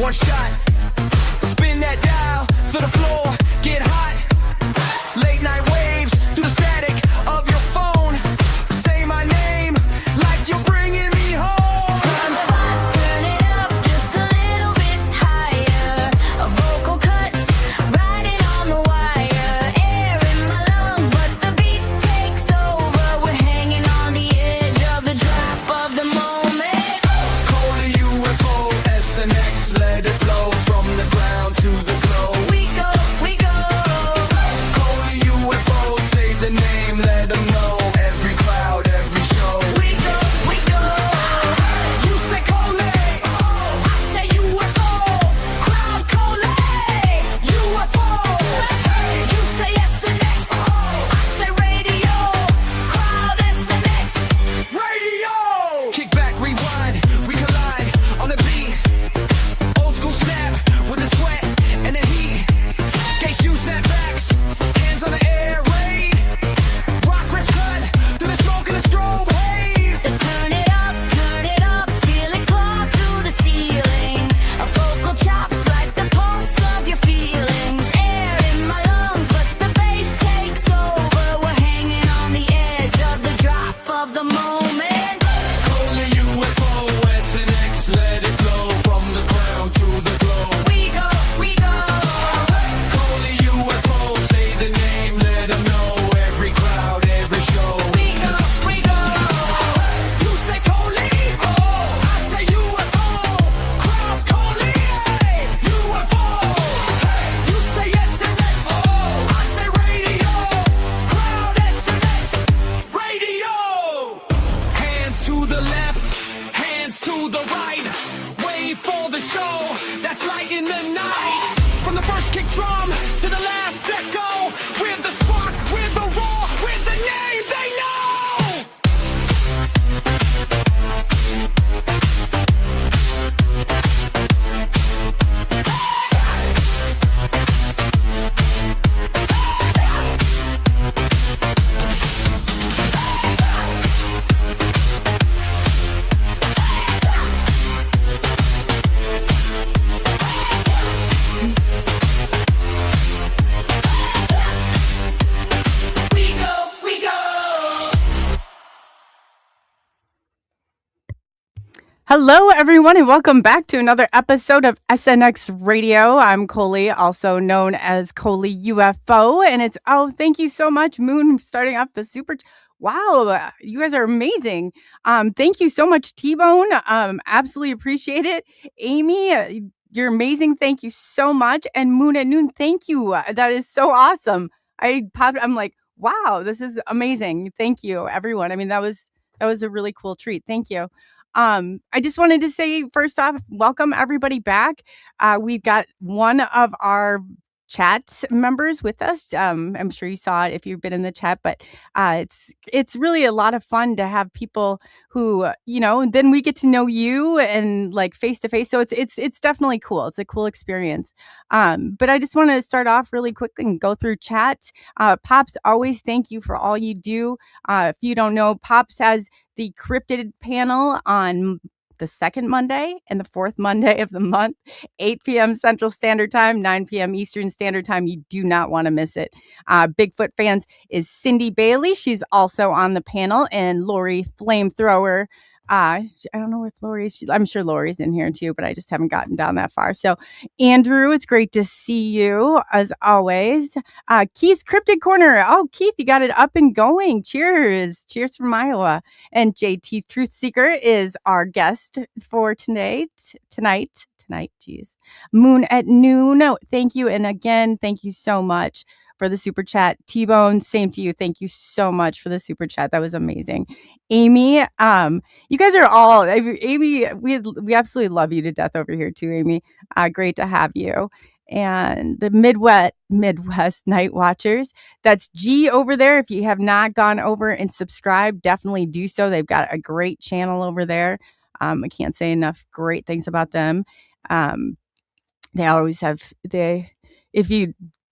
one shot. Spin that dial, feel the floor, get hot. Late night waves through the static of your phone. Say my name like you're bringing me home. Turn it up just a little bit higher. A vocal cuts, riding on the wire. Air in my lungs, but the beat takes over. We're hanging on the edge of the drop of the moment. ColeyUFO, SNX, let it blow from the ground to the glow. We go, we go. ColeyUFO, say the name, let them know. Every crowd, every show. We go, we go. You say Coley, I say UFO. crowd Coley, UFO. You say SNX. I say radio. Crowd SNX. Radio! Kick back, rewind, we collide on the beat. Old school snap with the sweat and the heat. Skate shoes, snapbacks, hands on the air raid. Rock riff cut through the smoke and the strobe haze. So turn it up, feel it claw through the ceiling. A vocal chops like the pulse of your feelings. Air in my lungs, but the bass takes over. We're hanging on the edge of the drop of the moment. ColeyUFO, SNX, let it blow from the ground to the glow. We go, we go. ColeyUFO, say the name, let them know. Every crowd, every show. We go, we go. You say Coley, I say UFO. Crowd Coley, UFO. You say SNX, I say radio. Crowd SNX, radio. Hands to the left, hands to the right. Wait for the show that's light in the night. From the first kick drum to the last echo. With the spark, with the roar, with the name they know. We go, we go. Hello, everyone, and welcome back to another episode of SNX Radio. I'm Coley, also known as ColeyUFO, and thank you so much, Moon, starting off the super. Wow, you guys are amazing. Thank you so much, T-Bone. Absolutely appreciate it. Amy, you're amazing. Thank you so much. And Moon at Noon, thank you. That is so awesome. I'm like, wow, this is amazing. Thank you, everyone. I mean, that was a really cool treat. Thank you. I just wanted to say, first off, welcome everybody back. We've got one of our chat members with us. I'm sure you saw it if you've been in the chat, but it's really a lot of fun to have people who, then we get to know you and like face to face. So it's definitely cool. It's a cool experience. But I just want to start off really quick and go through chat. Pops, always thank you for all you do. If you don't know, Pops has the cryptid panel on the second Monday and the fourth Monday of the month, 8 p.m. Central Standard Time, 9 p.m. Eastern Standard Time. You do not want to miss it. Bigfoot fans is Cindy Bailey. She's also on the panel, and Lori Flamethrower. I don't know if Lori is. I'm sure Lori's in here too, but I just haven't gotten down that far. So, Andrew, it's great to see you as always. Keith's Cryptid Corner. Oh, Keith, you got it up and going. Cheers. Cheers from Iowa. And JT Truth Seeker is our guest for tonight. Geez. Moon at Noon. No, thank you. And again, thank you so much for the super chat. T-Bone, same to you. Thank you so much for the super chat. That was amazing. Amy, you guys are all, Amy, we absolutely love you to death over here too, Amy. Great to have you. And the Midwest Night Watchers, that's G over there. If you have not gone over and subscribed, definitely do so. They've got a great channel over there. I can't say enough great things about them. They always have, they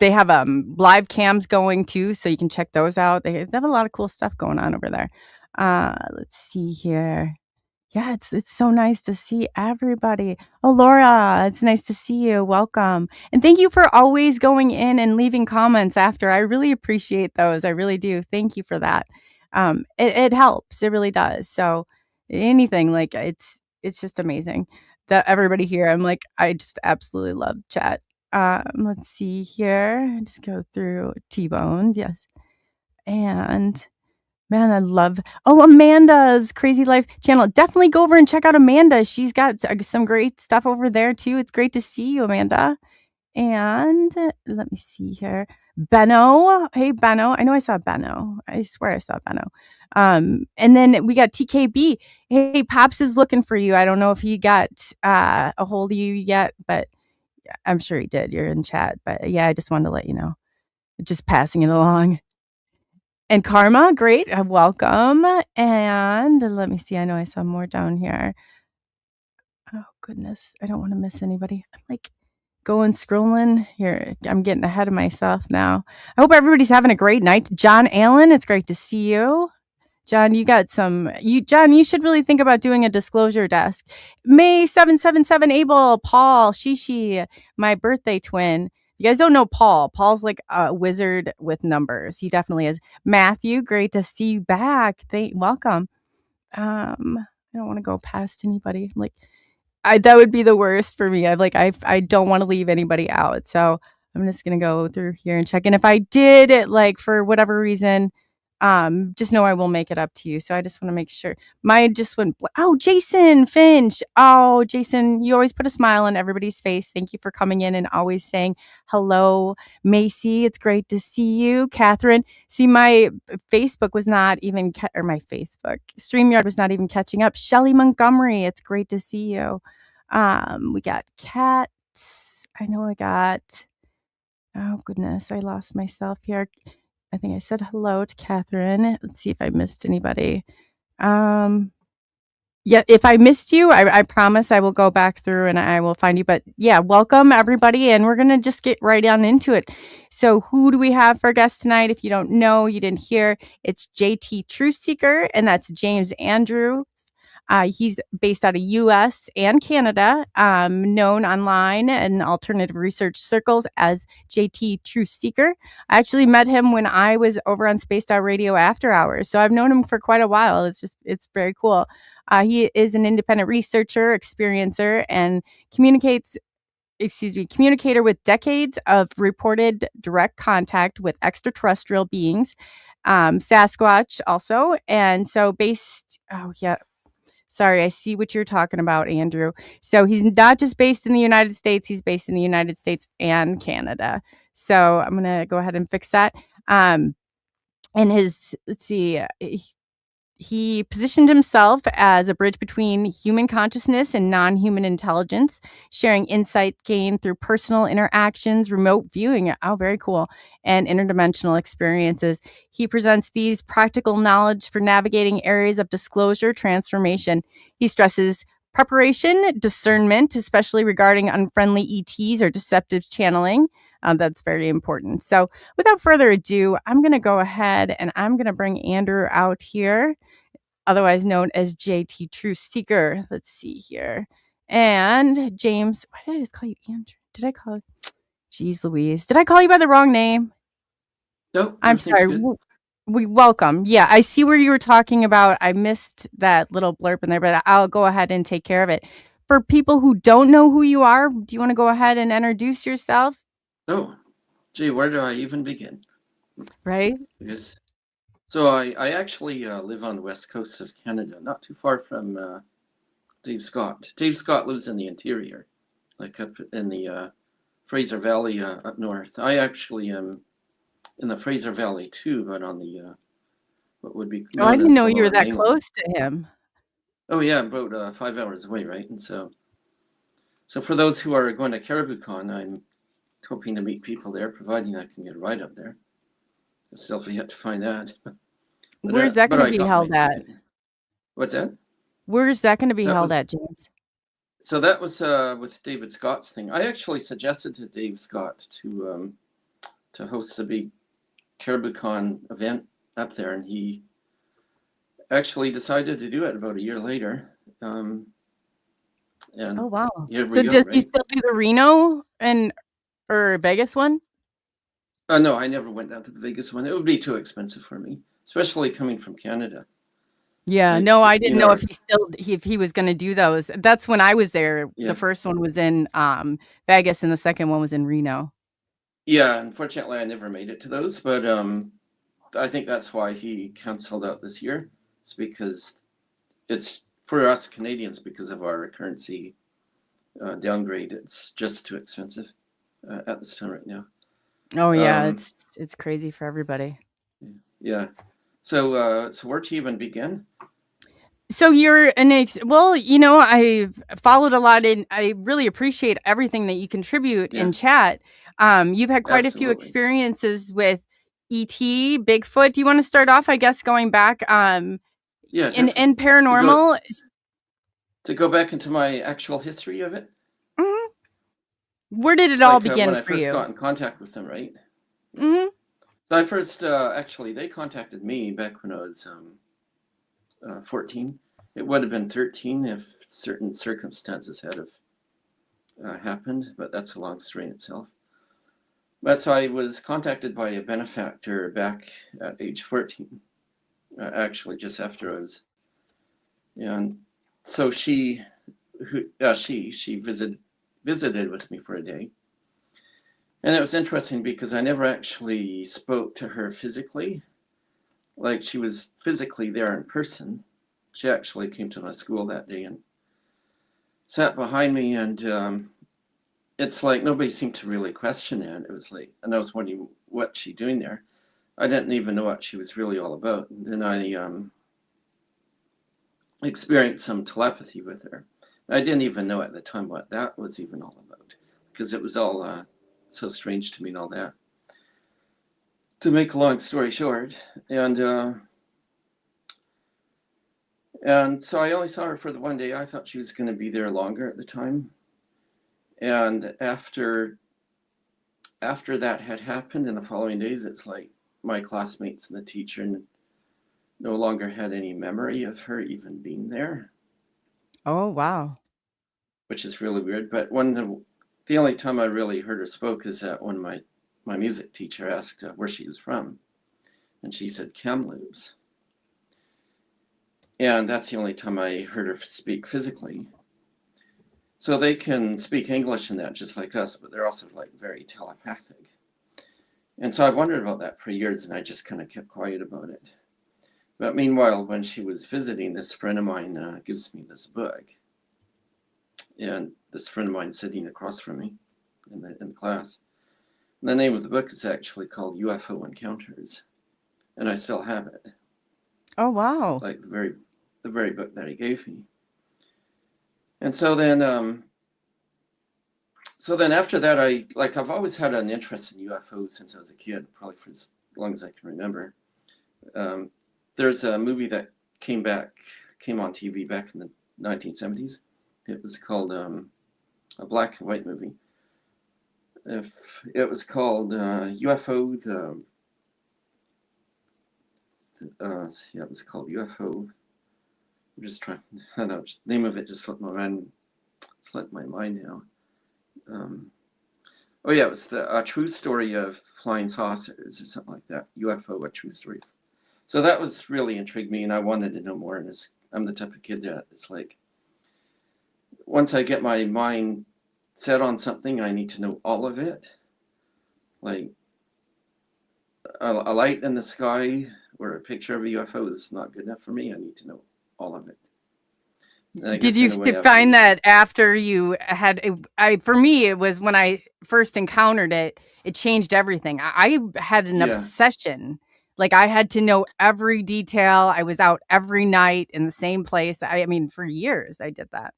have live cams going too, so you can check those out. They have a lot of cool stuff going on over there. Let's see here. Yeah, it's so nice to see everybody. Oh, Laura, it's nice to see you. Welcome. And thank you for always going in and leaving comments after. I really appreciate those. I really do. Thank you for that. It helps. It really does. So anything like it's just amazing that everybody here. I'm like, I just absolutely love chat. Let's see here. Just go through T-Bone. Yes. And man, I love Amanda's Crazy Life channel. Definitely go over and check out Amanda. She's got some great stuff over there too. It's great to see you, Amanda. And let me see here. Benno. Hey, Benno. I know I saw Benno. I swear I saw Benno. And then we got TKB. Hey, Pops is looking for you. I don't know if he got a hold of you yet, but I'm sure he did. You're in chat. But yeah, I just wanted to let you know. Just passing it along. And Karma, great, welcome. And let me see, I know I saw more down here. Oh goodness, I don't want to miss anybody. I'm like going scrolling here. I'm getting ahead of myself now. I hope everybody's having a great night. John Allen, it's great to see you. John, John, you should really think about doing a disclosure desk. May 777 Abel, Paul, Shishi, my birthday twin. You guys don't know Paul. Paul's like a wizard with numbers. He definitely is. Matthew, great to see you back. Welcome. I don't want to go past anybody. Like that would be the worst for me. I don't want to leave anybody out. So I'm just gonna go through here and check. And if I did, like for whatever reason, just know I will make it up to you. So I just want to make sure. Mine just went. Oh, Jason Finch. Oh, Jason, you always put a smile on everybody's face. Thank you for coming in and always saying hello, Macy. It's great to see you, Catherine. See, my Facebook was not even, or my Facebook StreamYard was not even catching up. Shelly Montgomery. It's great to see you. We got cats. I know I got. Oh goodness, I lost myself here. I think I said hello to Catherine. Let's see if I missed anybody. Yeah, if I missed you, I promise I will go back through and I will find you. But yeah, welcome everybody. And we're going to just get right on into it. So who do we have for guest tonight? If you don't know, you didn't hear, it's JT Truth Seeker, and that's James Andrews. He's based out of US and Canada, known online and alternative research circles as JT Truth Seeker. I actually met him when I was over on Spaced Out Radio After Hours. So I've known him for quite a while. It's very cool. He is an independent researcher, experiencer, and communicator with decades of reported direct contact with extraterrestrial beings, Sasquatch also. And so sorry, I see what you're talking about, Andrew. So he's not just based in the United States, he's based in the United States and Canada. So I'm going to go ahead and fix that. And let's see, he positioned himself as a bridge between human consciousness and non-human intelligence, sharing insight gained through personal interactions, remote viewing, oh, very cool, and interdimensional experiences. He presents these practical knowledge for navigating areas of disclosure transformation. He stresses preparation, discernment, especially regarding unfriendly ETs or deceptive channeling. That's very important. So without further ado, I'm going to go ahead and I'm going to bring Andrew out here, otherwise known as JT Truth Seeker. Let's see here. And James, why did I just call you Andrew? Did I call you? Jeez Louise. Did I call you by the wrong name? Nope. I'm sorry. We welcome. Yeah, I see where you were talking about. I missed that little blurb in there, but I'll go ahead and take care of it. For people who don't know who you are, do you want to go ahead and introduce yourself? Oh, gee, where do I even begin? Right? Because, so I actually live on the west coast of Canada, not too far from Dave Scott. Dave Scott lives in the interior, like up in the Fraser Valley up north. I actually am in the Fraser Valley too, but on the what would be Oh, I known didn't as know the you were Lower that Mainland. close to him. Oh yeah, about 5 hours away, right? And so for those who are going to CaribouCon, I'm hoping to meet people there, providing I can get a ride up there. I still have yet to find that. Where's that going to I be got held my at? ticket. What's that? Where's that going to be That held was at, James? so that was with David Scott's thing. I actually suggested to Dave Scott to host a big CaribouCon event up there, and he actually decided to do it about a year later. And Oh wow. here So we go, does he right? still do the Reno and or Vegas one? No, I never went down to the Vegas one. It would be too expensive for me, especially coming from Canada. Yeah, Like, no, I you didn't know know, if if he was going to do those. That's when I was there. yeah, The first one was in Vegas and the second one was in Reno. yeah. Unfortunately, I never made it to those, but I think that's why he canceled out this year. It's because it's for us Canadians because of our currency downgrade. It's just too expensive at this time right now. Oh yeah, Um, it's crazy for everybody. yeah. So where to even begin? So you're well, I've followed a lot and I really appreciate everything that you contribute Yeah, in chat. You've had quite a few absolutely. experiences with ET, Bigfoot. Do you want to start off, I guess, going back Yeah, in definitely. To go paranormal? to go back into my actual history of it, Mhm. Where did it all like when begin I for first you? got in contact with them, right? Hmm. So I first actually they contacted me back when I was 14. It would have been 13 if certain circumstances had have happened, but that's a long story in itself. But so I was contacted by a benefactor back at age 14, actually just after I was, and so she visited with me for a day, and it was interesting because I never actually spoke to her physically, like she was physically there in person. She actually came to my school that day and sat behind me, and it's like nobody seemed to really question it. It was like, and I was wondering what she doing there. I didn't even know what she was really all about. And then I experienced some telepathy with her. I didn't even know at the time what that was even all about because it was all so strange to me and all that. To make a long story short, and so I only saw her for the one day. I thought she was going to be there longer at the time. And after that had happened in the following days, it's like my classmates and the teacher no longer had any memory of her even being there, Oh wow. which is really weird. But the only time I really heard her spoke is that when my music teacher asked where she was from, and she said Kamloops, and that's the only time I heard her speak physically. So they can speak English and that just like us, but they're also like very telepathic. And so I wondered about that for years, and I just kind of kept quiet about it. But meanwhile, when she was visiting, this friend of mine gives me this book, and this friend of mine sitting across from me in the class. And the name of the book is actually called UFO Encounters, and I still have it, Oh wow. like the very book that he gave me. And so then after that, I've always had an interest in UFOs since I was a kid, probably for as long as I can remember. There's a movie that came on TV back in the 1970s. It was called a black and white movie. If it was called UFO, yeah, it was called UFO. I'm just trying. I don't know. The name of it just slipped my mind now. Oh yeah, it was a true story of flying saucers or something like that. UFO, a true story. So that was really intrigued me, and I wanted to know more. And I'm the type of kid that it's like, once I get my mind set on something, I need to know all of it. Like a light in the sky or a picture of a UFO is not good enough for me. I need to know all of it. And I Did guess you in a way, find that after you had for me it was when I first encountered it, it changed everything. I had an yeah. obsession. Like I had to know every detail. I was out every night in the same place. I mean, for years I did that.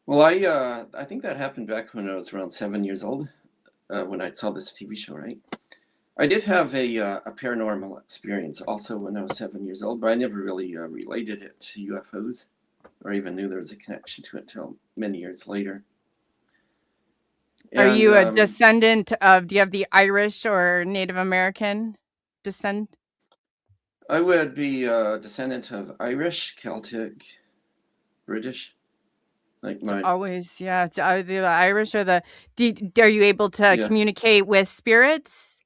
Well, I think that happened back when I was around 7 years old, when I saw this TV show. Right, I did have a paranormal experience also when I was 7 years old, but I never really related it to UFOs, or even knew there was a connection to it until many years later. Are And you a descendant of, do you have the Irish or Native American descent? I would be a descendant of Irish, Celtic, British. Like It's my always, yeah. It's the Irish or the. Are you able to yeah. communicate with spirits?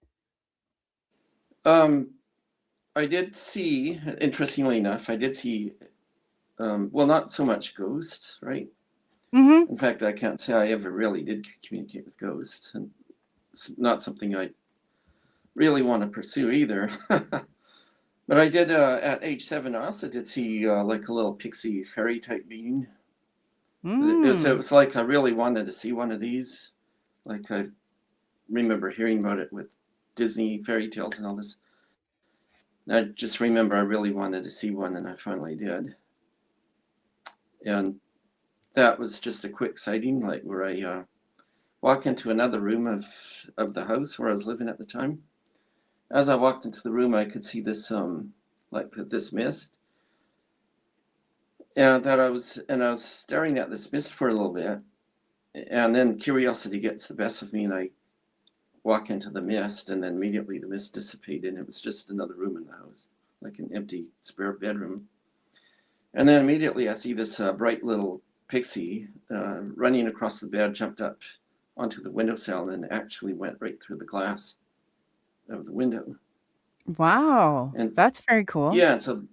I did see, interestingly enough, I did see, well, not so much ghosts, right? Mm-hmm. In fact, I can't say I ever really did communicate with ghosts, and it's not something I really want to pursue either. But I did, at age 7, I also did see like a little pixie fairy type being. It was like I really wanted to see one of these. Like I remember hearing about it with Disney fairy tales and all this. And I just remember I really wanted to see one, and I finally did. And that was just a quick sighting, like where I walk into another room of the house where I was living at the time. As I walked into the room, I could see this like this mist, and I was staring at this mist for a little bit, and then curiosity gets the best of me, and I walk into the mist, and then immediately the mist dissipated, and it was just another room in the house, like an empty spare bedroom. And then immediately I see this bright little pixie running across the bed, jumped up onto the windowsill, and actually went right through the glass of the window. Wow, And that's very cool. yeah, so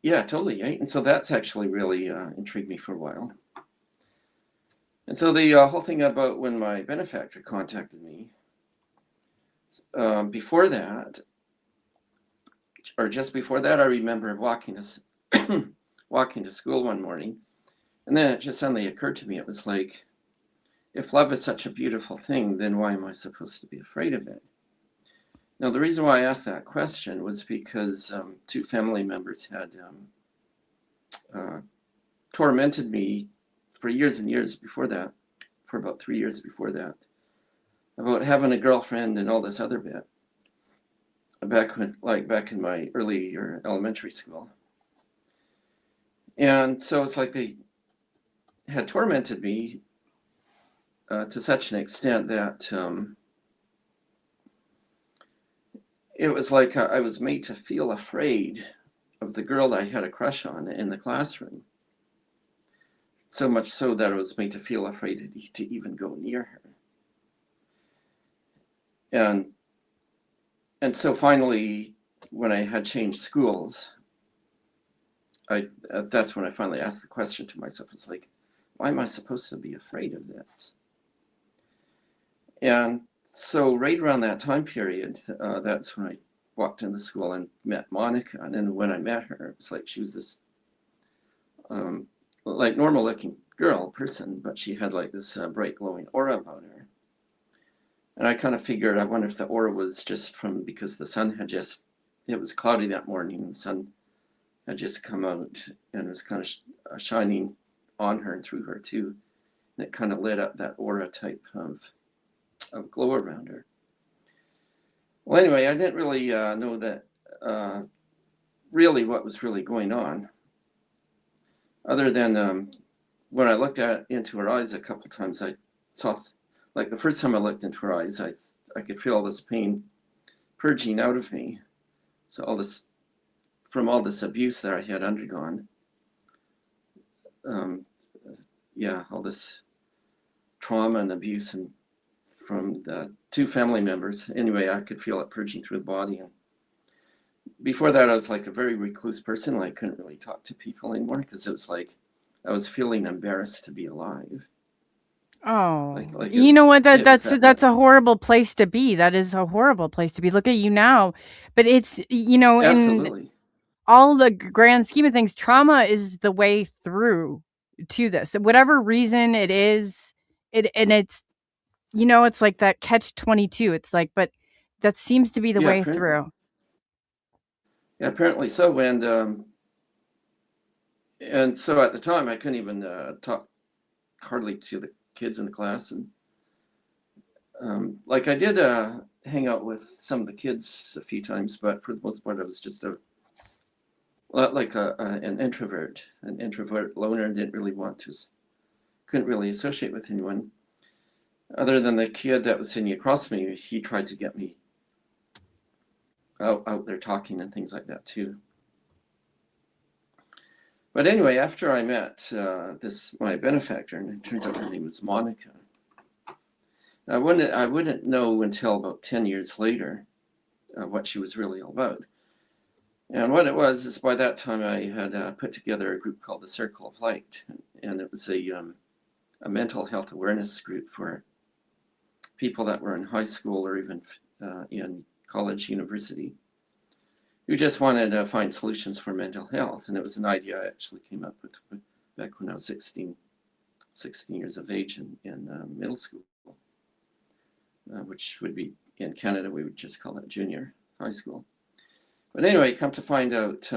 yeah, totally, right? And so that's actually really intrigued me for a while. And so the whole thing about when my benefactor contacted me, before that, or just before that, I remember walking to school one morning, and then it just suddenly occurred to me, it was like, if love is such a beautiful thing, then why am I supposed to be afraid of it? Now, the reason why I asked that question was because 2 family members had tormented me for years and years before that, for about 3 years before that, about having a girlfriend and all this other bit, back in my early or elementary school. And so it's like they had tormented me to such an extent that it was like I was made to feel afraid of the girl that I had a crush on in the classroom. So much so that I was made to feel afraid to even go near her. And so finally, when I had changed schools, that's when I finally asked the question to myself. It's like, why am I supposed to be afraid of this? And so right around that time period, that's when I walked into school and met Monica. And then when I met her, it was like she was this like normal looking person, but she had like this bright glowing aura about her. And I kind of figured, I wonder if the aura was just because the sun had it was cloudy that morning, and the sun had just come out and it was kind of shining on her and through her too. And it kind of lit up that aura type of glow around her. Well, anyway, I didn't really know that really what was really going on, other than when I looked into her eyes a couple times, I saw, like the first time I looked into her eyes, I could feel all this pain purging out of me. So all this, from all this abuse that I had undergone, all this trauma and abuse, and from the 2 family members. Anyway, I could feel it purging through the body. And before that, I was like a very recluse person. Like, I couldn't really talk to people anymore because it was like I was feeling embarrassed to be alive. Oh, Like you know what? That's that a horrible place to be. That is a horrible place to be. Look at you now. But it's, in absolutely. all the grand scheme of things, trauma is the way through to this. Whatever reason it is, and it's, it's like that catch-22. It's like, but that seems to be the Yeah, way apparently. through. Yeah, apparently so. And so at the time, I couldn't even talk hardly to the kids in the class. And like I did hang out with some of the kids a few times, but for the most part, I was just an introvert loner, and couldn't really associate with anyone other than the kid that was sitting across from me. He tried to get me out there talking and things like that too. But anyway, after I met my benefactor, and it turns out her name was Monica, I wouldn't know until about 10 years later what she was really all about. And what it was is, by that time I had put together a group called the Circle of Light, and it was a mental health awareness group for people that were in high school or even in college, university, who just wanted to find solutions for mental health. And it was an idea I actually came up with back when I was 16 years of age in middle school, which would be, in Canada, we would just call it junior high school. But anyway, come to find out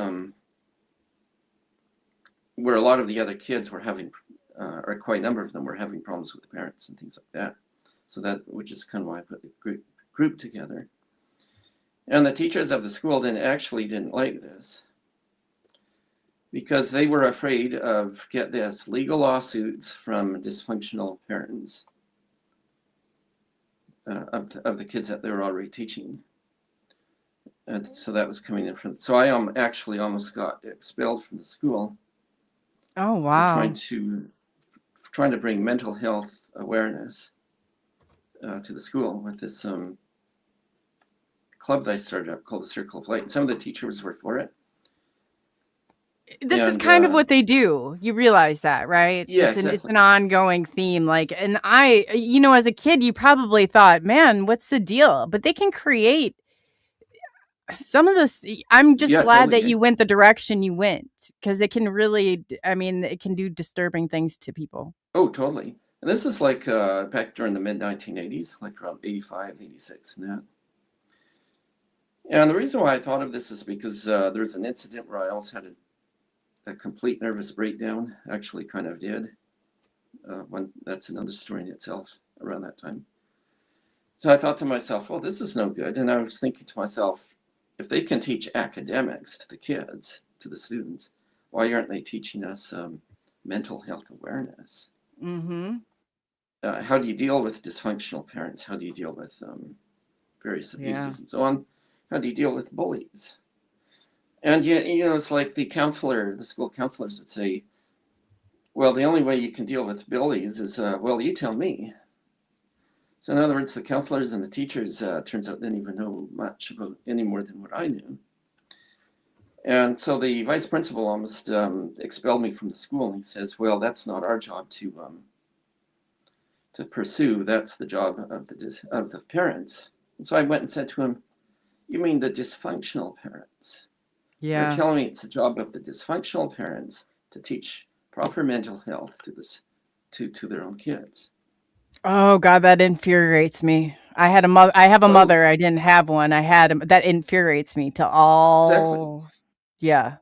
where a lot of the other kids were having, or quite a number of them were having problems with parents and things like that. So that, which is kind of why I put the group together. And the teachers of the school didn't like this, because they were afraid of, get this, legal lawsuits from dysfunctional parents of the kids that they were already teaching. And so that was coming in from. So I actually almost got expelled from the school. Oh, wow. Trying to bring mental health awareness to the school with this club that I started up called the Circle of Light. And some of the teachers were for it. This is kind of what they do. You realize that, right? Yeah, it's exactly. an ongoing theme. Like, and I, as a kid, you probably thought, man, what's the deal? But they can create some of this. I'm just glad that you went the direction you went, because it can really, it can do disturbing things to people. Oh, totally. And this is like back during the mid 1980s, like around 85, 86 and that. And the reason why I thought of this is because there's an incident where I almost had a complete nervous breakdown. Actually kind of did. That's another story in itself around that time. So I thought to myself, well, this is no good. And I was thinking to myself, if they can teach academics to the kids, to the students, why aren't they teaching us mental health awareness? Mm-hmm. How do you deal with dysfunctional parents? How do you deal with various abuses and so on? How do you deal with bullies? And it's like the school counselors would say, well, the only way you can deal with bullies is, well, you tell me. So in other words, the counselors and the teachers, turns out, didn't even know much about any more than what I knew. And so the vice principal almost expelled me from the school. And he says, well, that's not our job to pursue. That's the job of the parents. And so I went and said to him, you mean the dysfunctional parents? Yeah. They're telling me it's the job of the dysfunctional parents to teach proper mental health to their own kids. Oh God, that infuriates me. I had a mother. I have a mother. I didn't have one. I had him. That infuriates me to all. Exactly. Yeah.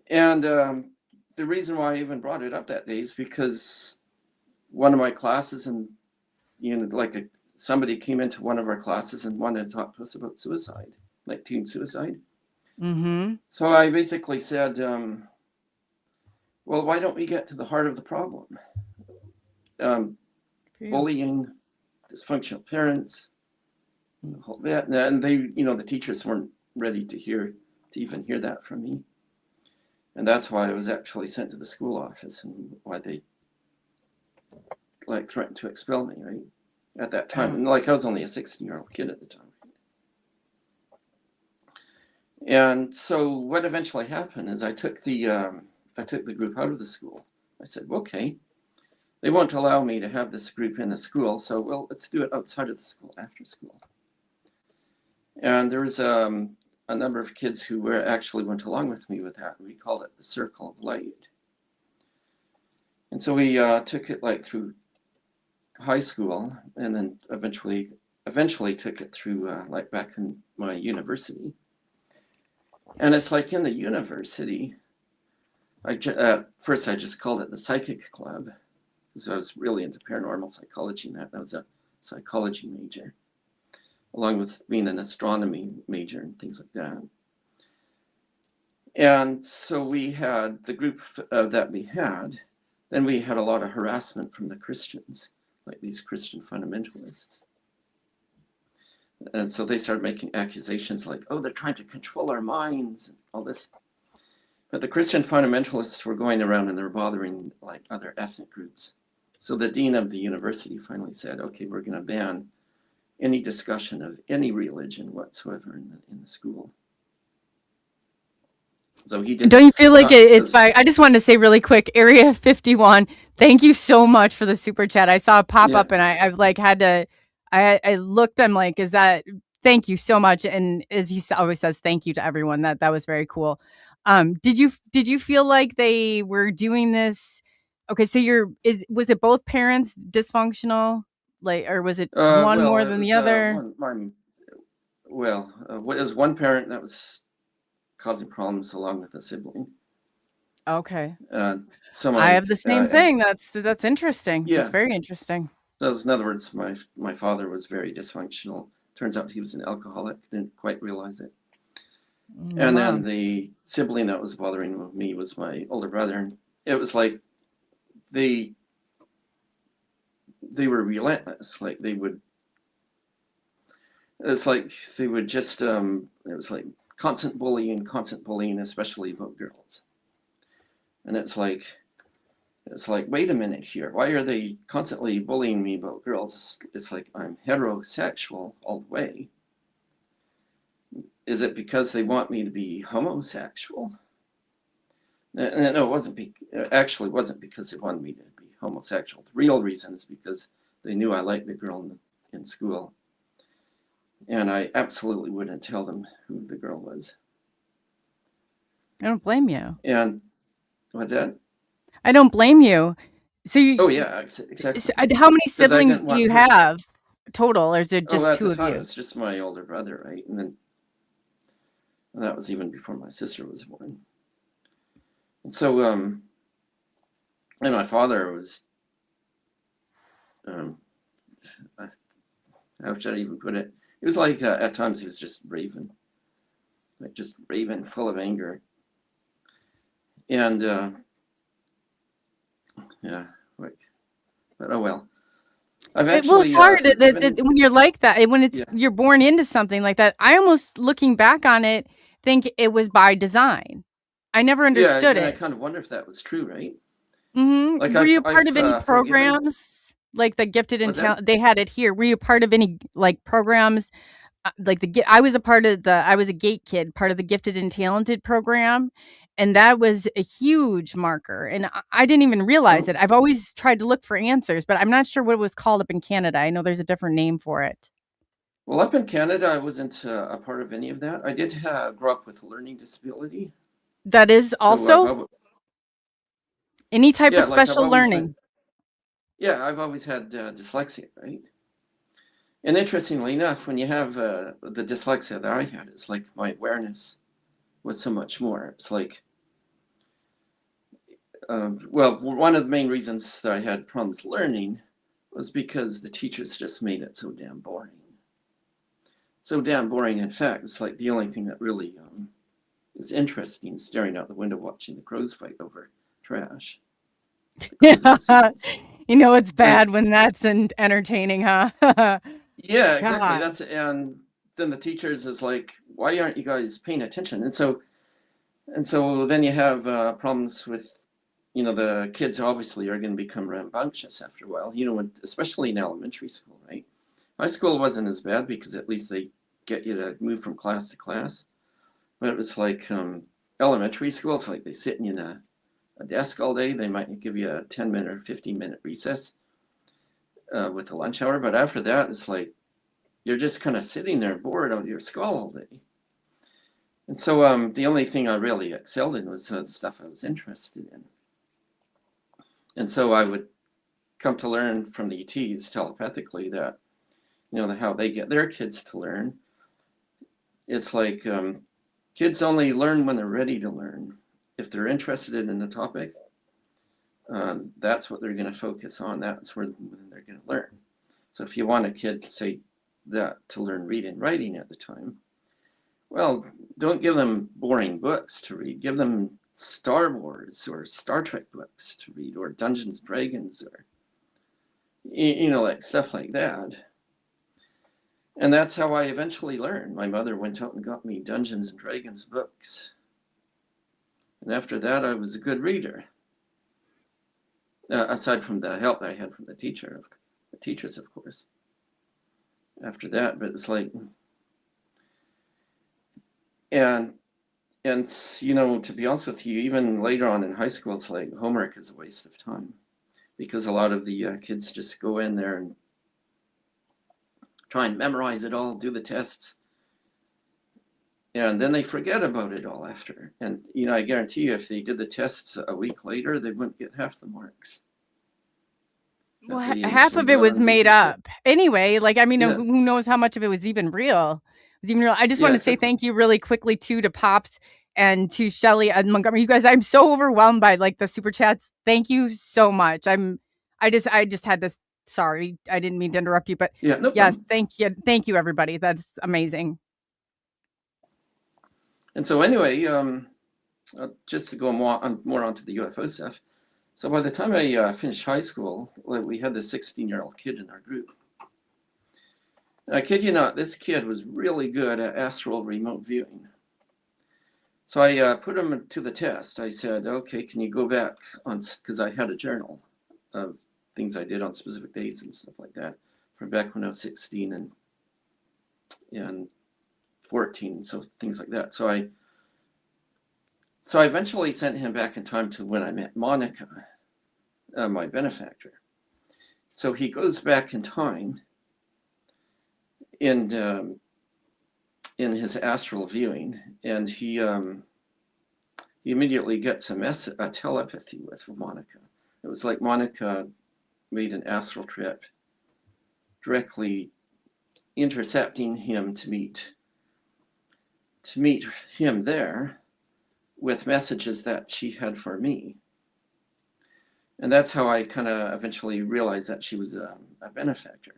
And the reason why I even brought it up that day is because one of my classes, and somebody came into one of our classes and wanted to talk to us about suicide, like teen suicide. Mm-hmm. So I basically said, well, why don't we get to the heart of the problem? Bullying, dysfunctional parents, and they, the teachers weren't ready to even hear that from me. And that's why I was actually sent to the school office, and why they threatened to expel me, right? At that time. And I was only a 16-year-old kid at the time. And so what eventually happened is I took the group out of the school. I said, okay, they won't allow me to have this group in the school, so well, let's do it outside of the school, after school. And there was a number of kids who actually went along with me with that. We called it the Circle of Light. And so we took it through high school, and then eventually took it through back in my university. And it's like in the university, first I just called it the Psychic Club, because I was really into paranormal psychology, and that was a psychology major, along with being an astronomy major and things like that. And so we had the group that we had, then we had a lot of harassment from the Christians, like these Christian fundamentalists. And so they started making accusations like, oh, they're trying to control our minds and all this. But the Christian fundamentalists were going around and they're bothering like other ethnic groups. So the dean of the university finally said, okay, we're going to ban any discussion of any religion whatsoever in the school. So he did. Don't you feel like not it's because- by? I just wanted to say really quick, Area 51. Thank you so much for the super chat. I saw it pop Yeah. up, and I like had to. I looked. I'm like, is that? Thank you so much. And as he always says, thank you to everyone. That was very cool. Did you feel like they were doing this? Okay, so was it both parents dysfunctional, like, or was it one well, more it than was, the other? What is one parent that was causing problems along with a sibling? Okay, So I have the same and- thing. That's interesting. Yeah. That's very interesting. So in other words, my father was very dysfunctional. Turns out he was an alcoholic. Didn't quite realize it. And Wow. then the sibling that was bothering me was my older brother. And it was like they were relentless. Like they would. It's like they would just. It was like constant bullying, especially about girls. And it's like, wait a minute here. Why are they constantly bullying me about girls? It's like I'm heterosexual all the way. Is it because they want me to be homosexual? No, it wasn't. Actually, it wasn't because they wanted me to be homosexual. The real reason is because they knew I liked the girl in school, and I absolutely wouldn't tell them who the girl was. I don't blame you. And what's that? I don't blame you. So you. Oh yeah, exactly. So, how many I siblings didn't do want you her- have total, or is it just at two the of time, you? it's just my older brother, right? And then that was even before my sister was born. And so, and my father was, how should I even put it? It was like at times he was just raving, full of anger. And yeah, like, but oh well. I've Well, actually, it's hard forgiven- when you're like that. When it's Yeah. you're born into something like that. I almost, looking back on it, think it was by design. I never understood I it. kind of wonder if that was true, right? Mm-hmm. Like, Were you a part I've, of any forgiven- programs like the gifted and What's that? talented? They had it here. Were you a part of any like programs? Like I was a gate kid, part of the gifted and talented program, and that was a huge marker. And I didn't even realize Oh. it. I've always tried to look for answers, but I'm not sure what it was called up in Canada. I know there's a different name for it. Well, up in Canada, I wasn't a part of any of that. I did grow up with a learning disability. That is So also any type of I've special always learning. I've always had dyslexia, right? And interestingly enough, when you have the dyslexia that I had, it's like my awareness was so much more. It's like, well, one of the main reasons that I had problems learning was because the teachers just made it so damn boring. So damn boring, in fact, it's like the only thing that really is interesting, staring out the window watching the crows fight over trash. You know it's bad when that's entertaining, huh? Yeah, exactly. God. And then the teachers is like, why aren't you guys paying attention? And so then you have problems with, the kids obviously are going to become rambunctious after a while, especially in elementary school, right? High school wasn't as bad because at least they get you to move from class to class. But it was like elementary school, it's like they sit in a desk all day. They might give you a 10-minute or 15-minute recess with the lunch hour. But after that, it's like you're just kind of sitting there bored out of your skull all day. And so the only thing I really excelled in was the stuff I was interested in. And so I would come to learn from the ETs telepathically that, how they get their kids to learn. It's like kids only learn when they're ready to learn. If they're interested in the topic, that's what they're going to focus on. That's where they're going to learn. So if you want a kid, say, that to learn reading and writing at the time, well, don't give them boring books to read. Give them Star Wars or Star Trek books to read, or Dungeons and Dragons, or like stuff like that. And that's how I eventually learned. My mother went out and got me Dungeons and Dragons books. And after that, I was a good reader. Aside from the help I had from the teachers, of course. After that, but it's like, and you know, to be honest with you, even later on in high school, it's like homework is a waste of time, because a lot of the kids just go in there and try and memorize it all, do the tests, and then they forget about it all after. And you know, I guarantee you, if they did the tests a week later, they wouldn't get half the marks. Well, that they half initially of it got was on the made Bigfoot. up. Anyway, like, I mean, Yeah. who knows how much of it was even real? It was even real. I just want Yeah, to say exactly. thank you really quickly too to Pops and to Shelly and Montgomery. You guys, I'm so overwhelmed by like the super chats. Thank you so much. I just had to, sorry, I didn't mean to interrupt you, but Yeah, no yes, problem. thank you everybody. That's amazing. And so anyway, just to go more onto the UFO stuff. So by the time I finished high school, like, we had this 16-year-old kid in our group. And I kid you not, this kid was really good at astral remote viewing. So I put him to the test. I said, okay, can you go back on, because I had a journal of things I did on specific days and stuff like that from back when I was 16 and 14, so things like that. So I eventually sent him back in time to when I met Monica, my benefactor. So he goes back in time in his astral viewing, and he immediately gets a telepathy with Monica. It was like Monica made an astral trip, directly intercepting him to meet him there with messages that she had for me. And that's how I kind of eventually realized that she was a benefactor.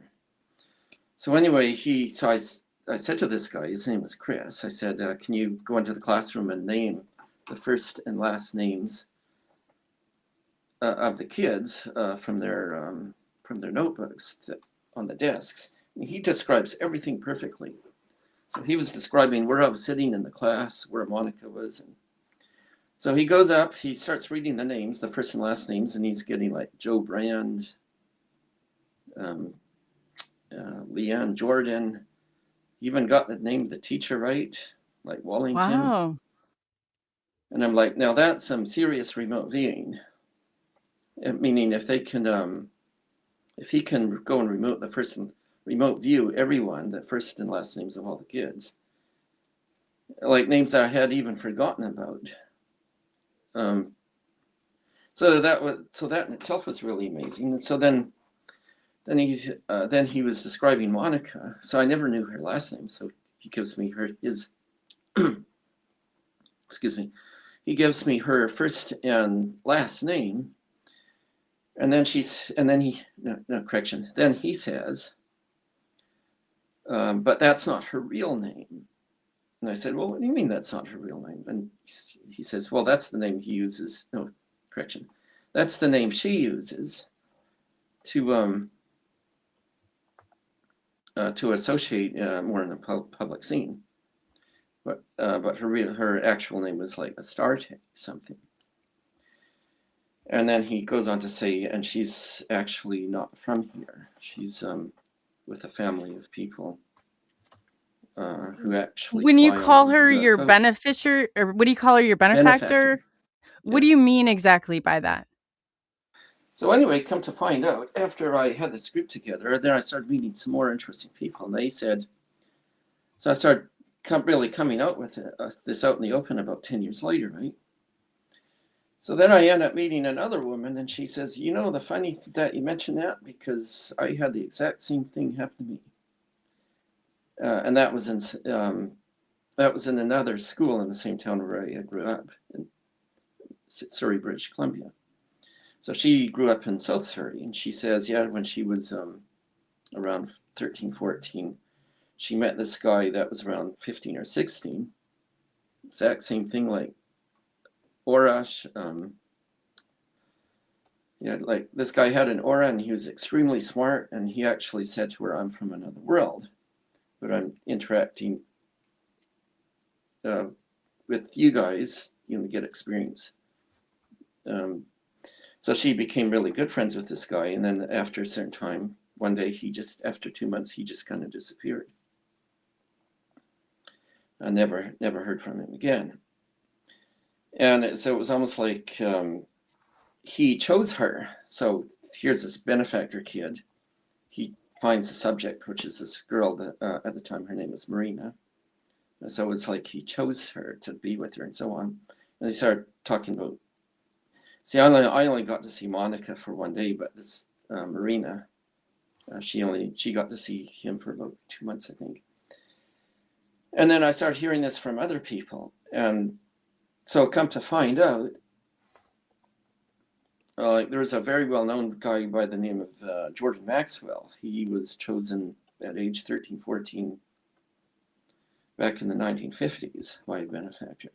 So anyway, I said to this guy, his name was Chris, I said, can you go into the classroom and name the first and last names of the kids from their notebooks on the desks? And he describes everything perfectly. So he was describing where I was sitting in the class, where Monica was. And so he goes up, he starts reading the names, the first and last names, and he's getting like Joe Brand, Leanne Jordan. He even got the name of the teacher right, like Wallington. Wow. And I'm like, now that's some serious remote viewing. Meaning if he can go and remote view everyone, the first and last names of all the kids, like names I had even forgotten about. So that in itself was really amazing. And so then he was describing Monica. So I never knew her last name. So he gives me his excuse me. He gives me her first and last name. And then he says, but that's not her real name. And I said, well, what do you mean that's not her real name? And he says, well, that's the name he uses. No, correction. That's the name she uses to associate more in the public scene. But her actual name was like Astarte something. And then he goes on to say, and she's actually not from here. She's with a family of people who actually. When you fly call on her your UFO. beneficiary, or what do you call her, your benefactor? What do you mean exactly by that? So anyway, come to find out, after I had this group together, then I started meeting some more interesting people, and they said, so I started really coming out with this out in the open about 10 years later, right? So then I end up meeting another woman, and she says, you know, the funny that you mentioned that, because I had the exact same thing happen to me. And that was in another school in the same town where I grew up, in Surrey, British Columbia. So she grew up in South Surrey, and she says, yeah, when she was around 13, 14, she met this guy that was around 15 or 16. Exact same thing, like aura. Like this guy had an aura, and he was extremely smart, and he actually said to her, I'm from another world, but I'm interacting with you guys, get experience. So she became really good friends with this guy, and then after a certain time, one day after 2 months, he just kind of disappeared. I never heard from him again. And so it was almost like he chose her. So here's this benefactor kid. He finds a subject, which is this girl that at the time her name was Marina. So it's like he chose her to be with her and so on. And they started talking about. See, I only got to see Monica for one day, but this Marina, she got to see him for about 2 months, I think. And then I started hearing this from other people, and so come to find out, there was a very well-known guy by the name of Jordan Maxwell. He was chosen at age 13, 14 back in the 1950s by a benefactor.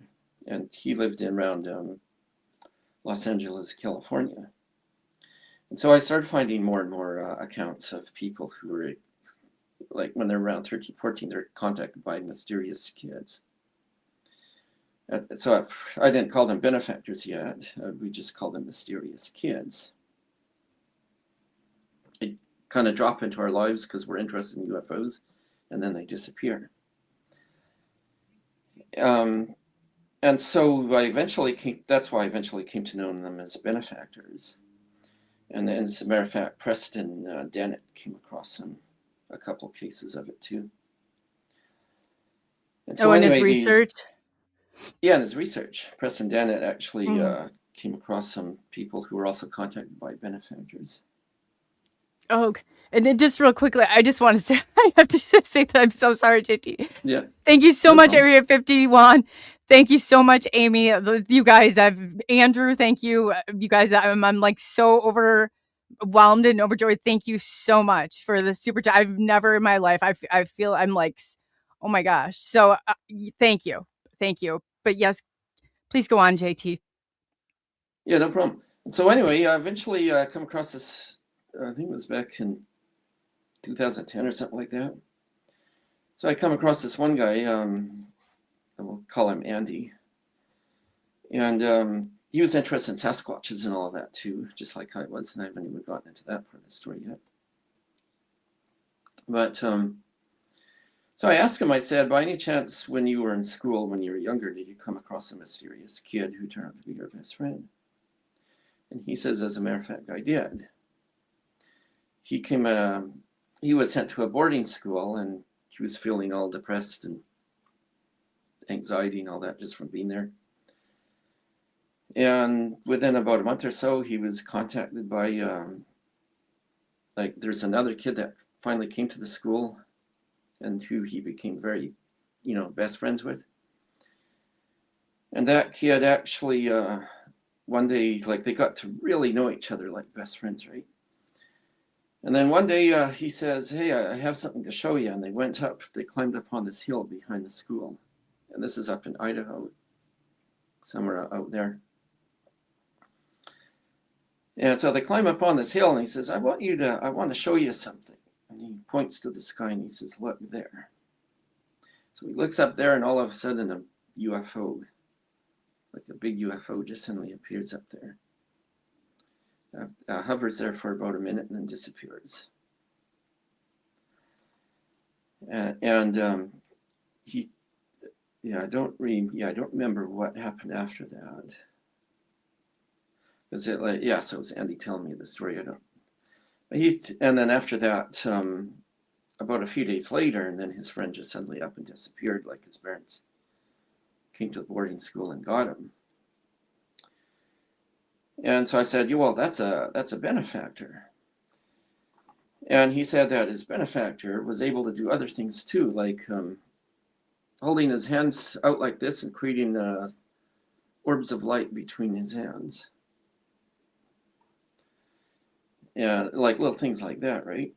And he lived in around Los Angeles, California. And so I started finding more and more accounts of people who were, like when they're around 13, 14, they're contacted by mysterious kids. So I didn't call them benefactors yet. We just called them mysterious kids. They kind of drop into our lives because we're interested in UFOs, and then they disappear. And so that's why I eventually came to know them as benefactors. And as a matter of fact, Preston Dennett came across a couple cases of it too. And so in his research? In his research. Preston Dennett actually came across some people who were also contacted by benefactors. Oh, okay. And then just real quickly, I just want to say, I have to say that I'm so sorry, JT. Yeah. Thank you so much, Area 51. Thank you so much, Amy. You guys, Andrew, thank you. You guys, I'm like so overwhelmed and overjoyed. Thank you so much for the super chat. I've never in my life, I feel I'm like, oh my gosh. So thank you. Thank you. But yes, please go on, JT. Yeah, no problem. So anyway, I eventually come across this, I think it was back in 2010 or something like that. So I come across this one guy, we'll call him Andy. And he was interested in Sasquatches and all of that too, just like I was, and I haven't even gotten into that part of the story yet. But so I asked him, I said, by any chance, when you were in school, when you were younger, did you come across a mysterious kid who turned out to be your best friend? And he says, as a matter of fact, I did. He was sent to a boarding school, and he was feeling all depressed and anxiety and all that just from being there. And within about a month or so, he was contacted by, there's another kid that finally came to the school and who he became very, best friends with. And that kid actually, one day, they got to really know each other like best friends, right? And then one day he says, hey, I have something to show you. And they climbed up on this hill behind the school. And this is up in Idaho, somewhere out there. And so they climb up on this hill and he says, I want to show you something. And he points to the sky and he says, look there. So he looks up there and all of a sudden a UFO, like a big UFO, just suddenly appears up there. Hovers there for about a minute and then disappears. I don't remember what happened after that. So it was Andy telling me the story. And then after that, about a few days later, and then his friend just suddenly up and disappeared, like his parents came to the boarding school and got him. And so I said, well, that's a benefactor. And he said that his benefactor was able to do other things too, like holding his hands out like this and creating orbs of light between his hands. Yeah, like little things like that, right?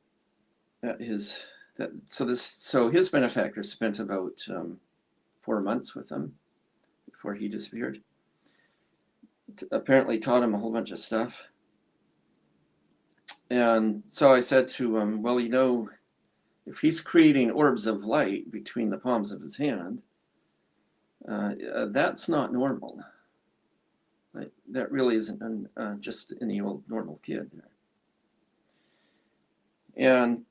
So his benefactor spent about 4 months with him before he disappeared. Apparently taught him a whole bunch of stuff. And so I said to him, well, if he's creating orbs of light between the palms of his hand, that's not normal. Like, that really isn't just any old normal kid there. And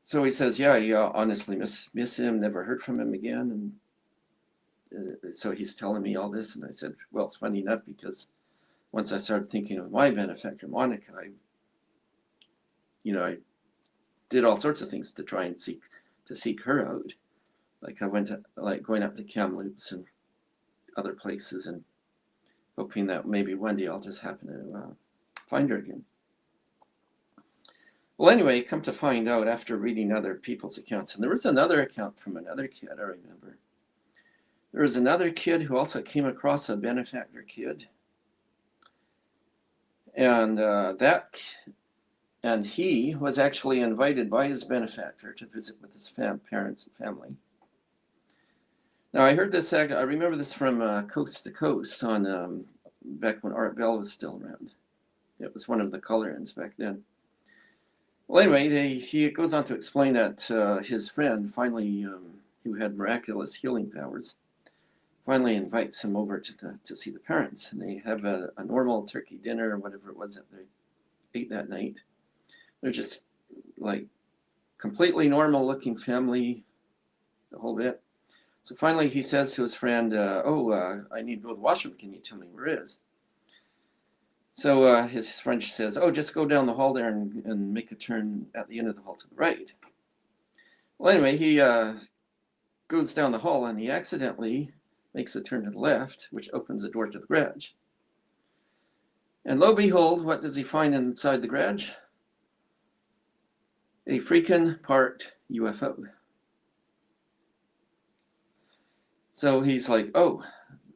so he says, yeah, he honestly miss him, never heard from him again. And so he's telling me all this. And I said, well, it's funny enough, because once I started thinking of my benefactor, Monica, I did all sorts of things to try and seek her out. Like, I went to, like, going up to Kamloops and other places, and hoping that maybe one day I'll just happen to find her again. Well, anyway, come to find out, after reading other people's accounts, and there was another account from another kid, I remember. There was another kid who also came across a benefactor kid. And he was actually invited by his benefactor to visit with his parents and family. Now, I heard this, I remember this from Coast to Coast on back when Art Bell was still around. It was one of the color-ins back then. Well, anyway, he goes on to explain that his friend finally, who had miraculous healing powers, finally invites him over to see the parents. And they have a normal turkey dinner or whatever it was that they ate that night. They're just like completely normal looking family, the whole bit. So finally he says to his friend, I need to go to the washroom. Can you tell me where it is? So his friend says, oh, just go down the hall there and make a turn at the end of the hall to the right. Well, anyway, he goes down the hall and he accidentally makes a turn to the left, which opens the door to the garage. And lo and behold, what does he find inside the garage? A freaking parked UFO. So he's like, oh,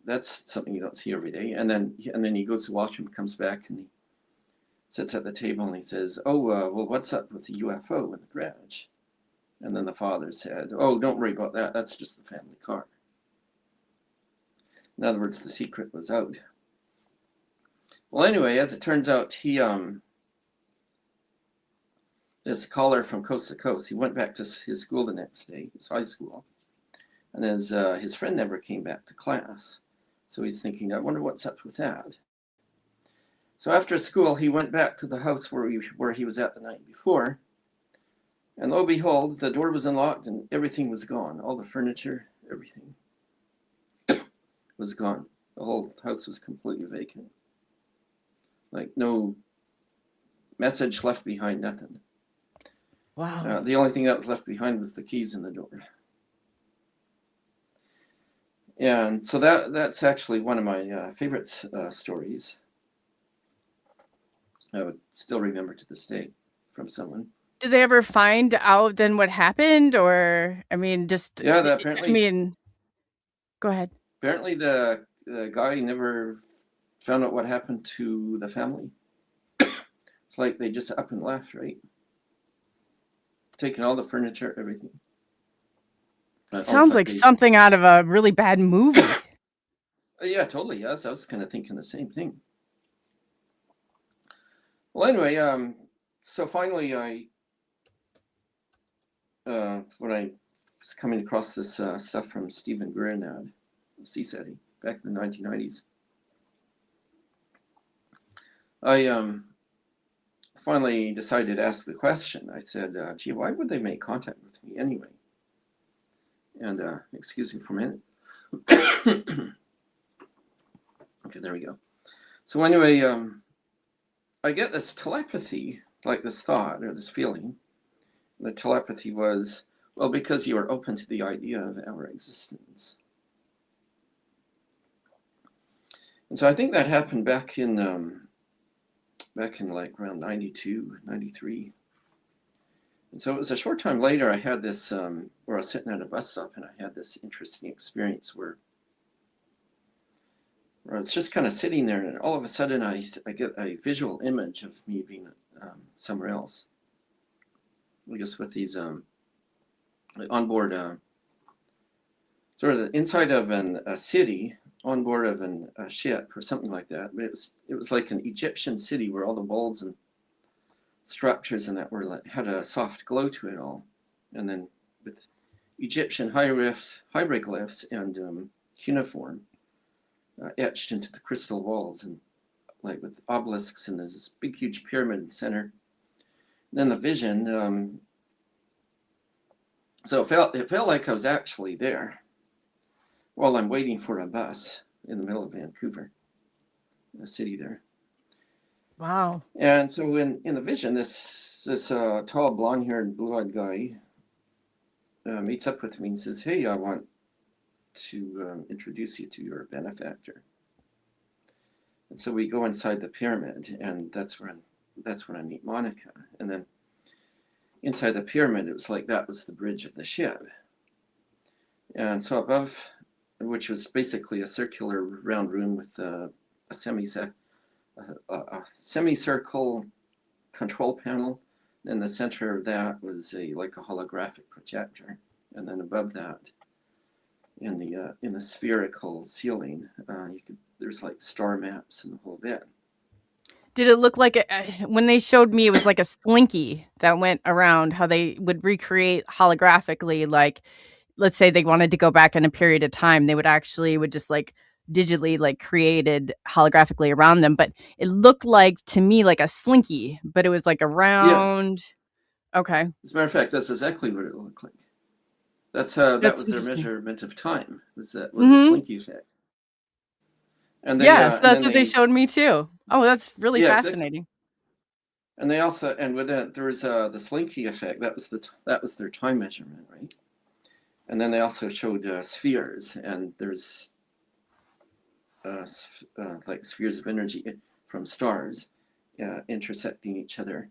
that's something you don't see every day. And then he goes to watch him, comes back, and he sits at the table and he says, well, what's up with the UFO in the garage? And then the father said, oh, don't worry about that. That's just the family car. In other words, the secret was out. Well, anyway, as it turns out, this caller from coast to coast, he went back to his school the next day, his high school. And his friend never came back to class. So he's thinking, I wonder what's up with that. So after school, he went back to the house where he was at the night before. And lo and behold, the door was unlocked and everything was gone. All the furniture, everything was gone. The whole house was completely vacant. Like, no message left behind, nothing. Wow. The only thing that was left behind was the keys in the door. And so that's actually one of my favorite stories. I would still remember to this day from someone. Did they ever find out then what happened? Or, I mean, just, Yeah, apparently, go ahead. apparently the guy never found out what happened to the family. It's like they just up and left, right? Taking all the furniture, everything. Sounds like something out of a really bad movie. Yeah, totally. Yes, I was kind of thinking the same thing. Well, anyway, so finally, when I was coming across this stuff from Stephen Grenad, CSETI, back in the 1990s, I finally decided to ask the question. I said, gee, why would they make contact with me anyway? And excuse me for a minute. Okay, there we go. So anyway, I get this telepathy, like this thought or this feeling. The telepathy was, well, because you are open to the idea of our existence. And so I think that happened back in like around 92, 93. And so it was a short time later, I had this, where I was sitting at a bus stop and I had this interesting experience where I was just kind of sitting there and all of a sudden I get a visual image of me being somewhere else. I guess with these on board, sort of inside of a city, on board of a ship or something like that. But it was like an Egyptian city where all the walls and structures and that were like, had a soft glow to it all, and then with Egyptian hieroglyphs and cuneiform, etched into the crystal walls, and like with obelisks, and there's this big, huge pyramid in the center. And then the vision, so it felt like I was actually there while I'm waiting for a bus in the middle of Vancouver, the city there. Wow. And so in the vision, this tall, blonde-haired, blue-eyed guy meets up with me and says, "Hey, I want to introduce you to your benefactor." And so we go inside the pyramid, and that's when I meet Monica. And then inside the pyramid, it was like that was the bridge of the ship. And so above, which was basically a circular round room with a semicircle control panel. In the center of that was like a holographic projector, and then above that, in the spherical ceiling, there's like star maps and the whole bit. Did it look like when they showed me, it was like a slinky that went around, how they would recreate holographically, like, let's say they wanted to go back in a period of time, they would just like digitally like created holographically around them, but it looked like to me like a slinky, but it was like a round. Okay. As a matter of fact, that's exactly what it looked like. That was their interesting. measurement of time. Was a Mhm. slinky effect. And they, Yes, and that's then what they showed me too. Oh, that's really Yeah, exactly. fascinating. And they also, and with that, there was the slinky effect. That was their time measurement, right? And then they also showed spheres, and there's like spheres of energy from stars intersecting each other.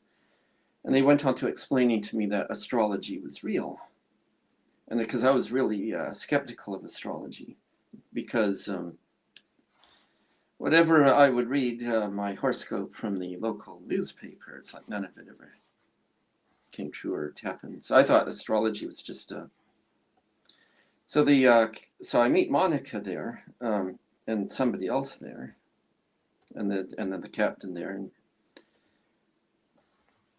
And they went on to explaining to me that astrology was real, and because I was really skeptical of astrology, because whatever I would read my horoscope from the local newspaper, it's like none of it ever came true or it happened. So I thought astrology was just so I meet Monica there, and somebody else there, and then the captain there,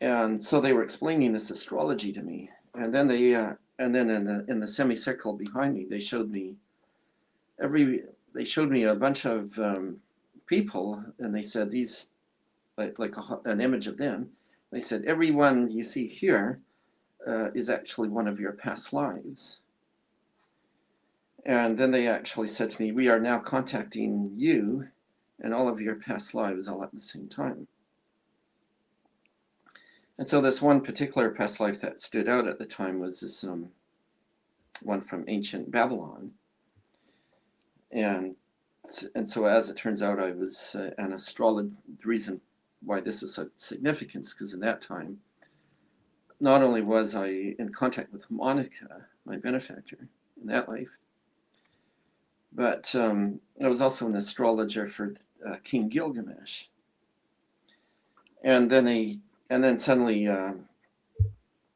and so they were explaining this astrology to me, and then in the semicircle behind me, they showed me a bunch of people, and they said these like an image of them. They said everyone you see here is actually one of your past lives. And then they actually said to me, "We are now contacting you and all of your past lives all at the same time." And so this one particular past life that stood out at the time was this one from ancient Babylon. And so as it turns out, I was an astrologer. The reason why this is of significance, because in that time, not only was I in contact with Monica, my benefactor, in that life, but I was also an astrologer for King Gilgamesh. And then suddenly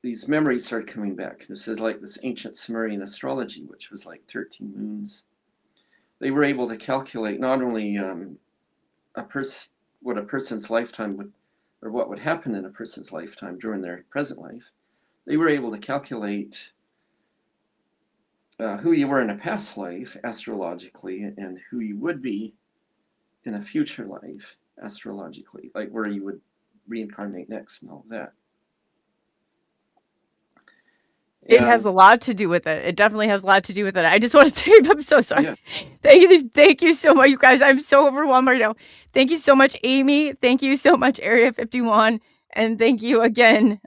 these memories started coming back. This is like this ancient Sumerian astrology, which was like 13 moons. They were able to calculate not only what a person's lifetime would, or what would happen in a person's lifetime during their present life. They were able to calculate who you were in a past life astrologically, and who you would be in a future life astrologically, like where you would reincarnate next and all that. It has a lot to do with it. It definitely has a lot to do with it. I just want to say, I'm so sorry. Yeah. Thank you so much, you guys. I'm so overwhelmed right now. Thank you so much, Amy. Thank you so much, Area 51. And thank you again,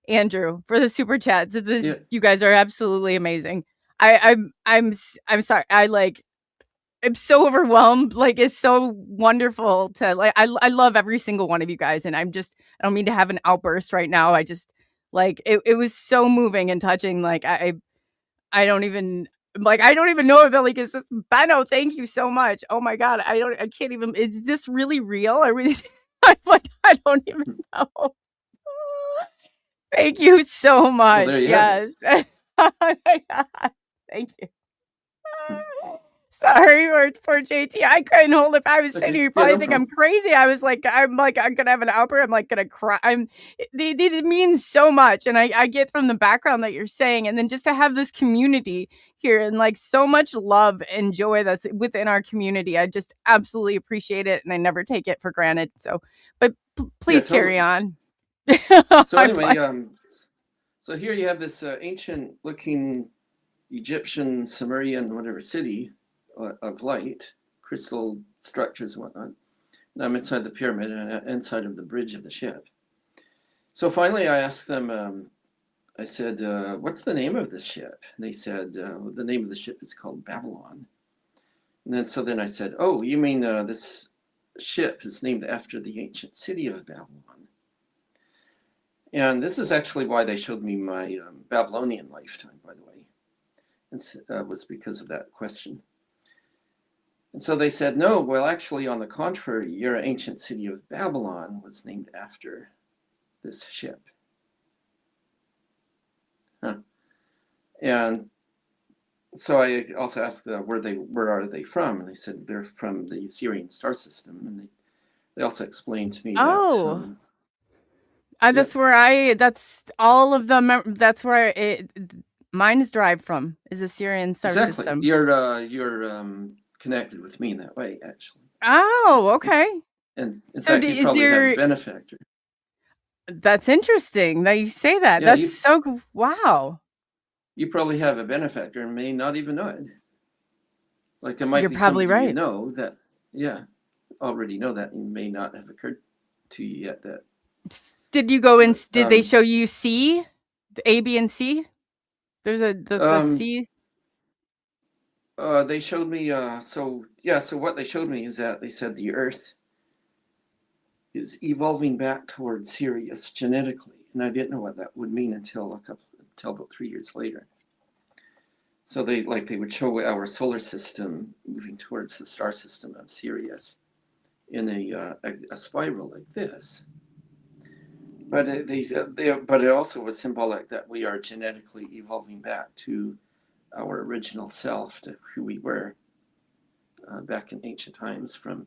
Andrew, for the super chats. You guys are absolutely amazing. I'm sorry. I'm so overwhelmed. Like, it's so wonderful to I love every single one of you guys. And I don't mean to have an outburst right now. I just it was so moving and touching. Like I don't even know if it's just Benno. Thank you so much. Oh my God. I can't even, is this really real? I don't even know. Thank you so much. Well, yes. Oh my God. Thank you. Sorry for JT. I couldn't hold it. I was Okay. saying you Yeah, probably no think I'm problem. crazy. I'm gonna have an outburst. I'm like gonna cry. It means so much, and I get from the background that you're saying, and then just to have this community here and like so much love and joy that's within our community. I just absolutely appreciate it, and I never take it for granted. So, but Yeah, please carry totally. on. So I'm anyway, like, so here you have this ancient-looking Egyptian, Sumerian, whatever city of light, crystal structures and whatnot. And I'm inside the pyramid and inside of the bridge of the ship. So finally, I asked them. I said, "What's the name of this ship?" And they said, "The name of the ship is called Babylon." And then I said, "Oh, you mean this ship is named after the ancient city of Babylon?" And this is actually why they showed me my Babylonian lifetime, by the way. And was because of that question. And so they said, no, well, actually, on the contrary, your ancient city of Babylon was named after this ship. Huh. And so I also asked, where are they from? And they said they're from the Sirian star system. And they also explained to me oh, that, that's all of them. That's where mine is derived from, is a Syrian star exactly, system. you're connected with me in that way, actually. Oh, okay. And in So fact, you probably have a benefactor. That's interesting that you say that. Yeah, That's wow. you probably have a benefactor and may not even know it. Like it might You're be probably somebody you right. know that, yeah, already know that and may not have occurred to you yet. That Did you go and but, did they show you C, the A, B, and C? There's the C. they showed me. So what they showed me is that they said the Earth is evolving back towards Sirius genetically, and I didn't know what that would mean until about 3 years later. So they would show our solar system moving towards the star system of Sirius in a spiral like this. But it also was symbolic that we are genetically evolving back to our original self, to who we were back in ancient times, from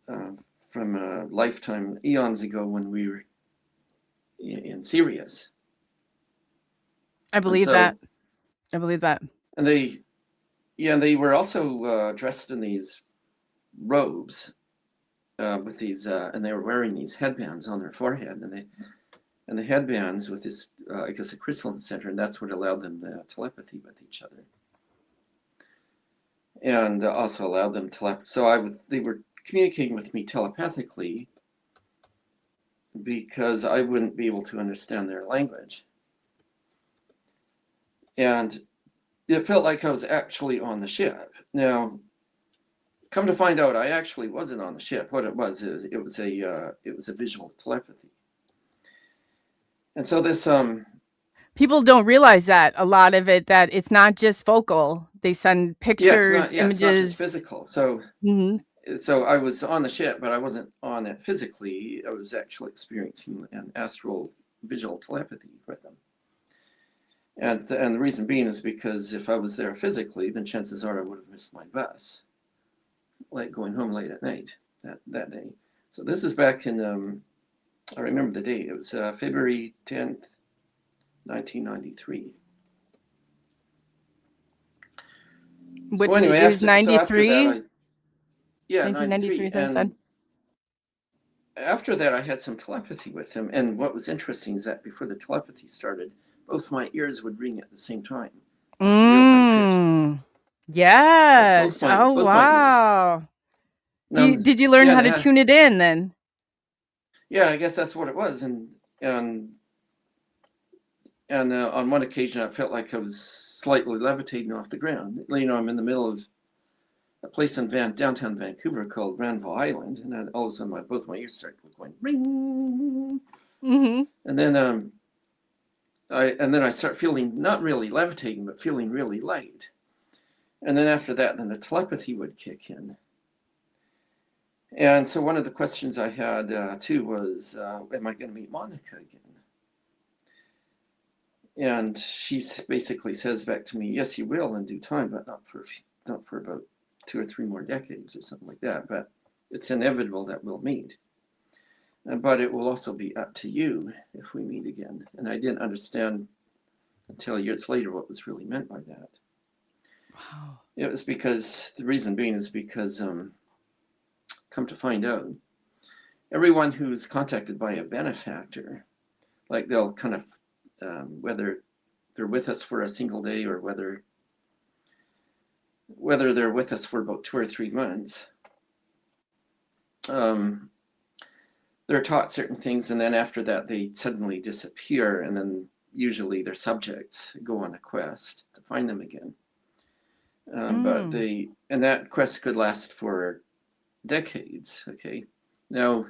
a lifetime, eons ago, when we were in Sirius. I believe that. I believe that. And they were also dressed in these robes with these, and they were wearing these headbands on their forehead, and the headbands with this, I guess, a crystal in the center, and that's what allowed them telepathy with each other, and also allowed them they were communicating with me telepathically because I wouldn't be able to understand their language, and it felt like I was actually on the ship. Now, come to find out, I actually wasn't on the ship. What it was is it was a visual telepathy. And so this People don't realize that a lot of it, that it's not just vocal. They send pictures, it's not just images. physical. So so I was on the ship, but I wasn't on it physically. I was actually experiencing an astral visual telepathy with them. And the reason being is because if I was there physically, then chances are I would have missed my bus, like going home late at night that day. So this is back in I remember the date. It was February 10th, 1993. Which so anyway, it was 93? 1993. is that said? After that, I had some telepathy with him. And what was interesting is that before the telepathy started, both my ears would ring at the same time. Yes. Both my Wow. Now, did you learn how to tune it in then? Yeah, I guess that's what it was. And on one occasion, I felt like I was slightly levitating off the ground. You know, I'm in the middle of a place in downtown Vancouver called Granville Island, and then all of a sudden, both my ears started going ring. Mm-hmm. And then I start feeling not really levitating, but feeling really light. And then after that, then the telepathy would kick in. And so one of the questions I had too was, am I going to meet Monica again? And she basically says back to me, yes, you will in due time, but not for not for about 2 or 3 more decades or something like that, but it's inevitable that we'll meet. But it will also be up to you if we meet again. And I didn't understand until years later what was really meant by that. Wow. It was because, the reason being is because, come to find out, everyone who's contacted by a benefactor, like they'll kind of, whether they're with us for a single day or whether they're with us for about 2 or 3 months, they're taught certain things, and then after that they suddenly disappear, and then usually their subjects go on a quest to find them again. But that quest could last for decades. Okay, now,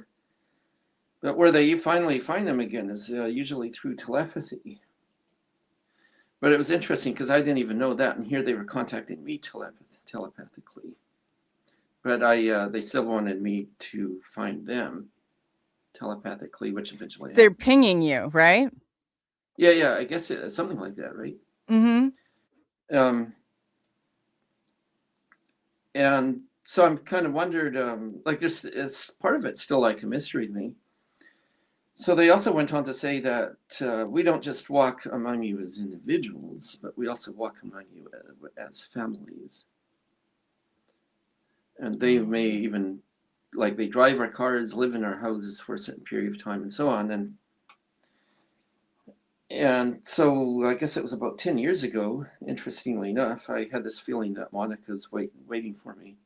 but where they finally find them again is usually through telepathy. But it was interesting because I didn't even know that, and here they were contacting me telepathically. But they still wanted me to find them telepathically, which eventually They're happened. pinging you, right? Yeah, I guess it's something like that, right? Mm-hmm. And so I'm kind of wondered, like it's part of it's still like a mystery to me. So they also went on to say that we don't just walk among you as individuals, but we also walk among you as families. And they may even, like, they drive our cars, live in our houses for a certain period of time, and so on. And so I guess it was about 10 years ago, interestingly enough, I had this feeling that Monica's waiting for me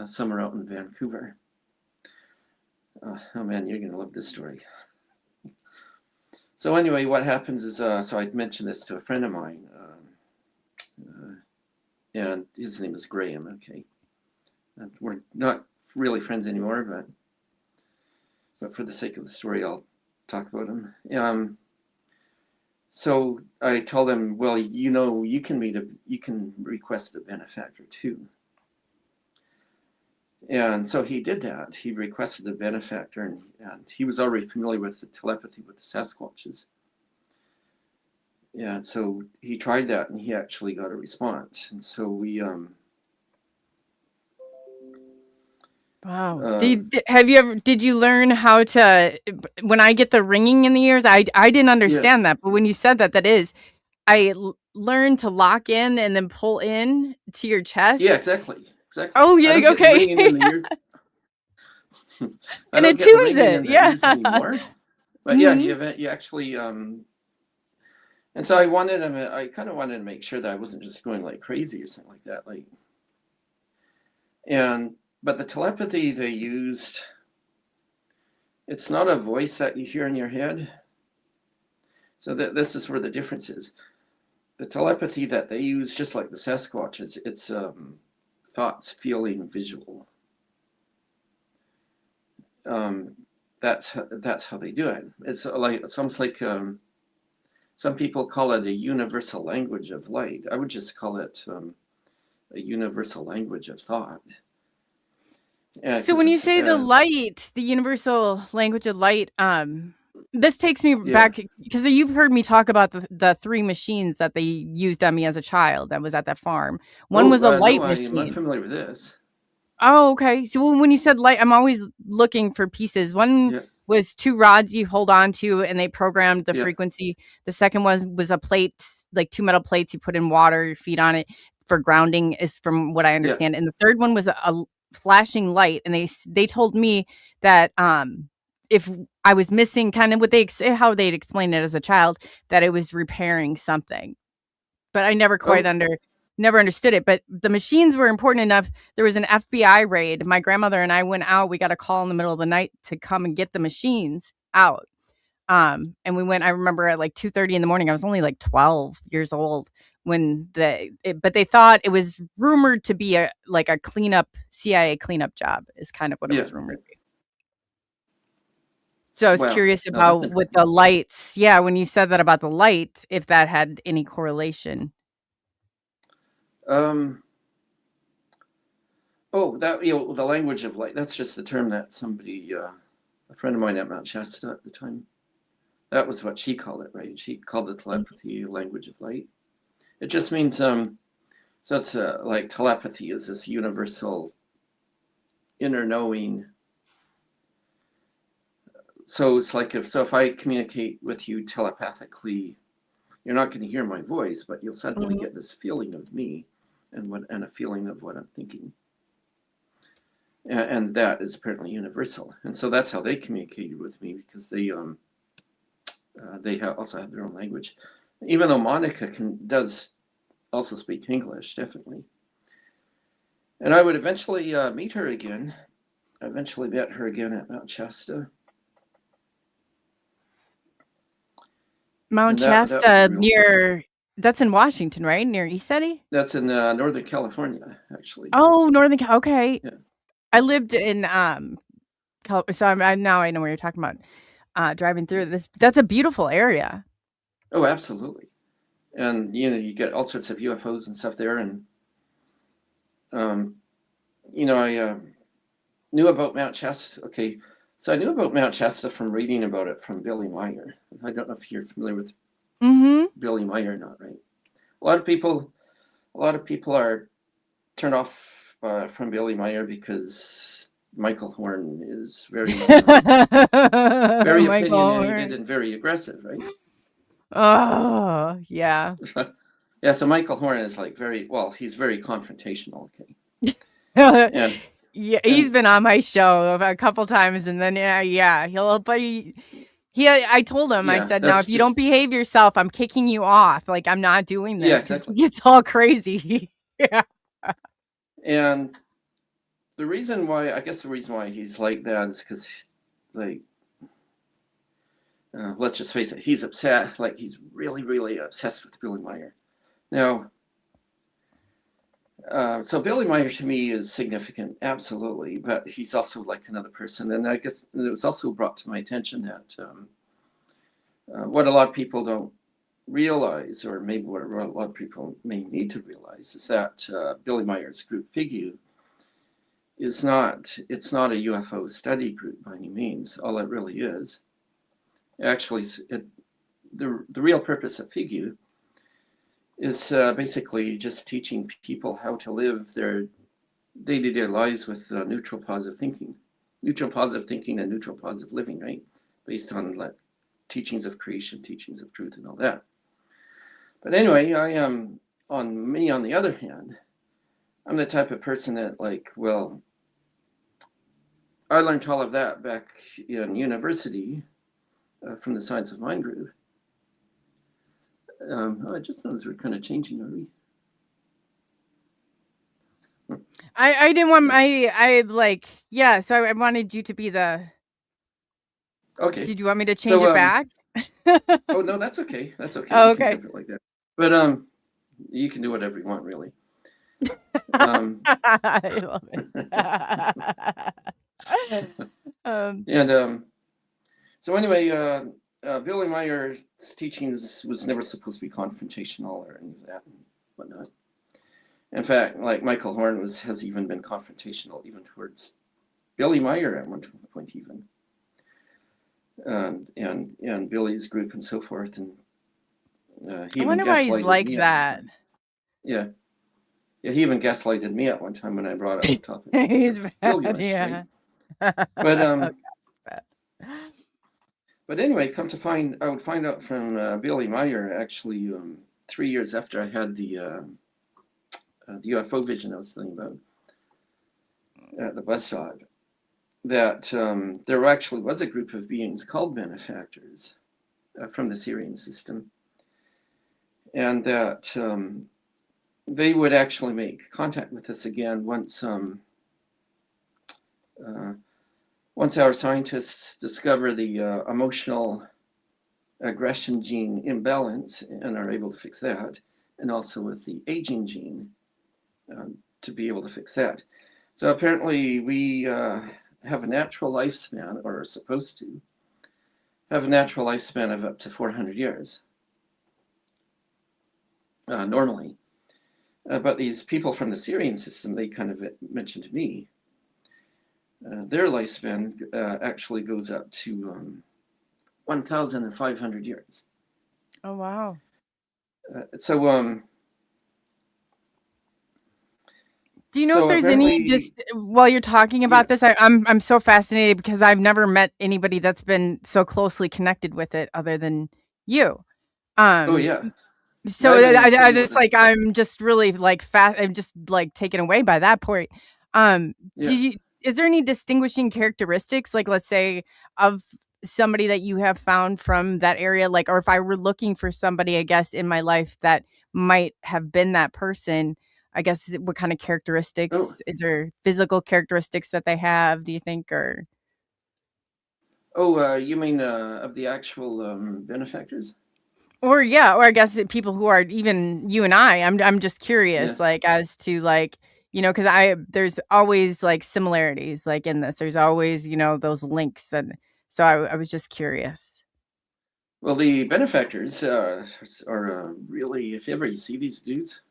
somewhere out in Vancouver. Oh man, you're going to love this story. So anyway, what happens is, so I mentioned this to a friend of mine, and his name is Graham, okay. And we're not really friends anymore, but for the sake of the story, I'll talk about him. So I told him, well, you know, you can request a benefactor too. And so he did that. He requested a benefactor, and he was already familiar with the telepathy with the Sasquatches. And so he tried that, and he actually got a response. And so we Wow. Did you learn how to, when I get the ringing in the ears, I didn't understand that, but when you said that I learned to lock in and then pull in to your chest. Yeah, exactly. Oh, yeah, I don't get the okay. ringing in the ears. I And don't it get the tunes ringing in it, the yeah. ears anymore. But yeah, you actually, and so I kind of wanted to make sure that I wasn't just going like crazy or something like that. But the telepathy they used, it's not a voice that you hear in your head. So this is where the difference is. The telepathy that they use, just like the Sasquatch, it's thoughts, feeling, visual. That's how they do it. It's almost like some people call it a universal language of light. I would just call it a universal language of thought. So when you say the light, the universal language of light, this takes me back, because you've heard me talk about the 3 machines that they used on me as a child that was at that farm. One was a light machine. I'm unfamiliar with this. Oh, okay. So when you said light, I'm always looking for pieces. One was 2 rods you hold on to, and they programmed the frequency. The second one was a plate, like 2 metal plates you put in water, your feet on it for grounding, is from what I understand. And the third one was a flashing light, and they told me that if I was missing, kind of how they'd explained it as a child, that it was repairing something, but I never quite never understood it. But the machines were important enough. There was an FBI raid. My grandmother and I went out. We got a call in the middle of the night to come and get the machines out. And we went, I remember at like 2:30 in the morning. I was only like 12 years old when but they thought it was rumored to be a CIA cleanup job is kind of what it was rumored to be. So I was curious about with the lights. Yeah, when you said that about the light, if that had any correlation. The language of light, that's just the term that somebody, a friend of mine at Mount Shasta at the time, that was what she called it, right? She called the telepathy language of light. It just means So it's like telepathy is this universal inner knowing. So it's like if I communicate with you telepathically, you're not going to hear my voice, but you'll suddenly get this feeling of me and a feeling of what I'm thinking. And that is apparently universal. And so that's how they communicated with me, because they also have their own language. Even though Monica does also speak English, definitely. And I would eventually meet her again. I eventually met her again at Mount Shasta. Mount That was Shasta real. that's in Washington, right? Near East City? That's in Northern California, actually. Oh, okay. Yeah. I lived in so now I know where you're talking about. Driving through this, that's a beautiful area. Oh, absolutely. And you get all sorts of UFOs and stuff there. And I knew about Mount Shasta. Okay, so I knew about Mount Shasta from reading about it from Billy Meyer. I don't know if you're familiar with Billy Meyer or not, right? A lot of people are turned off from Billy Meyer because Michael Horn is very very opinionated and very aggressive, right? Oh, yeah. Yeah, so Michael Horn is like he's very confrontational, okay? And Yeah, he's been on my show a couple times, and then he'll I told him, I said, now if you don't behave yourself, I'm kicking you off. Like, I'm not doing this. Yeah, exactly. It's all crazy. Yeah. And the reason why he's like that is because, like, let's just face it, he's upset. Like, he's really, really obsessed with Billy Meyer. Now, so Billy Meyer to me is significant, absolutely, but he's also like another person. And I guess it was also brought to my attention that what a lot of people don't realize, or maybe what a lot of people may need to realize, is that Billy Meyer's group Figure it's not a UFO study group by any means. All it really is, actually, the real purpose of Figure is basically just teaching people how to live their day-to-day lives with neutral positive thinking and neutral positive living, right? Based on like teachings of creation, teachings of truth, and all that. But anyway, on the other hand, I'm the type of person that, like, well, I learned all of that back in university from the Science of Mind group. I just noticed we're kind of changing, are we? I didn't want so I wanted you to be the. Okay. Did you want me to change it back? Oh no, that's okay. That's okay. Oh, You can okay. have it like that. But you can do whatever you want, really. I love it. And so anyway, Billy Meyer's teachings was never supposed to be confrontational or any of that and whatnot. In fact, like Michael Horn has even been confrontational even towards Billy Meyer at one point even. And Billy's group and so forth. And he I wonder why he's like that. Yeah. Yeah, he even gaslighted me at one time when I brought up the topic. He's bad, yeah. Right? But anyway, I would find out from Billy Meyer actually 3 years after I had the UFO vision I was telling you about at the bus stop, that there actually was a group of beings called benefactors from the Syrian system, and that they would actually make contact with us again once our scientists discover the emotional aggression gene imbalance and are able to fix that, and also with the aging gene to be able to fix that. So apparently we have a natural lifespan, or are supposed to have a natural lifespan of up to 400 years normally. But these people from the Syrian system, they kind of mentioned to me, their lifespan actually goes up to 1,500 years. Oh, wow. So Do you know if So there's any apparently, while you're talking yeah. about this, I'm so fascinated because I've never met anybody that's been so closely connected with it other than you. Oh Um, yeah. And so I've been I putting out just this. like I'm just really like fat. I'm just like taken away by that point. Yeah. Is there any distinguishing characteristics, like let's say, of somebody that you have found from that area, like, or if I were looking for somebody, I guess, in my life that might have been that person, I guess, what kind of Oh. characteristics is there? Physical characteristics that they have, do you think, or Oh. You mean of the actual benefactors? yeah, or I guess people who are even you and I. I'm just Yeah. curious, like, as to like, because I there's always like similarities like in this. There's always, those links, and so I was just curious. Well, the benefactors are really, if ever you see these dudes,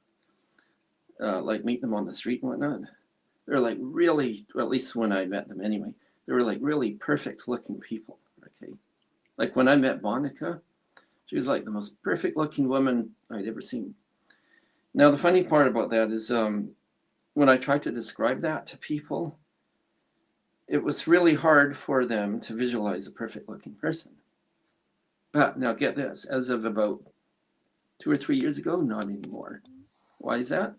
like meet them on the street and whatnot, they're like really, well, at least when I met them anyway, they were like really perfect looking people. Okay. Like when I met Monica, she was like the most perfect looking woman I'd ever seen. Now, the funny part about that is when I tried to describe that to people, it was really hard for them to visualize a perfect looking person. But now get this, as of about 2 or 3 years ago, not anymore. Why is that?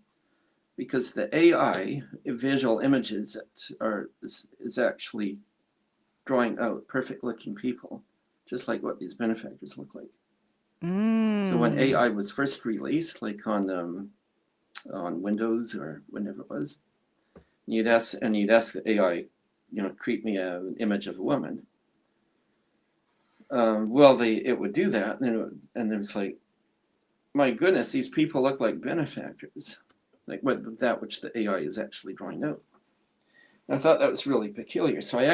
Because the AI visual images that is actually drawing out perfect looking people, just like what these benefactors look like. So when Mm. AI was first released, like on Windows or whenever it was, you'd ask the AI, create me an image of a woman. Well, it would do that, and then it's like, my goodness, these people look like benefactors, like that which the AI is actually drawing out. I thought that was really peculiar. So I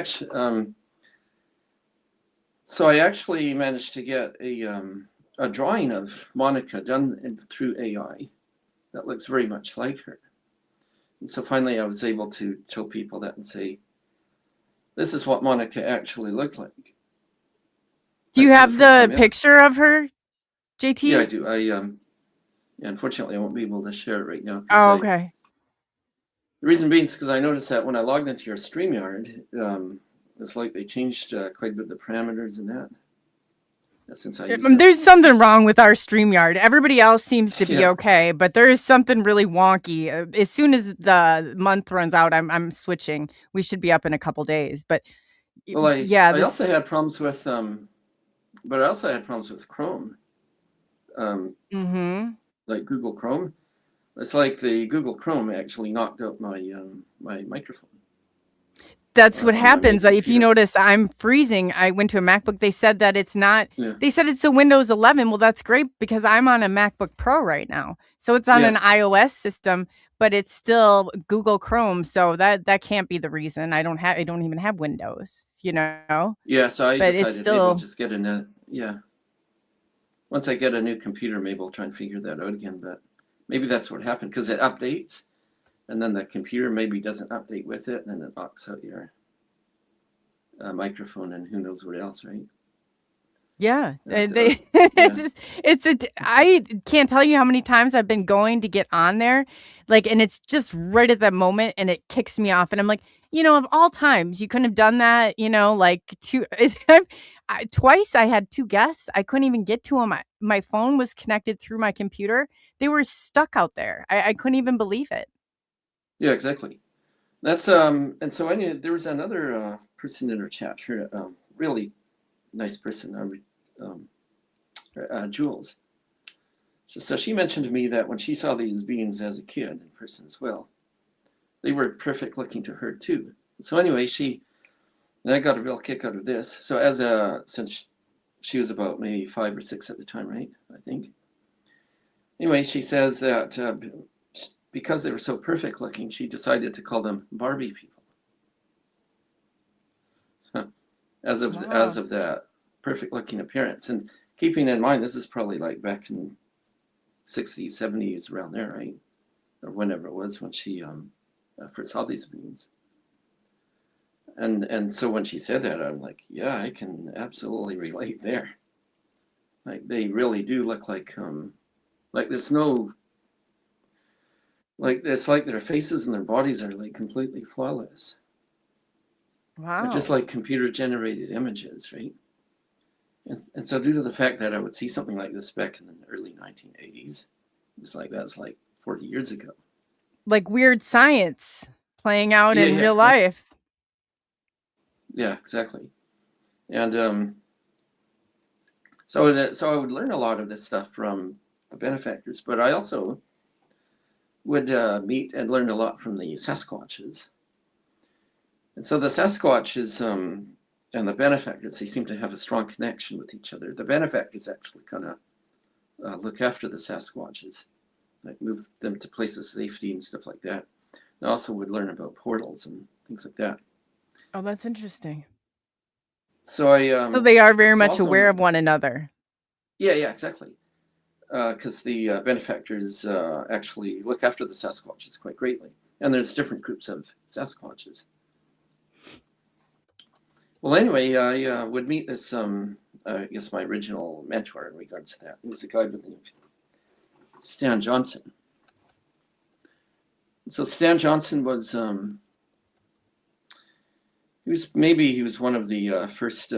actually managed to get a drawing of Monica done through AI that looks very much like her. And so finally, I was able to show people that and say, "This is what Monica actually looked like." Do you Like for the have first the time ever. picture of her, Yeah, I JT? do. Yeah, unfortunately, I won't be able to share it right now because Oh, I. okay. The reason being is because I noticed that when I logged into your StreamYard, it's like they changed quite a bit of the parameters in that. Since I use that. There's something wrong with our StreamYard. Everybody else seems to be Yeah. okay, but there is something really wonky. As soon as the month runs out, I'm switching. We should be up in a couple days, but Well, yeah, I also this. had problems with but I also had problems with Chrome, um, Mm-hmm. like Google Chrome. It's like the Google Chrome actually knocked out my microphone That's what on my main happens. If you computer. notice, I'm freezing. I went to a MacBook. They said that it's not. Yeah. They said it's a Windows 11. Well, that's great because I'm on a MacBook Pro right now, so it's on Yeah. an iOS system, but it's still Google Chrome. So that can't be the reason. I don't even have Windows. Yeah. So I But it's decided maybe I'll still. just get a new. Yeah. Once I get a new computer, maybe I'll try and figure that out again. But maybe that's what happened because it updates, and then the computer maybe doesn't update with it, and then it knocks out your microphone and who knows what else, right? Yeah, And they yeah. I can't tell you how many times I've been going to get on there, like, and it's just right at that moment, and it kicks me off, and I'm like, of all times, you couldn't have done that, like twice I had two guests, I couldn't even get to them. My phone was connected through my computer. They were stuck out there. I couldn't even believe it. Yeah, exactly. That's and so anyway, there was another person in our chat here, really nice person, Jules. So she mentioned to me that when she saw these beings as a kid in person as well, they were perfect looking to her too. So anyway, and I got a real kick out of this. So since she was about maybe 5 or 6 at the time, right? I think. Anyway, she says that because they were so perfect looking, she decided to call them Barbie people. as Wow. of that perfect looking appearance. And keeping in mind, this is probably like back in 60s, 70s, around there, right? Or whenever it was when she first saw these beings. And so when she said that, I'm like, yeah, I can absolutely relate there. Like they really do look like there's no Like it's like their faces and their bodies are like completely flawless. Wow. They're just like computer generated images, right? And so due to the fact that I would see something like this back in the early 1980s, it's like that's like 40 years ago. Like weird science playing out Yeah, in yeah, real exactly. life. Yeah, exactly. And so I would learn a lot of this stuff from the benefactors, but I also would meet and learn a lot from the Sasquatches. And so the Sasquatches and the benefactors, they seem to have a strong connection with each other. The benefactors actually kind of look after the Sasquatches, like move them to places of safety and stuff like that. I also would learn about portals and things like that. Oh, that's interesting. So So they are very so much also aware of one another. yeah, exactly. Because the benefactors actually look after the Sasquatches quite greatly. And there's different groups of Sasquatches. Well, anyway, I would meet this, I guess my original mentor in regards to that. He was a guy by the name of Stan Johnson. And so Stan Johnson was, he was one of the first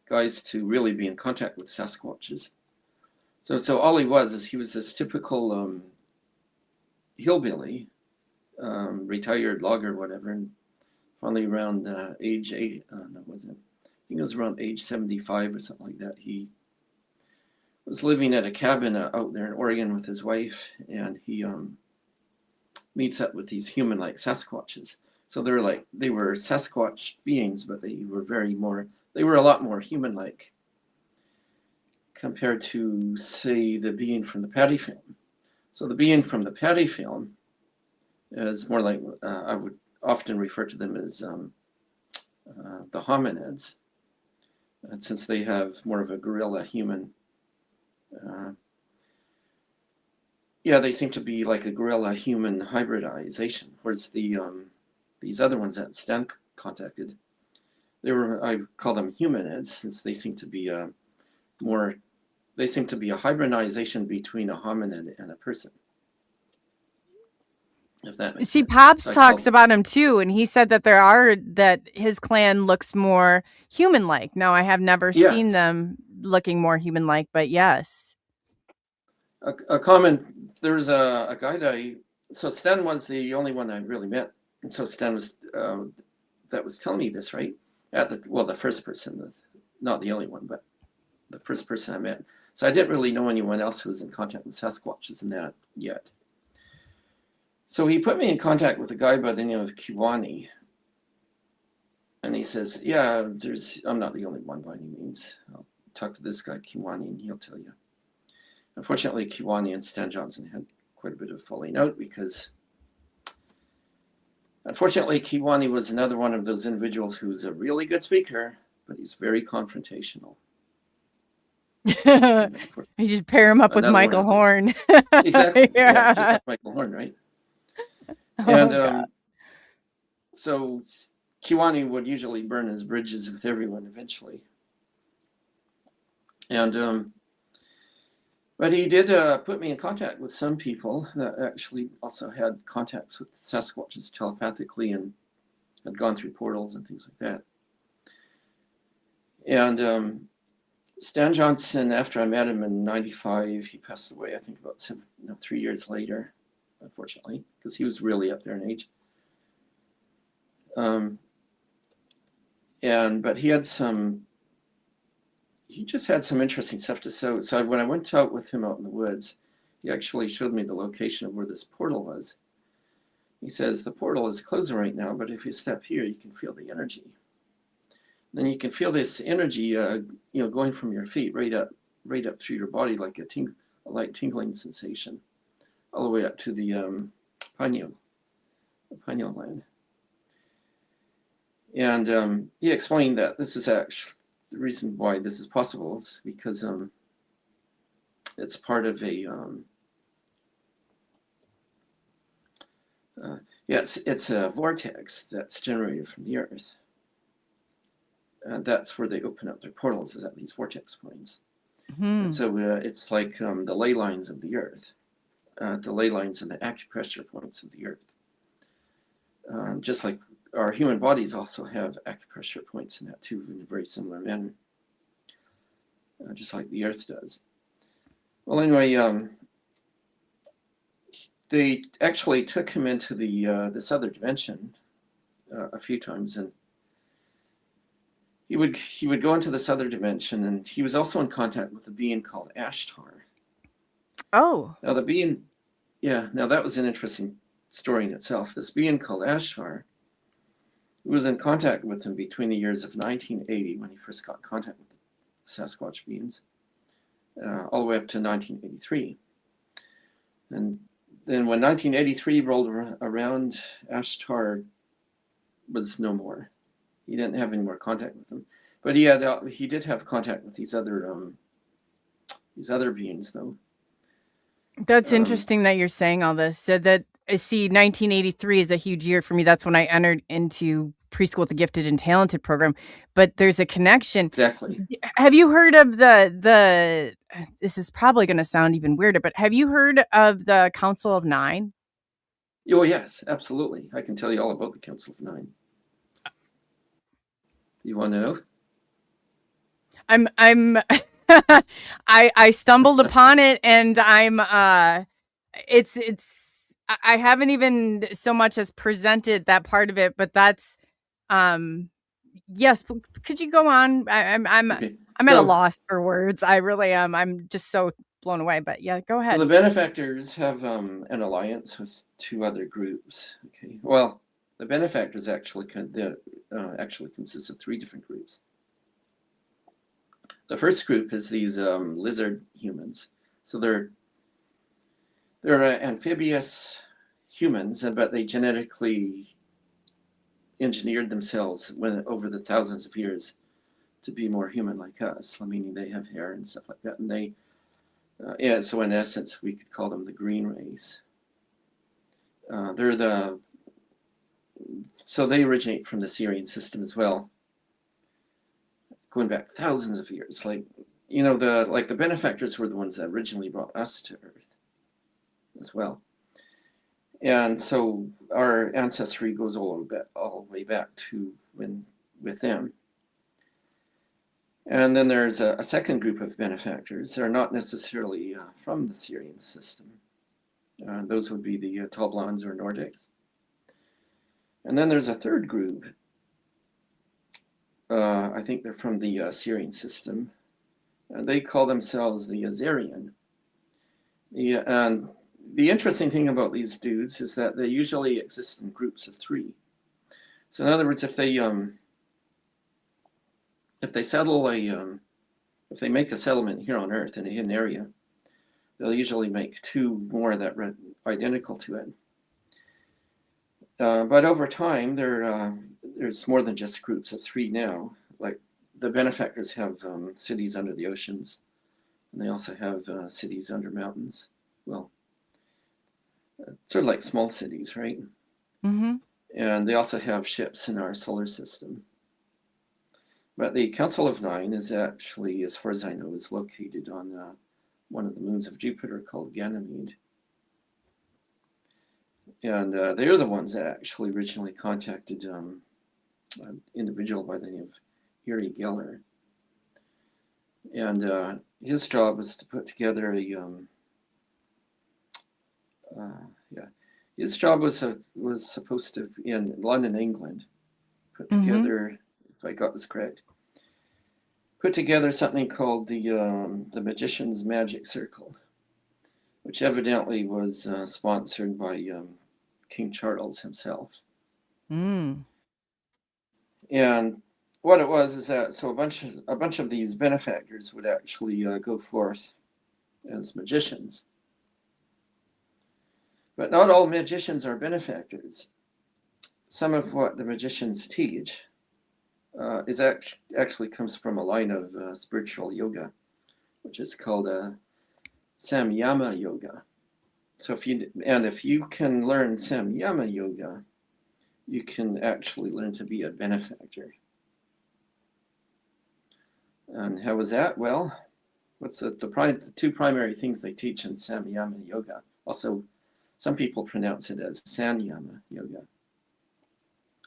guys to really be in contact with Sasquatches. So all he was is he was this typical hillbilly, retired logger, whatever, and finally around age 8, no, wasn't. I think it was around age 75 or something like that. He was living at a cabin out there in Oregon with his wife, and he meets up with these human-like Sasquatches. So they were Sasquatch beings, but they were a lot more human-like compared to, say, the being from the Patty film. So the being from the Patty film is more like, I would often refer to them as the hominids, since they have more of a gorilla human. They seem to be like a gorilla human hybridization, whereas these other ones that Stan contacted, I call them humanids, since they seem to be a hybridization between a hominid and a person. If that makes See, sense. Pops So talks about him too, and he said that his clan looks more human-like. Now, I have never seen Yes. them looking more human-like, but yes. There's a guy so Stan was the only one I really met. And so Stan was, that was telling me this, right? The first person, not the only one, but the first person I met. So I didn't really know anyone else who was in contact with Sasquatches and that yet. So he put me in contact with a guy by the name of Kiwani. And he says, yeah, I'm not the only one by any means. I'll talk to this guy, Kiwani, and he'll tell you. Unfortunately, Kiwani and Stan Johnson had quite a bit of falling out because, unfortunately, Kiwani was another one of those individuals who's a really good speaker, but he's very confrontational. You just pair him up with Michael Horn. Exactly. Yeah, just like Michael Horn, right? And so Kiwani would usually burn his bridges with everyone eventually. And but he did put me in contact with some people that actually also had contacts with Sasquatches telepathically and had gone through portals and things like that. And Stan Johnson, after I met him in '95, he passed away, I think about 3 years later, unfortunately, because he was really up there in age. But he just had some interesting stuff to say. So when I went out with him out in the woods, he actually showed me the location of where this portal was. He says, the portal is closing right now, but if you step here, you can feel the energy. Then you can feel this energy, going from your feet right up through your body, like a light tingling sensation, all the way up to the pineal gland. And he explained that this is actually the reason why this is possible is because it's part of it's a vortex that's generated from the Earth. That's where they open up their portals, is at these vortex points. And so it's like the ley lines of the Earth. the ley lines and the acupressure points of the Earth. Just like our human bodies also have acupressure points in that too, in a very similar manner, just like the Earth does. Well, anyway, they actually took him into this other dimension a few times, and he would go into this other dimension, and he was also in contact with a being called Ashtar. Oh. Now the being, now that was an interesting story in itself. This being called Ashtar, who was in contact with him between the years of 1980, when he first got in contact with the Sasquatch beings, all the way up to 1983. And then when 1983 rolled around, Ashtar was no more. He didn't have any more contact with them, but he did have contact with these other beings, though. That's interesting that you're saying all this. So that I see 1983 is a huge year for me. That's when I entered into preschool with the gifted and talented program. But there's a connection. Exactly. Have you heard of the this is probably going to sound even weirder, but have you heard of the Council of Nine? Oh yes, absolutely. I can tell you all about the Council of Nine. You want to know? I'm I stumbled upon it, and I haven't even so much as presented that part of it, but that's yes. Could you go on? I'm Okay. at a loss for words. I really am. I'm just so blown away. But yeah, go ahead. Well, the benefactors have an alliance with two other groups. Okay. Well, the benefactors actually consists of three different groups. The first group is these lizard humans. So they're amphibious humans, but they genetically engineered themselves over the thousands of years to be more human like us, meaning they have hair and stuff like that. And they, so in essence, we could call them the green race. So they originate from the Sirian system as well, going back thousands of years. The benefactors were the ones that originally brought us to Earth as well. And so our ancestry goes all the way back to with them. And then there's a second group of benefactors. They're not necessarily from the Sirian system. Those would be the Toblans or Nordics. And then there's a third group. I think they're from the Sirian system. They call themselves the Azarian. And the interesting thing about these dudes is that they usually exist in groups of three. So in other words, if they if they make a settlement here on Earth in a hidden area, they'll usually make two more that are identical to it. But over time, there's more than just groups of three now. Like the benefactors have cities under the oceans, and they also have cities under mountains. Well, sort of like small cities, right? Mm-hmm. And they also have ships in our solar system. But the Council of Nine is actually, as far as I know, is located on one of the moons of Jupiter called Ganymede. And they're the ones that actually originally contacted an individual by the name of Uri Geller. And his job was to put together his job was supposed to, in London, England, put together, if I got this correct, put together something called the Magician's Magic Circle, which evidently was sponsored by King Charles himself. Mm. And what it was is that a bunch of these benefactors would actually go forth as magicians. But not all magicians are benefactors. Some of what the magicians teach actually comes from a line of spiritual yoga, which is called Samyama yoga. So if you can learn Samyama yoga, you can actually learn to be a benefactor. And how was that? Well, what's the two primary things they teach in Samyama yoga? Also, some people pronounce it as Sanyama yoga.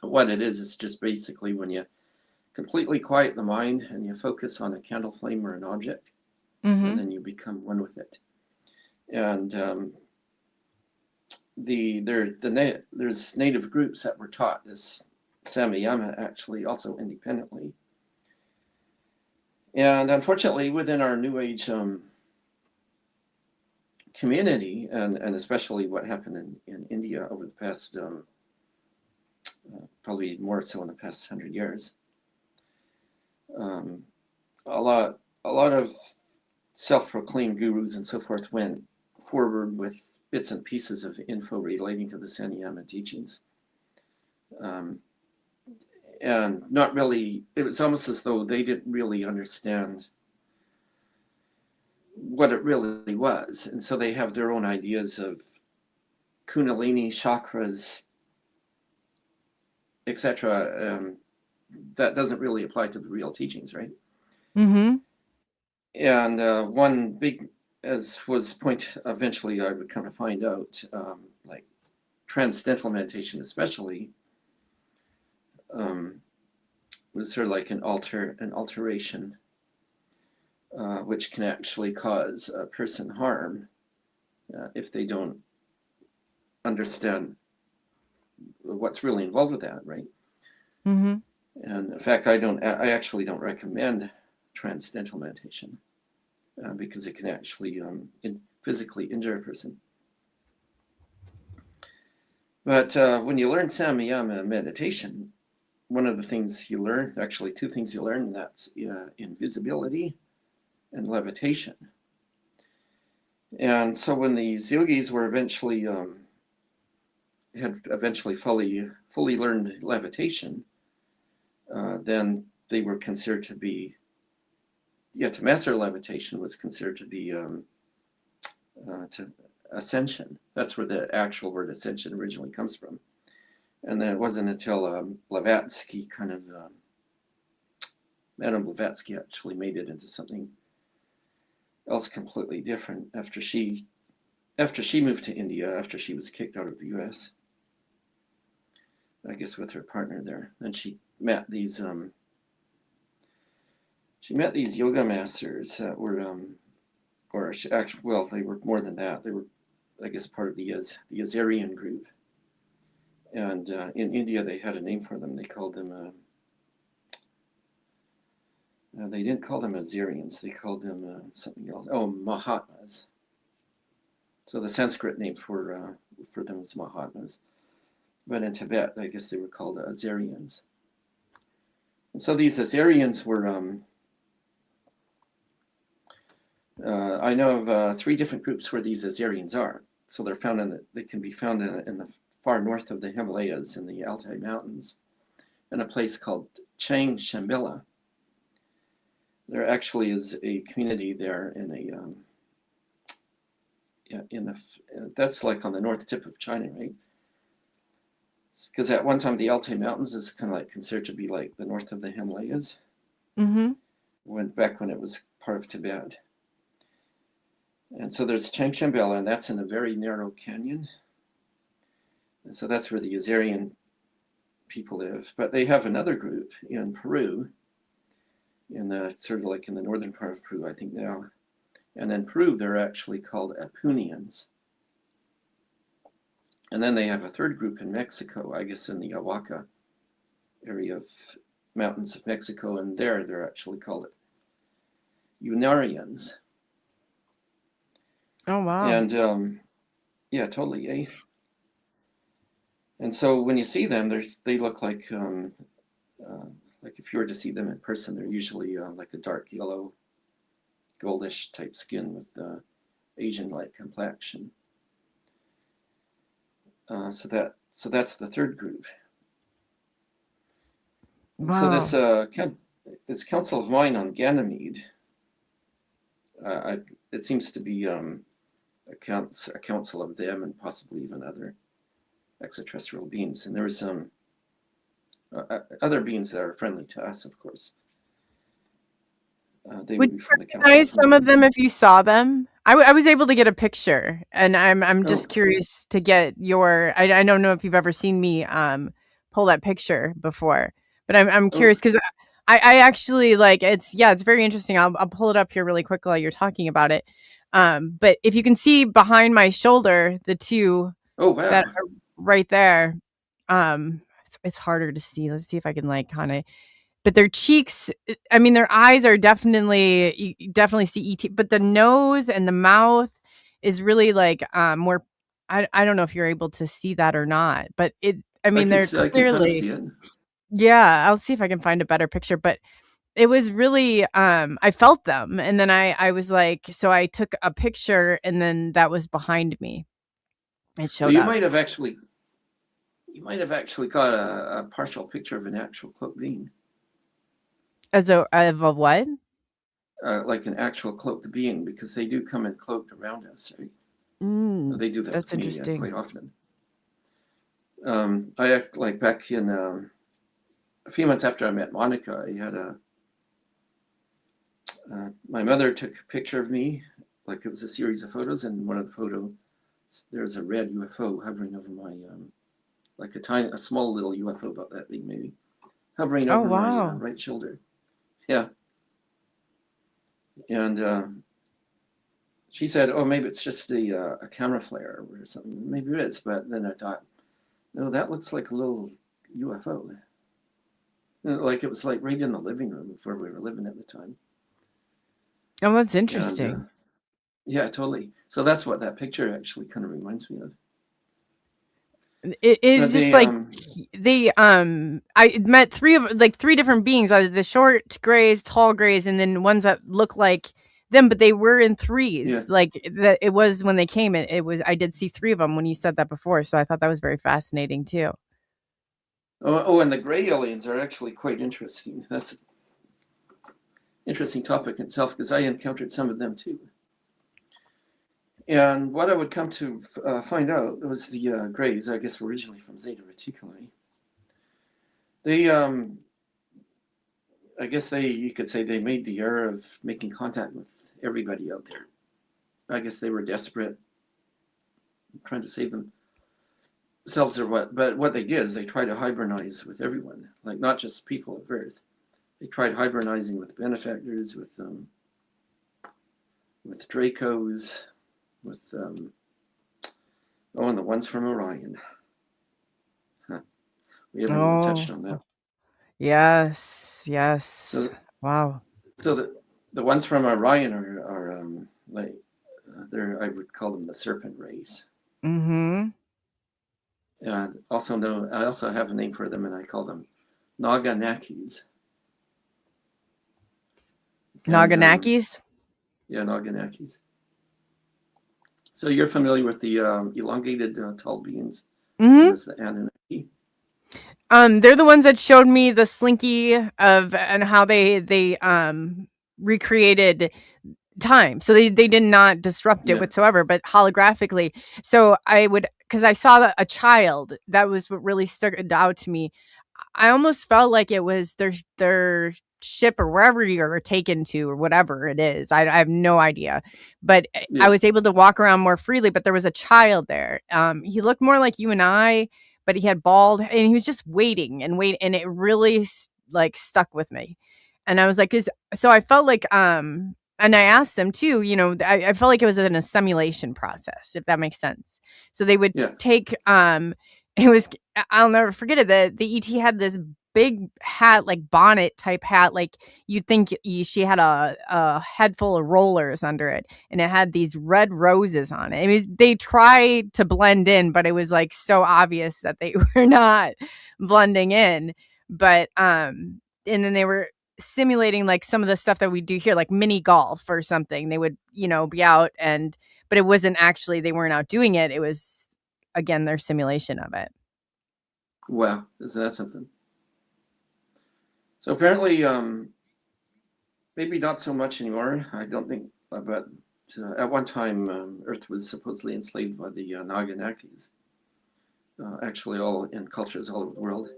What it is just basically when you completely quiet the mind and you focus on a candle flame or an object, and then you become one with it. And there's native groups that were taught this Samayama actually also independently. And unfortunately, within our New Age community, and especially what happened in India over the past, probably more so in the past 100 years, a lot of self-proclaimed gurus and so forth went forward with bits and pieces of info relating to the Sanyama teachings. And not really, it was almost as though they didn't really understand what it really was. And so they have their own ideas of Kundalini, chakras, etc. That doesn't really apply to the real teachings, right? Mm-hmm. And one big, as was point eventually I would kind of find out, like transcendental meditation especially, was sort of like an alteration, which can actually cause a person harm if they don't understand what's really involved with that, right? Mm-hmm. And in fact, I actually don't recommend transcendental meditation because it can actually physically injure a person. But when you learn Samayama meditation, one of the things you learn, actually two things you learn, and that's invisibility and levitation. And so when these yogis were eventually fully learned levitation, then they were considered to be, to master levitation was considered to be to ascension. That's where the actual word ascension originally comes from. And then it wasn't until Blavatsky Madame Blavatsky actually made it into something else completely different after she moved to India, after she was kicked out of the US, I guess with her partner there. Then she met these yoga masters that were they were more than that. They were, I guess, part of the Azarian group. And in India, they had a name for them. They called them, they didn't call them Azarians. They called them something else. Oh, Mahatmas. So the Sanskrit name for them was Mahatmas. But in Tibet, I guess they were called Azarians. And so these Azarians were, I know of 3 different groups where these Azarians are. So they're they can be found in the far north of the Himalayas in the Altai Mountains, in a place called Chiang Shambhala. There actually is a community there that's like on the north tip of China, right? Because at one time the Altai Mountains is kind of like considered to be like the north of the Himalayas. Mm-hmm. Back when it was part of Tibet. And so there's Chiang Shambhala, and that's in a very narrow canyon. And so that's where the Azarian people live. But they have another group in Peru, sort of like in the northern part of Peru, I think now. And in Peru, they're actually called Apunians. And then they have a third group in Mexico, I guess in the Oaxaca area of mountains of Mexico. And they're actually called Unarians. Oh, wow. And yeah, totally, eh? And so when you see them, they look like if you were to see them in person, they're usually like a dark yellow, goldish type skin with Asian-like complexion. So that's the third group. Wow. So this council of mine on Ganymede, it seems to be a council of them and possibly even other extraterrestrial beings. And there's other beings that are friendly to us, of course. They would be from the council. Recognize some of them if you saw them, I was able to get a picture, and I'm just Oh, curious to get your. I don't know if you've ever seen me pull that picture before, but I'm oh, curious because I actually like it's very interesting. I'll pull it up here really quick while you're talking about it. But if you can see behind my shoulder, the two oh, that wow. are right there, it's harder to see. Let's see if I can like kind of, but their cheeks, I mean, their eyes are definitely, you definitely see ET, but the nose and the mouth is really like more. I don't know if you're able to see that or not, but I mean, they're I can kind of clearly, see it. yeah. I'll see if I can find a better picture, but it was really, I felt them, and then I was like, so I took a picture, and then that was behind me. It Well, showed up you might have actually got a partial picture of an actual cloaked being, as a what? like an actual cloaked being, because they do come in cloaked around us, right? Mm, They do that that's with me interesting. quite often. I act like back in a few months after I met Monica, I had my mother took a picture of me, like it was a series of photos, and one of the photos there's a red UFO hovering over my like a small little UFO about that big maybe, hovering Oh over my wow. right shoulder. Yeah, and she said, "Oh, maybe it's just a camera flare or something. Maybe it is." But then I thought, no, that looks like a little UFO. Like it was like right in the living room where we were living at the time. Oh, that's And interesting. yeah, totally. So that's what that picture actually kind of reminds me of. It's But just they like I met three different beings, the short grays, tall grays, and then ones that look like them, but they were in yeah. threes. Like that it was when they came, it was I did see three of them when you said that before, so I thought that was very fascinating too. Oh, and the gray aliens are actually quite interesting. That's an interesting topic in itself because I encountered some of them too. And what I would come to find out was the Greys, I guess originally from Zeta Reticuli. They, I guess you could say they made the error of making contact with everybody out there. I guess they were desperate, trying to save themselves or what. But what they did is they tried to hybridize with everyone, like not just people of Earth. They tried hybridizing with benefactors, with Dracos, with and the ones from Orion. Huh. We haven't even touched Oh, on that. yes, yes. So, Wow. so the ones from Orion are like they're I would call them the serpent race. Mm-hmm. And I also have a name for them, and I call them Naganakis. And Naganakis? yeah, Naganakis. So you're familiar with the elongated tall beings known Mm-hmm. as the Anunnaki? They're the ones that showed me the slinky of and how they recreated time. So they did not disrupt it Yeah, whatsoever, but holographically. So I would, because I saw a child, that was what really stuck out to me. I almost felt like it was their ship or wherever you're taken to or whatever it is. I have no idea, but I yeah. was able to walk around more freely. But there was a child there. He looked more like you and I, but he had bald, and he was just waiting and wait, and it really like stuck with me. And I was like, "Is so?" I felt like and I asked them too. I felt like it was in a simulation process, if that makes sense. So they would Yeah. take it was I'll never forget it. The ET had this big hat, like bonnet type hat, like you'd think she had a head full of rollers under it, and it had these red roses on it. I mean, they tried to blend in, but it was like so obvious that they were not blending in. But and then they were simulating like some of the stuff that we do here, like mini golf or something. They would, be out but it wasn't actually, they weren't out doing it. It was again their simulation of it. Wow, isn't that something? So apparently, maybe not so much anymore. I don't think, but at one time, Earth was supposedly enslaved by the Naganakis. Actually, all in cultures all over the world.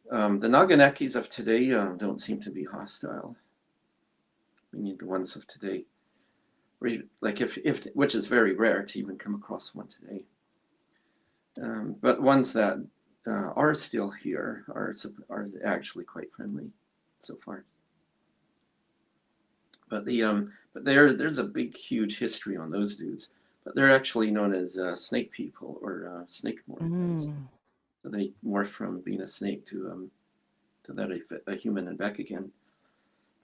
The Naganakis of today don't seem to be hostile. We need the ones of today. like if which is very rare to even come across one today. But ones that are still here are actually quite friendly so far. But there's a big, huge history on those dudes. But they're actually known as snake people or snake morphs. So they morph from being a snake to that a human and back again.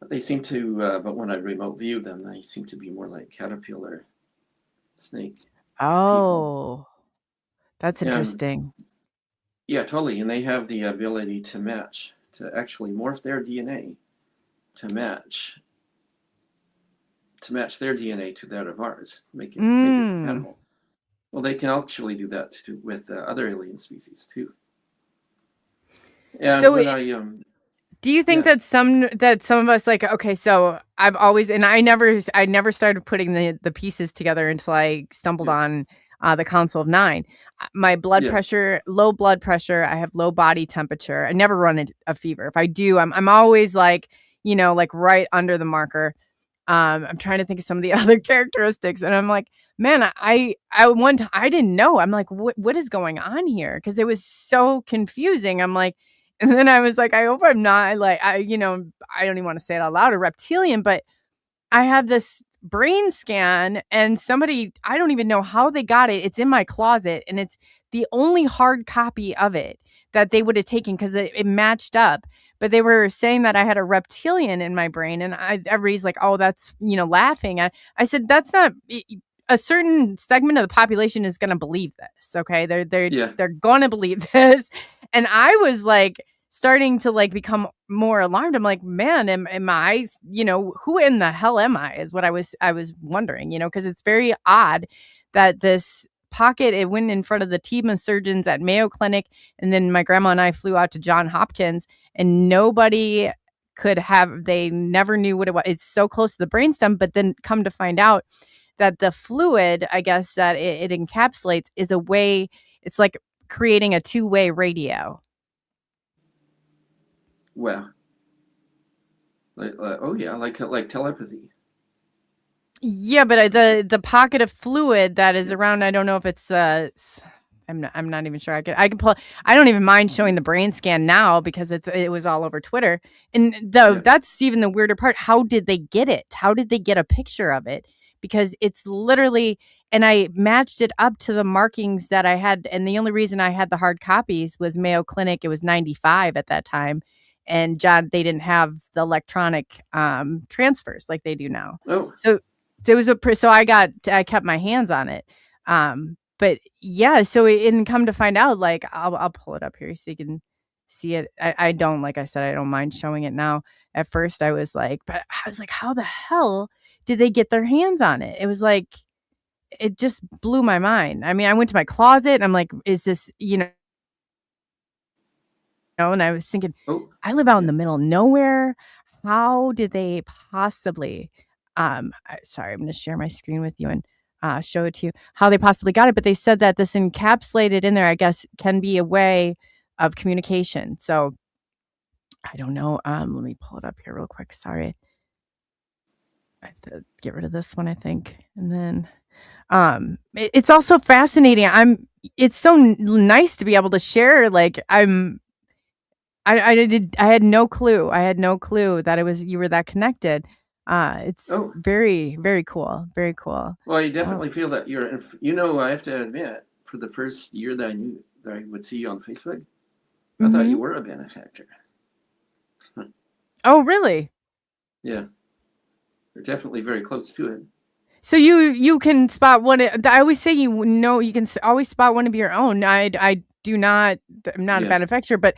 But they seem to, but when I remote view them, they seem to be more like caterpillar snake people. Oh, that's interesting. Yeah, totally. And they have the ability to actually morph their DNA to match their DNA to that of ours, make it compatible. Well, they can actually do that with other alien species too. And So when do you think that some of us, like, okay, so I've always, and I never started putting the pieces together until I stumbled on the Council of Nine. My blood pressure, low blood pressure. I have low body temperature. I never run a fever. If I do, I'm always like, like right under the marker. I'm trying to think of some of the other characteristics, and I'm like, man, I one time I didn't know. I'm like, what is going on here? Because it was so confusing. I'm like, and then I was like, I hope I'm not like, I don't even want to say it out loud, a reptilian, but I have this brain scan, and somebody, I don't even know how they got it. It's in my closet, and it's the only hard copy of it that they would have taken because it matched up. But they were saying that I had a reptilian in my brain, and everybody's like, "Oh, that's laughing." I said, "That's not." A certain segment of the population is going to believe this. Okay, they're going to believe this, and I was like starting to like become more alarmed. I'm like, man, am I? Who in the hell am I? Is what I was wondering. Because it's very odd that this pocket, it went in front of the team of surgeons at Mayo Clinic, and then my grandma and I flew out to Johns Hopkins, and nobody they never knew what it was. It's so close to the brainstem, but then come to find out that the fluid, I guess, that it encapsulates is a way, it's like creating a two-way radio. Well, like telepathy. Yeah, but the pocket of fluid that is around, I don't know if it's I'm not even sure. I can pull. I don't even mind showing the brain scan now because it was all over Twitter. And that's even the weirder part. How did they get it? How did they get a picture of it? Because it's literally, and I matched it up to the markings that I had. And the only reason I had the hard copies was Mayo Clinic. It was 95 at that time. And they didn't have the electronic transfers like they do now. Oh, so it was I kept my hands on it. But yeah, so it come to find out, like I'll pull it up here so you can see it. I don't, like I said, I don't mind showing it now. At first I was like, how the hell did they get their hands on it? It was like, it just blew my mind. I mean, I went to my closet and I'm like, is this, and I was thinking, I live out in the middle of nowhere. How did they possibly, sorry, I'm going to share my screen with you and show it to you, how they possibly got it. But they said that this encapsulated in there, I guess, can be a way of communication. So I don't know. Let me pull it up here real quick. Sorry. I have to get rid of this one, I think. And then it's also fascinating. It's so nice to be able to share. Like I had no clue. I had no clue that you were that connected. It's very, very cool. Very cool. Well, you definitely feel that I have to admit, for the first year that I knew that I would see you on Facebook, I thought you were a benefactor. Oh, really? Yeah. You're definitely very close to it. So you can spot one. I always say you can always spot one of your own. I'm not a benefactor, but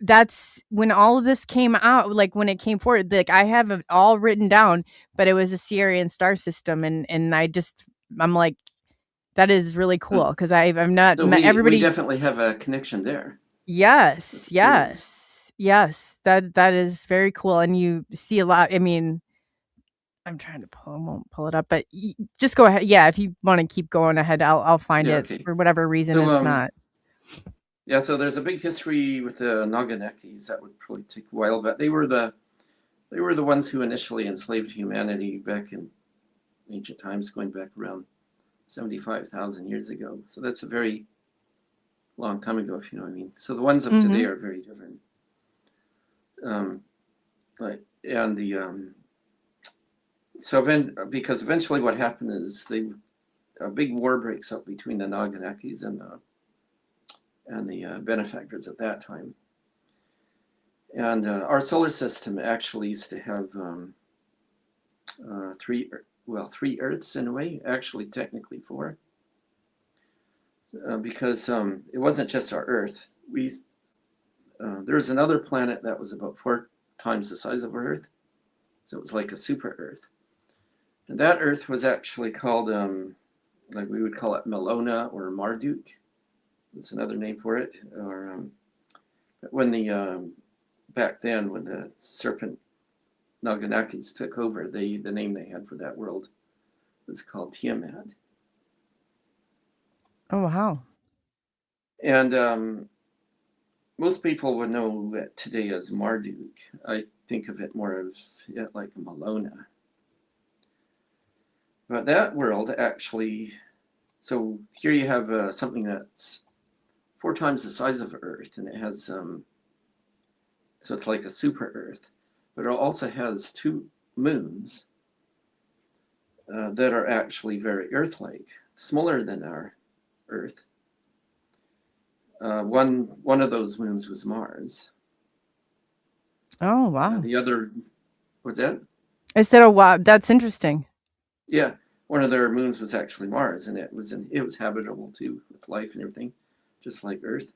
that's when all of this came out, like when it came forward, like I have it all written down, but it was a Sirian star system. And I'm like, that is really cool. Cause I'm not, so everybody. We definitely have a connection there. Yes. That is very cool. And you see a lot. I mean, I'm trying to I won't pull it up, but just go ahead. Yeah. If you want to keep going ahead, I'll find it. Okay. For whatever reason. So, it's not. Yeah, so there's a big history with the Naganekis that would probably take a while, but they were the ones who initially enslaved humanity back in ancient times, going back around 75,000 years ago. So that's a very long time ago, if you know what I mean. So the ones of today are very different. Because eventually what happened is a big war breaks out between the Naganakis and the benefactors at that time. And our solar system actually used to have three Earths in a way, actually technically four, because it wasn't just our Earth. There was another planet that was about 4 times the size of our Earth, so it was like a super Earth. And that Earth was actually called, like we would call it Melona or Marduk. That's another name for it. Or back then, when the serpent Naganakis took over, the name they had for that world was called Tiamat. Oh, wow. And most people would know it today as Marduk. I think of it more of it like a Melona. But that world actually, so here you have something that's 4 times the size of Earth, and it has, so it's like a super Earth, but it also has 2 moons that are actually very Earth-like, smaller than our Earth. One of those moons was Mars. Oh, wow. The other, what's that? I said, oh, wow. That's interesting. Yeah, one of their moons was actually Mars, and it was habitable too, with life and everything, just like Earth.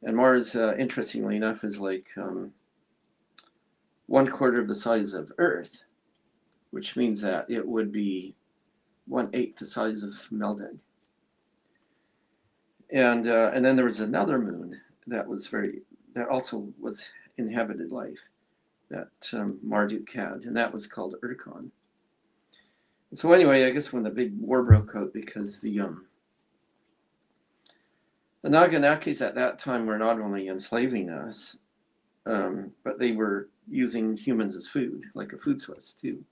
And Mars, interestingly enough, is like 1/4 of the size of Earth, which means that it would be 1/8 the size of Meldig. And then there was another moon that also was inhabited life that Marduk had, and that was called Urkon. So anyway, I guess when the big war broke out, because the Naganakis at that time were not only enslaving us, but they were using humans as food, like a food source too,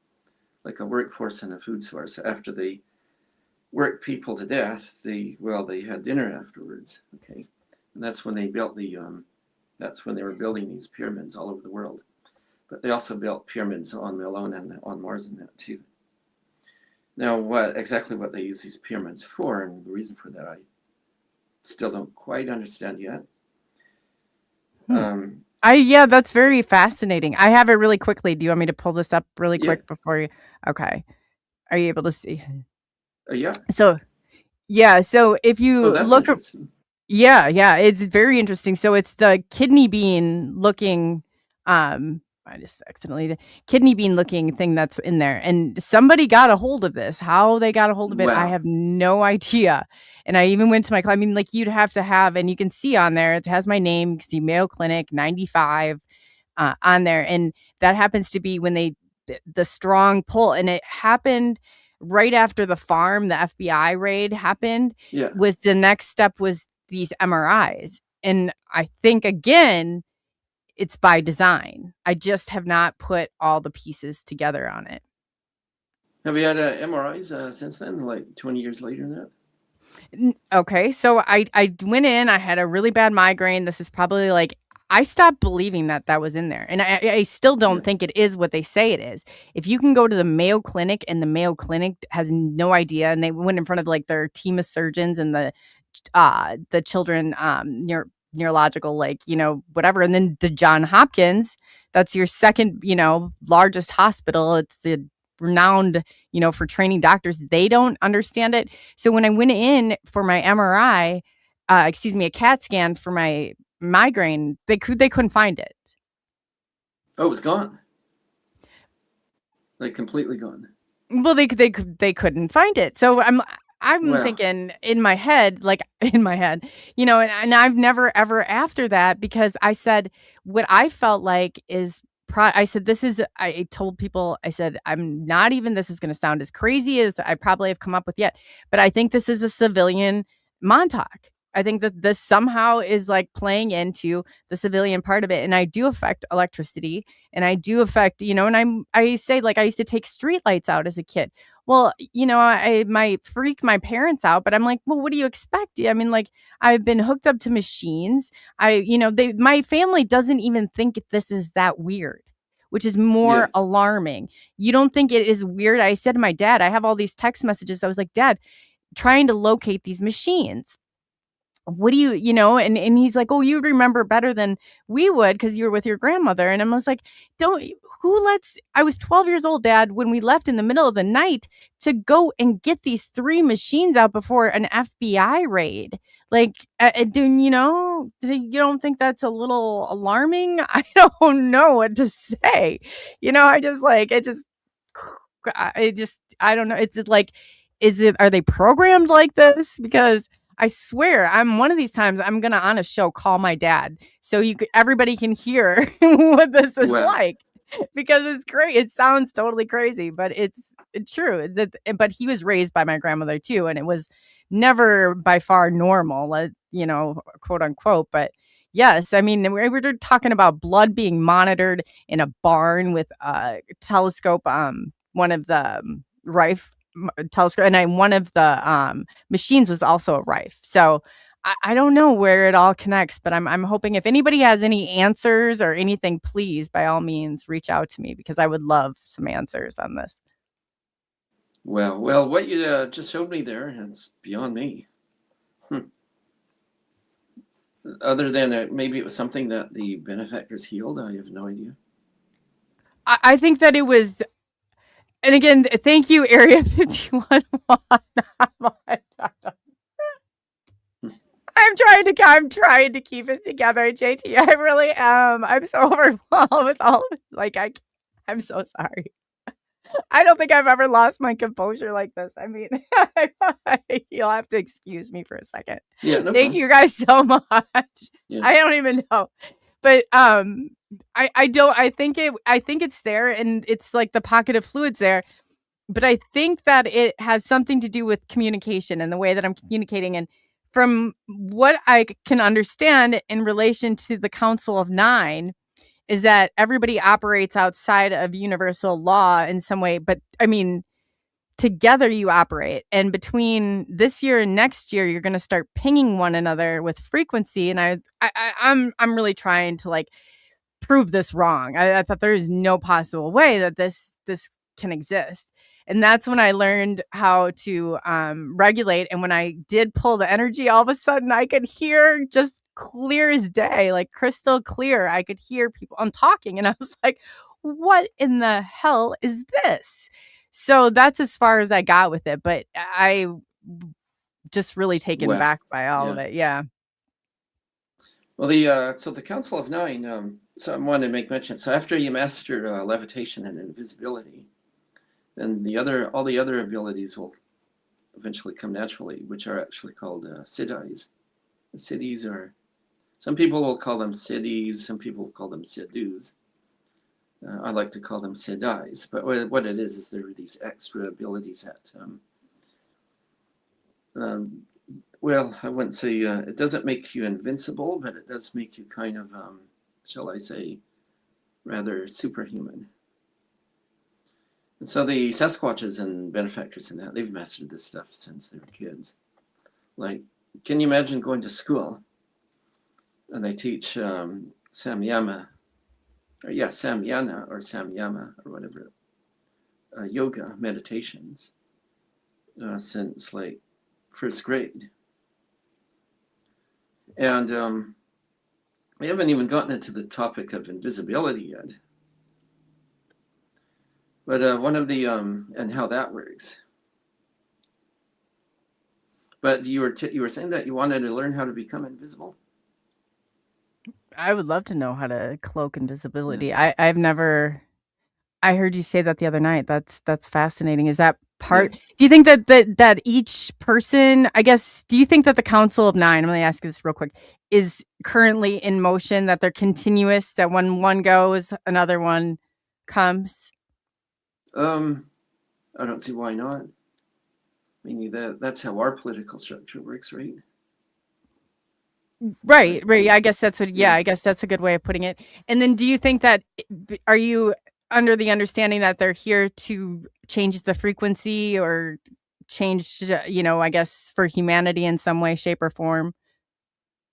like a workforce and a food source. After they worked people to death, they had dinner afterwards. Okay, and that's when they built that's when they were building these pyramids all over the world. But they also built pyramids on Melona and on Mars and that too. Now, what they use these pyramids for, and the reason for that, I still don't quite understand yet. Yeah, that's very fascinating. I have it really quickly. Do you want me to pull this up really quick before you? Okay. Are you able to see? Yeah. So if you look, yeah, it's very interesting. So it's the kidney bean looking, I just accidentally did kidney bean looking thing that's in there, and somebody got a hold of this. How they got a hold of it, I have no idea. And I even went to my, I mean, like you'd have to have, and you can see on there, it has my name, see Mayo Clinic 95 on there, and that happens to be when the strong pull, and it happened right after the farm, the FBI raid happened. Was the next step was these MRIs, and I think again, it's by design. I just have not put all the pieces together on it. Have you had MRIs since then, like 20 years later than that? Okay, so I went in, I had a really bad migraine. This is probably like, I stopped believing that was in there. And I still don't think it is what they say it is. If you can go to the Mayo Clinic, and the Mayo Clinic has no idea, and they went in front of like their team of surgeons and the children neurological, like, whatever. And then the John Hopkins, that's your second, largest hospital. It's the renowned, for training doctors. They don't understand it. So when I went in for my MRI, a CAT scan for my migraine, they couldn't find it. Oh, it was gone. Like completely gone. Well, they couldn't find it. So I'm thinking in my head, and I've never ever after that, because I said what I felt like is, I said, I told people, I said, I'm not even, this is going to sound as crazy as I probably have come up with yet, but I think this is a civilian Montauk. I think that this somehow is like playing into the civilian part of it. And I do affect electricity, and I do affect, and I say, like, I used to take street lights out as a kid. Well, I might freak my parents out, but I'm like, well, what do you expect? I mean, like, I've been hooked up to machines. My family doesn't even think this is that weird, which is Yeah. more alarming. You don't think it is weird? I said to my dad, I have all these text messages. I was like, Dad, trying to locate these machines. What do and he's like, oh, you remember better than we would because you were with your grandmother. And I was like, don't who lets I was 12 years old, Dad, when we left in the middle of the night to go and get these 3 machines out before an FBI raid. Like, you don't think that's a little alarming? I don't know what to say. I just like it just I don't know. It's like, are they programmed like this? Because I swear, I'm one of these times I'm gonna on a show call my dad so everybody can hear what this is Well, like, because it's great. It sounds totally crazy, but it's true. But he was raised by my grandmother too, and it was never by far normal, quote unquote. But yes, I mean, we were talking about blood being monitored in a barn with a telescope, one of the Rife telescope, and one of the machines was also a Rife. So I don't know where it all connects, but I'm hoping if anybody has any answers or anything, please by all means reach out to me, because I would love some answers on this. well, what you just showed me there, it's beyond me. Other than maybe it was something that the benefactors healed, I have no idea. I think that it was, and again, thank you, Area 51. I'm trying to keep it together, JT. I really am. I'm so overwhelmed with all of it. Like, I'm so sorry. I don't think I've ever lost my composure like this. I mean, you'll have to excuse me for a second. Yeah, no Thank problem. you guys so much. Yeah. I don't even know. But I think it's there, and it's like the pocket of fluids there. But I think that it has something to do with communication and the way that I'm communicating. And from what I can understand in relation to the Council of Nine, is that everybody operates outside of universal law in some way. But I mean, together you operate. And between this year and next year, you're going to start pinging one another with frequency. And I'm really trying to like prove this wrong. I thought there is no possible way that this can exist. And that's when I learned how to regulate. And when I did pull the energy, all of a sudden I could hear just clear as day, like crystal clear. I could hear people. I'm talking, and I was like, what in the hell is this? So that's as far as I got with it. But I just really taken Well, back by all yeah. of it. Yeah. Well, so the Council of Nine. So I wanted to make mention. So after you master levitation and invisibility, then all the other abilities will eventually come naturally, which are actually called siddhis. The siddhis are, some people will call them siddhis, some people will call them siddhus. I like to call them siddhis, but what it is there are these extra abilities that, well, I wouldn't say it doesn't make you invincible, but it does make you kind of, shall I say, rather superhuman. And so the Sasquatches and benefactors and that, they've mastered this stuff since they were kids. Like, can you imagine going to school and they teach Samyama or whatever, yoga meditations since like first grade. And we haven't even gotten into the topic of invisibility yet. But one of the, and how that works. But you were saying that you wanted to learn how to become invisible? I would love to know how to cloak invisibility. I've never. I heard you say that the other night. That's fascinating. Is that part? Yeah. Do you think that each person? I guess. Do you think that the Council of Nine? I'm going to ask you this real quick. Is currently in motion? That they're continuous? That when one goes, another one comes? I don't see why not. I mean, that's how our political structure works, right? Right, Like, right. I guess that's what, yeah, yeah, I guess that's a good way of putting it. And then do you think that, are you under the understanding that they're here to change the frequency or change, I guess for humanity in some way, shape, or form?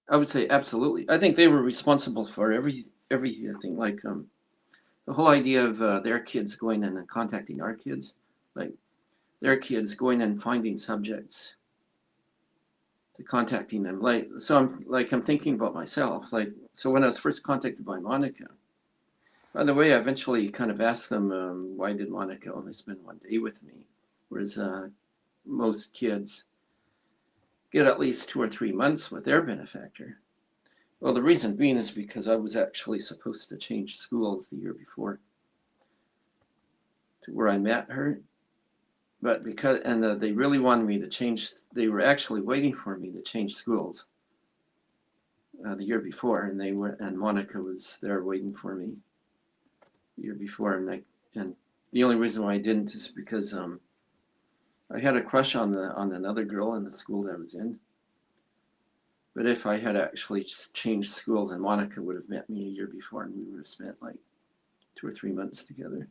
I would say absolutely. I think they were responsible for everything. Like the whole idea of their kids going in and contacting our kids, like their kids going and finding subjects to contacting them. Like so, I'm thinking about myself. Like so, when I was first contacted by Monica. By the way, I eventually kind of asked them, why did Monica only spend 1 day with me, whereas most kids get at least 2 or 3 months with their benefactor. Well, the reason being is because I was actually supposed to change schools the year before to where I met her, but they really wanted me to change. They were actually waiting for me to change schools the year before, and Monica was there waiting for me the year before, and the only reason why I didn't is because I had a crush on another girl in the school that I was in. But if I had actually changed schools, and Monica would have met me a year before, and we would have spent like 2 or 3 months together.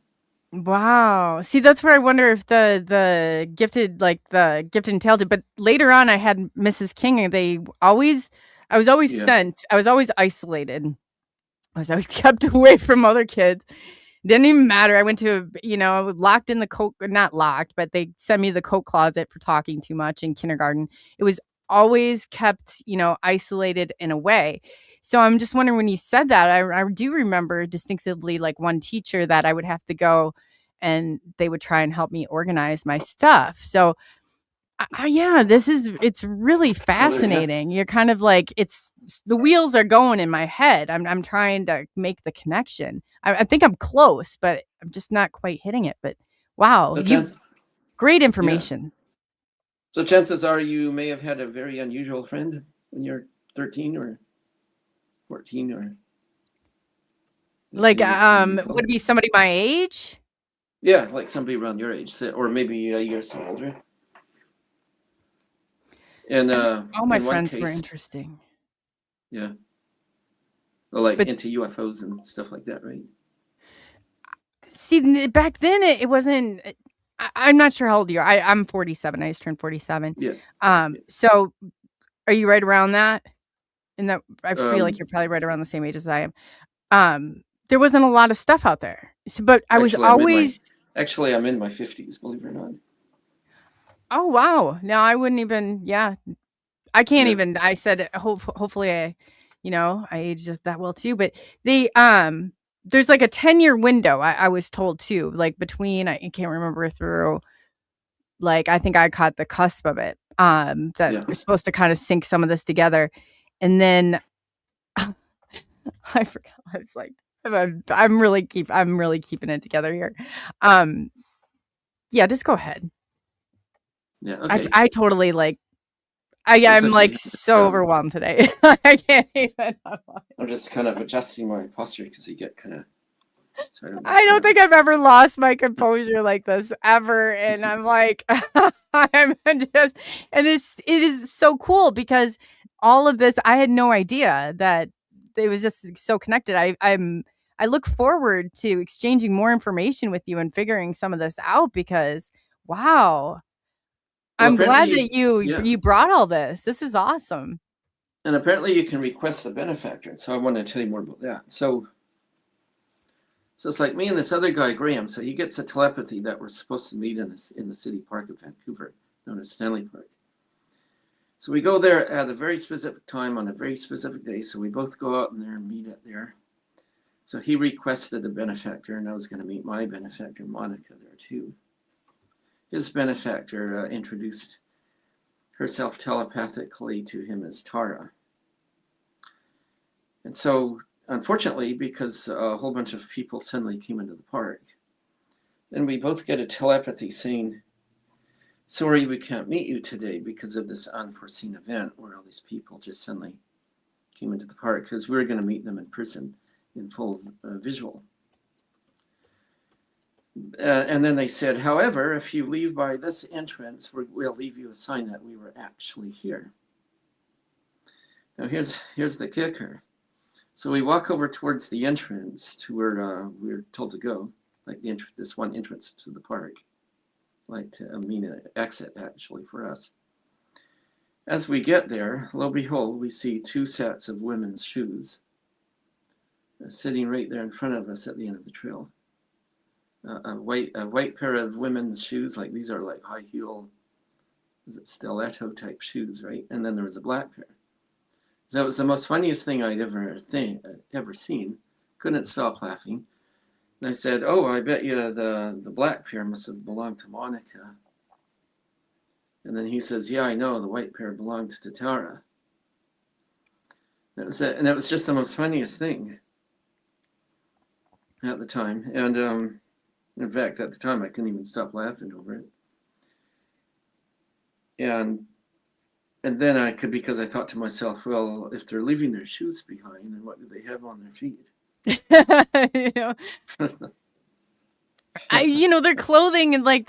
Wow. See, that's where I wonder if the gifted, like the gifted and talented, but later on I had Mrs. King and I was always Yeah, sent, I was always isolated. I was always kept away from other kids. Didn't even matter. I went to, locked in the coat, not locked, but they sent me to the coat closet for talking too much in kindergarten. It was always kept, isolated in a way. So I'm just wondering when you said that, I do remember distinctively like one teacher that I would have to go and they would try and help me organize my stuff. So yeah, it's really well, yeah, fascinating. You're kind of like, the wheels are going in my head. I'm trying to make the connection. I think I'm close, but I'm just not quite hitting it. But wow, so chance, great yeah, information. so chances are you may have had a very unusual friend when you're 13 or 14, or Like, can you would recall? it be somebody my age? Yeah, like somebody around your age, or maybe a year or so older. And I think all my in one friends were case, interesting. yeah, well, like But into UFOs and stuff like that, right? see, back then it wasn't. I'm not sure how old you are. I'm 47. I just turned 47. Yeah, yeah. So are you right around that? And that I feel like Um, you're probably right around the same age as I am. There wasn't a lot of stuff out there. So, but I was actually, always, I'm in my 50s, believe it or not. oh wow. No, I wouldn't even, yeah. I can't Yeah. even, I said hopefully I aged just that well too. But they there's like a 10-year window, I was told too, like between I can't remember through, like I think I caught the cusp of it. That Yeah. we're supposed to kind of sync some of this together. And then I forgot. I was like, I'm really keeping it together here. Um, yeah, just go ahead. Yeah. Okay. I totally like. That's I'm like okay. so overwhelmed today. I can't even. I'm just kind of adjusting my posture because you get kind of. So I don't get I don't think nervous. I've ever lost my composure like this ever, and I'm like, I'm just, and it is so cool because all of this, I had no idea that it was just so connected. I look forward to exchanging more information with you and figuring some of this out because wow, Well, I'm apparently glad that yeah, you brought all this. This is awesome. and apparently you can request a benefactor. So I want to tell you more about that. So it's like me and this other guy, Graham. So he gets a telepathy that we're supposed to meet in the city park of Vancouver, known as Stanley Park. So we go there at a very specific time on a very specific day. So we both go out in there and meet it there. So he requested a benefactor, and I was going to meet my benefactor, Monica, there too. His benefactor introduced herself telepathically to him as Tara. And so, unfortunately, because a whole bunch of people suddenly came into the park, and we both get a telepathy saying, sorry, we can't meet you today because of this unforeseen event where all these people just suddenly came into the park because we were going to meet them in person in full visual. And then they said, however, if you leave by this entrance, we'll leave you a sign that we were actually here. Now here's the kicker. So we walk over towards the entrance to where we're told to go, like this one entrance to the park, an exit actually for us. As we get there, lo and behold, we see two sets of women's shoes sitting right there in front of us at the end of the trail. A white pair of women's shoes, like these are like high heel, is it stiletto type shoes, right? And then there was a black pair. So it was the most funniest thing I'd ever seen. Couldn't stop laughing. And I said, "Oh, I bet you the black pair must have belonged to Monica." And then he says, "Yeah, I know. The white pair belonged to Tara." And it was just the most funniest thing at the time. And in fact, at the time, I couldn't even stop laughing over it. And then because I thought to myself, well, if they're leaving their shoes behind, then what do they have on their feet? You know, their clothing and like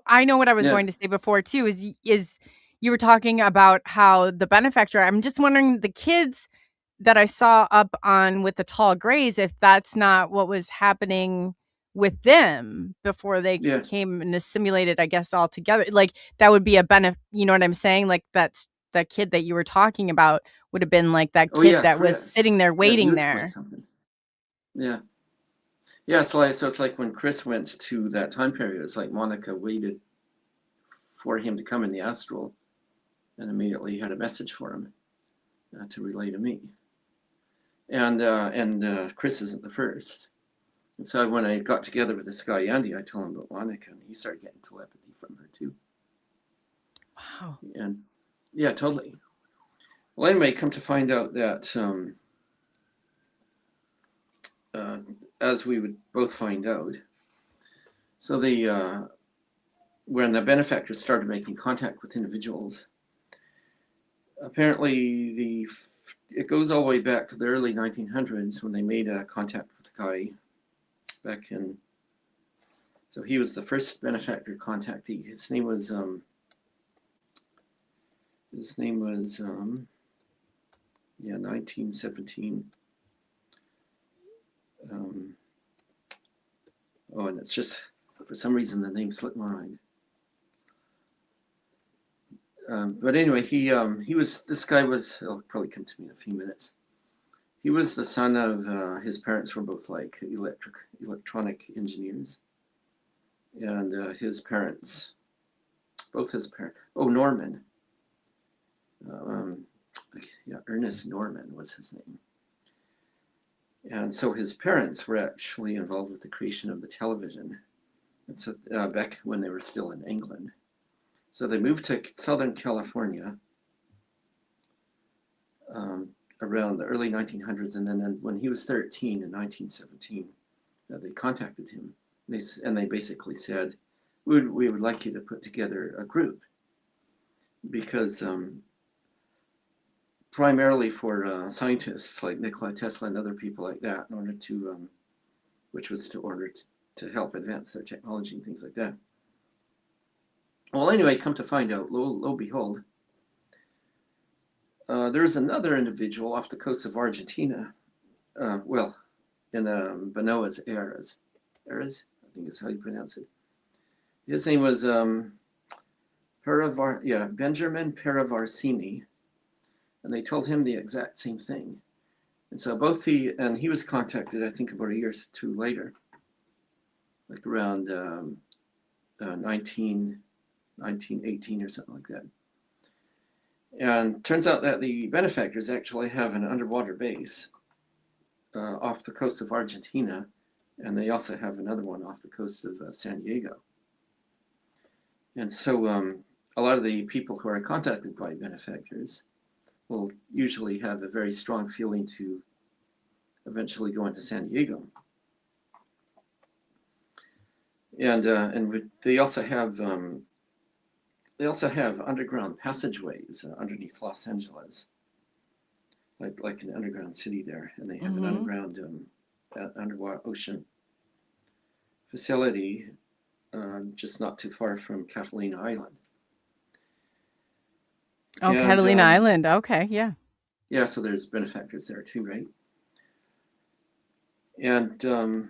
I know what I was Yeah. going to say before too is you were talking about how the benefactor. I'm just wondering the kids that I saw up on with the tall grays, if that's not what was happening with them before they Yeah. came and assimilated, I guess, all together. Like that would be a benefit. You know what I'm saying? Like that's the kid that you were talking about would have been like that Oh, kid yeah, that was Chris. sitting there Yeah, he waiting was quite there. something. Yeah. Yeah, so it's like when Chris went to that time period, it's like Monica waited for him to come in the astral and immediately had a message for him to relay to me. And Chris isn't the first. And so when I got together with this guy, Andy, I told him about Monica, and he started getting telepathy from her too. Wow. And yeah, totally. Well, anyway, come to find out that as we would both find out, so when the benefactors started making contact with individuals, apparently it goes all the way back to the early 1900s when they made a contact with a guy back in. So he was the first benefactor contactee. His name was 1917. And it's just, for some reason, the name slipped my mind. But anyway, this guy was, it'll probably come to me in a few minutes. He was the son of, his parents were both like electronic engineers. And Norman. Ernest Norman was his name. And so his parents were actually involved with the creation of the television. And so back when they were still in England. So they moved to Southern California around the early 1900s. And then when he was 13 in 1917, they contacted him. And they basically said, we would like you to put together a group because primarily for scientists like Nikola Tesla and other people like that, in order to, to help advance their technology and things like that. Well, anyway, come to find out, lo and behold, there's another individual off the coast of Argentina, in Buenos Aires, I think is how you pronounce it. His name was Benjamin Paravarsini, and they told him the exact same thing. And so he was contacted, I think, about a year or two later, like around 1918 or something like that. And turns out that the benefactors actually have an underwater base off the coast of Argentina, and they also have another one off the coast of San Diego. And so a lot of the people who are contacted by benefactors will usually have a very strong feeling to eventually go into San Diego. And they also have underground passageways underneath Los Angeles, like an underground city there, and they have an underground underwater ocean facility just not too far from Catalina Island. Oh, Catalina Island. Okay, yeah. Yeah, so there's benefactors there too, right? And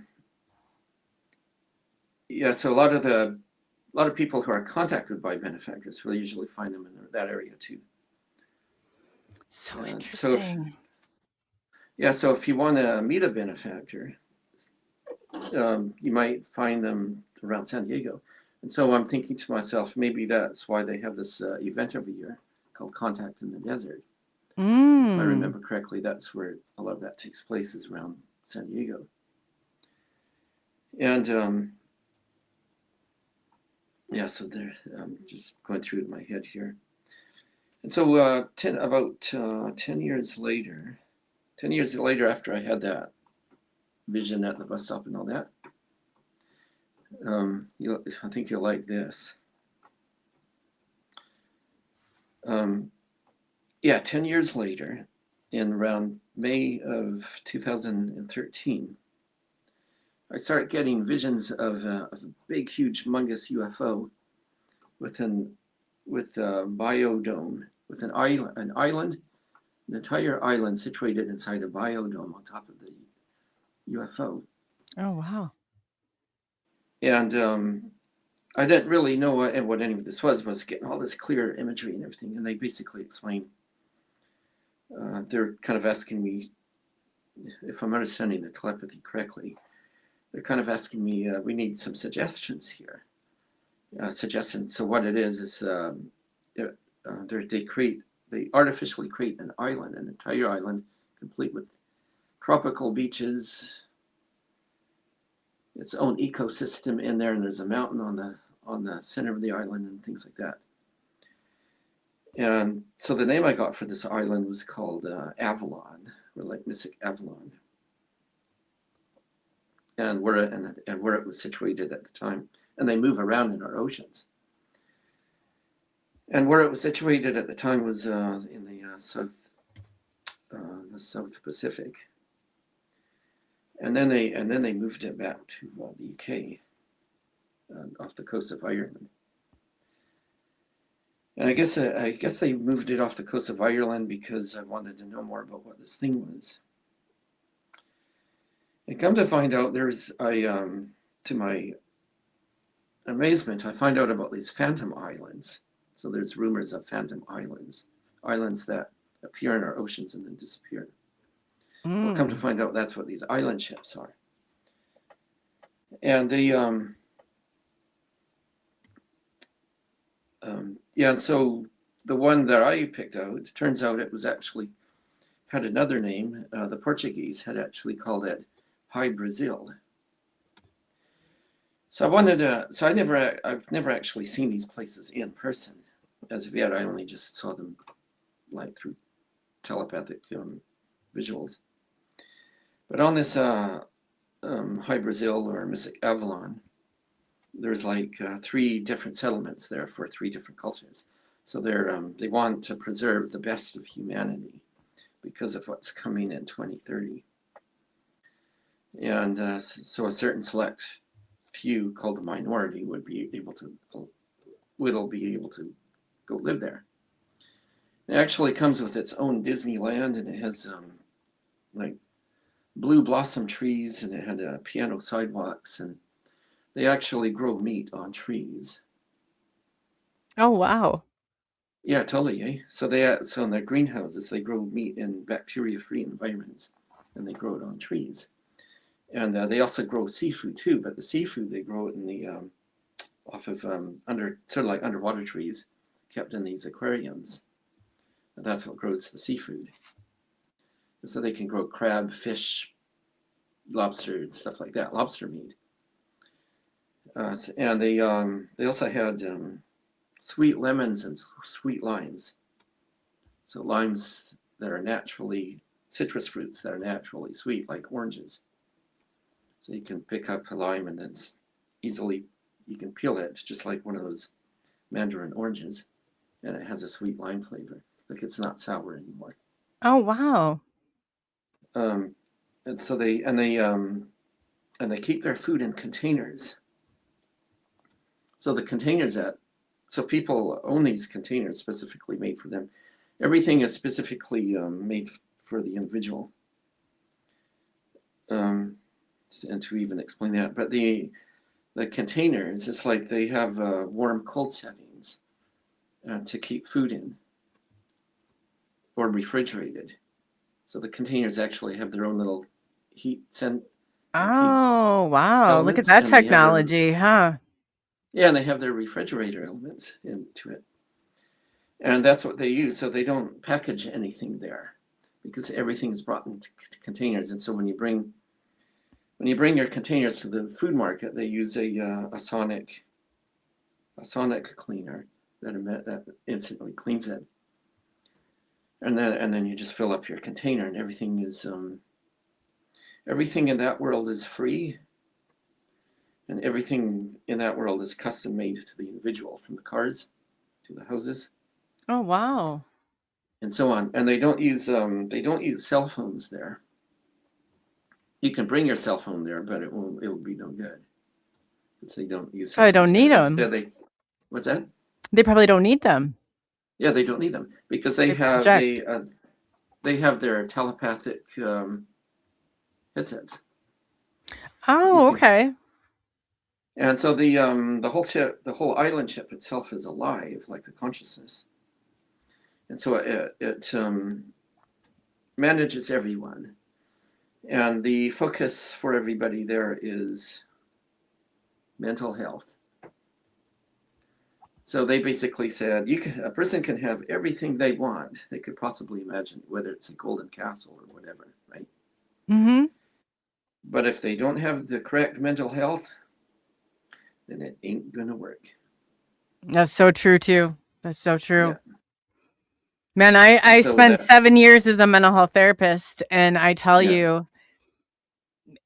yeah, so a lot of people who are contacted by benefactors will usually find them in that area too. So So interesting. so if you want to meet a benefactor, you might find them around San Diego. And so I'm thinking to myself, maybe that's why they have this event every year called Contact in the Desert. If I remember correctly, that's where a lot of that takes place, is around San Diego. And yeah, so there, I'm just going through it in my head here. And so about 10 years later after I had that vision at the bus stop and all that, I think you'll like this. 10 years later, in around May of 2013, I started getting visions of a big, huge, humongous UFO with a biodome, with an island, an entire island situated inside a biodome on top of the UFO. Oh, wow. And I didn't really know what any of this was getting all this clear imagery and everything. And they basically explained, they're kind of asking me, if I'm understanding the telepathy correctly, they're kind of asking me, we need some suggestions here. Suggestions. So what it is they artificially create an island, an entire island, complete with tropical beaches, its own ecosystem in there, and there's a mountain on the center of the island and things like that. And so the name I got for this island was called Avalon, or like Mystic Avalon, and where it was situated at the time. And they move around in our oceans. And where it was situated at the time was in the South Pacific. And then they moved it back to the UK, off the coast of Ireland. And I guess they moved it off the coast of Ireland because I wanted to know more about what this thing was. And come to find out, to my amazement, I find out about these phantom islands. So there's rumors of phantom islands that appear in our oceans and then disappear. Well, come to find out, that's what these island ships are. And and so the one that I picked out, turns out it was actually had another name. The Portuguese had actually called it High Brazil. So I've never actually seen these places in person as of yet. I only just saw them like through telepathic visuals. But on this High Brazil or Mystic Avalon, there's like 3 different settlements there for 3 different cultures. So they want to preserve the best of humanity because of what's coming in 2030. And so a certain select few, called the minority, would be able to go live there. It actually comes with its own Disneyland, and it has like blue blossom trees, and it had piano sidewalks, and they actually grow meat on trees. Oh, wow. Yeah, totally. Eh? So so in their greenhouses, they grow meat in bacteria-free environments, and they grow it on trees. And they also grow seafood too, but the seafood they grow it in the off of underwater trees, kept in these aquariums. And that's what grows the seafood. And so they can grow crab, fish, lobster, and stuff like that, lobster meat. And they also had sweet lemons and sweet limes. So limes that are naturally, citrus fruits that are naturally sweet, like oranges. So you can pick up a lime and then you can peel it just like one of those mandarin oranges, and it has a sweet lime flavor. Like it's not sour anymore. Oh, wow. And so they keep their food in containers. So the containers so people own these containers specifically made for them, everything is specifically made for the individual. And to even explain that, but the containers, it's like they have warm, cold settings to keep food in, or refrigerated. So the containers actually have their own little heat Oh, wow. Look at elements, that and they have their, technology, huh? yeah, and they have their refrigerator elements into it. And that's what they use. So they don't package anything there because everything's brought into containers. And so when you bring your containers to the food market, they use a sonic cleaner that instantly cleans it. And then you just fill up your container, and everything in that world is free, and everything in that world is custom made to the individual, from the cars to the houses. Oh, wow. And so on. And they don't use cell phones there. You can bring your cell phone there, but it'll be no good. Because they don't use cell Probably don't phones need there. them. Instead, what's that? They probably don't need them. Yeah, they don't need them because they have their telepathic headsets. Oh, okay. And so the whole island ship itself is alive, like the consciousness. And so it manages everyone. And the focus for everybody there is mental health. So they basically said a person can have everything they want, they could possibly imagine, whether it's a golden castle or whatever, right? Mm-hmm. But if they don't have the correct mental health, then it ain't gonna work. That's so true, too. That's so true. Yeah. Man, I So spent 7 years as a mental health therapist, and I tell Yeah. you,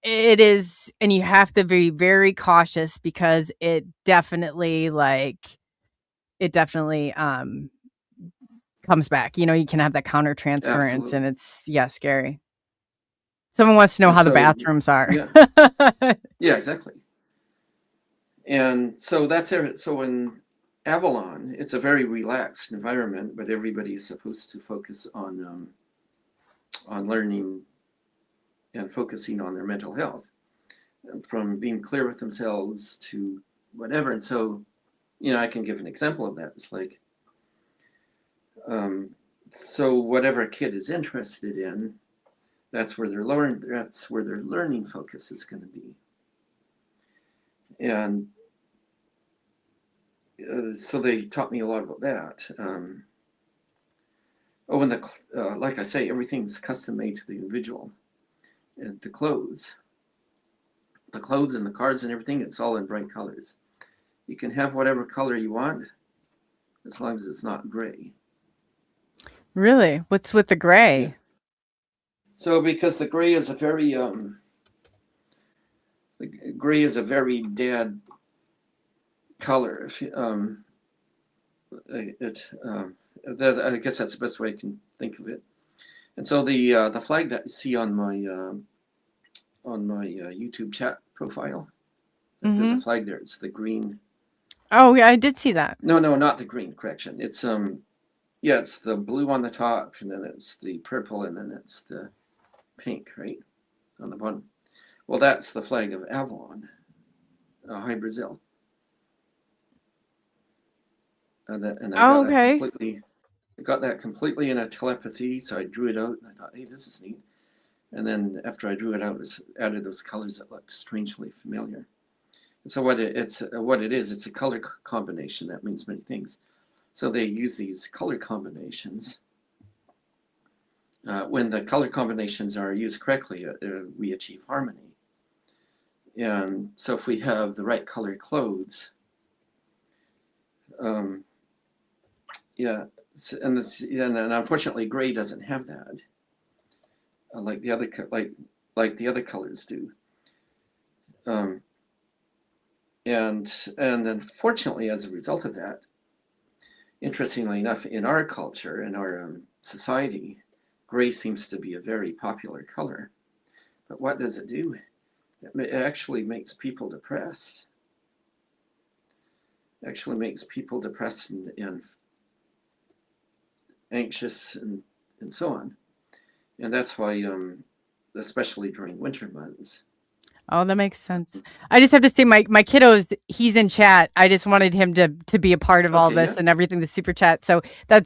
it is, and you have to be very cautious because it definitely comes back. You know, you can have that countertransference, Absolutely. and it's scary. Someone wants to know And how the so- bathrooms are. Yeah. Yeah, exactly. And so that's it. So in Avalon, it's a very relaxed environment, but everybody's supposed to focus on learning and focusing on their mental health, from being clear with themselves to whatever. And so, I can give an example of that. It's like, so whatever a kid is interested in, that's where their learning focus is going to be. And so they taught me a lot about that. And like I say, everything's custom made to the individual. And the clothes and the cards and everything, it's all in bright colors. You can have whatever color you want, as long as it's not gray. Really? What's with the gray? Yeah. So because the gray is a very dead color. I guess that's the best way I can think of it. And so the flag that you see on my YouTube chat profile, there's a flag there. It's the green. Oh, yeah, I did see that. No, not the green. Correction. It's it's the blue on the top, and then it's the purple, and then it's the pink, right, on the bottom. Well, that's the flag of Avalon, High Brazil. I got that completely in a telepathy. So I drew it out, and I thought, hey, this is neat. And then after I drew it out, it added those colors that looked strangely familiar. And so what it is, it's a color combination that means many things. So they use these color combinations. When the color combinations are used correctly, we achieve harmony. And so if we have the right color clothes, and unfortunately, gray doesn't have that, like the other colors do. And unfortunately, as a result of that, interestingly enough, in our culture, in our society, gray seems to be a very popular color. But what does it do? It actually makes people depressed. It actually makes people depressed and anxious, and so on. And that's why, especially during winter months. Oh, that makes sense. I just have to say, my kiddos, he's in chat. I just wanted him to be a part of all Okay, this yeah. and everything, the super chat. So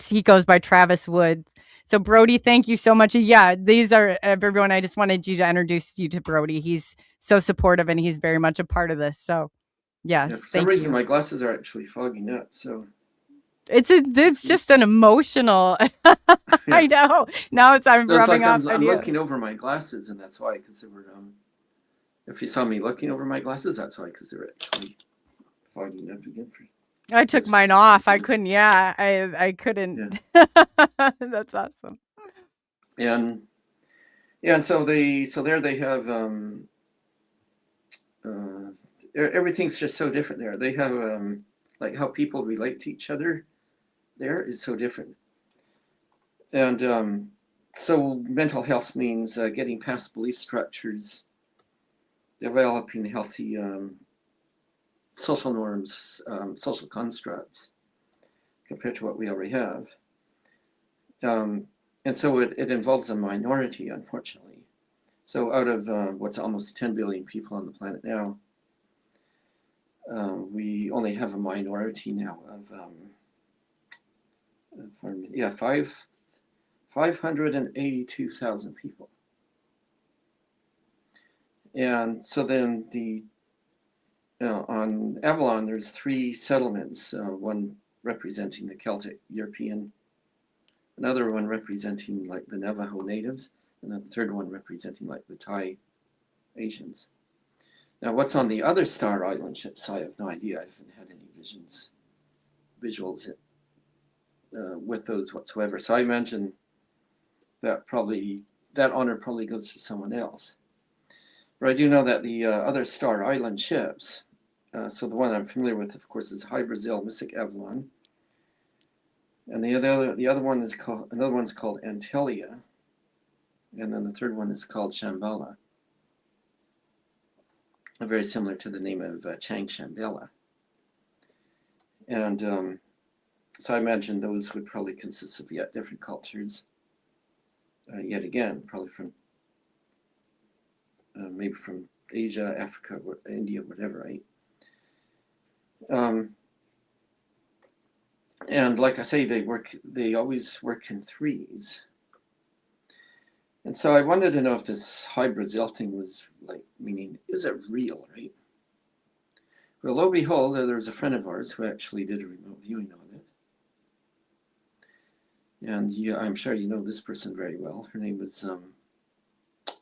he goes by Travis Wood. So Brody, thank you so much. Yeah, these are everyone. I just wanted you to introduce you to Brody. He's so supportive and he's very much a part of this. So Yeah, yes, for some thank reason, you. my glasses are actually fogging up. So It's just an emotional. yeah. I know. Now I'm So it's rubbing like off I'm ideas. looking over my glasses, and that's why, because they were. If you saw me looking over my glasses, that's why, because they were actually fogging up again. I took mine off. I couldn't. Yeah, I couldn't. That's awesome. And yeah, and so there they have everything's just so different there. They have like how people relate to each other there is so different. And so mental health means getting past belief structures, developing healthy social norms, social constructs compared to what we already have. And so it involves a minority, unfortunately. So out of what's almost 10 billion people on the planet now, we only have a minority now of 582,000 people. And so then on Avalon, there's 3 settlements, one representing the Celtic European, another one representing like the Navajo natives, and then the third one representing like the Thai Asians. Now, what's on the other Star Island ships, I have no idea. I haven't had any visuals with those whatsoever. So I imagine that honor probably goes to someone else. But I do know that the other Star Island ships, so the one I'm familiar with, of course, is High Brazil, Mystic Avalon, and the other one is called Antelia, and then the third one is called Shambhala, very similar to the name of Chang Shambhala. And so I imagine those would probably consist of yet different cultures. Yet again, probably from maybe from Asia, Africa, India, whatever, right? And like I say, they always work in 3s. And so I wanted to know if this High Brazil thing was like, meaning, is it real, right? Well, lo and behold, there was a friend of ours who actually did a remote viewing on it. And I'm sure you know this person very well. Her name was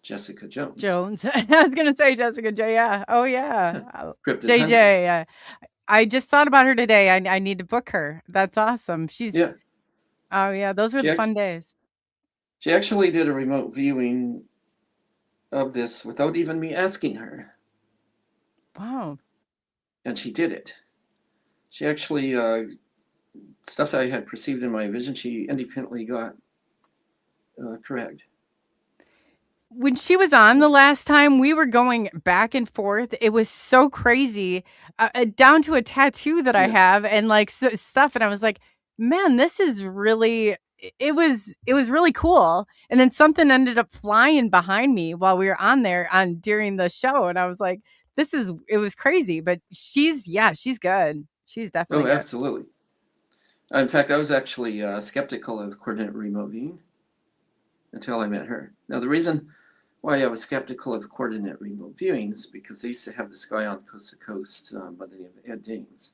Jessica Jones. I was gonna say Jessica J. Yeah. Oh yeah. Cryptid JJ. Hunters. Yeah. I just thought about her today. I need to book her. That's awesome. Yeah. Oh yeah. Those were the fun days. She actually did a remote viewing of this without even me asking her. Wow. And she did it. She actually, stuff that I had perceived in my vision, she independently got correct. When she was on the last time, we were going back and forth. It was so crazy, down to a tattoo that I have and like stuff. And I was like, man, this is really, it was really cool. And then something ended up flying behind me while we were on there during the show. And I was like, it was crazy, but she's good. She's definitely good. Absolutely. In fact, I was actually skeptical of coordinate remote viewing until I met her. Now, the reason why I was skeptical of coordinate remote viewing is because they used to have this guy on Coast to Coast by the name of Ed Dames.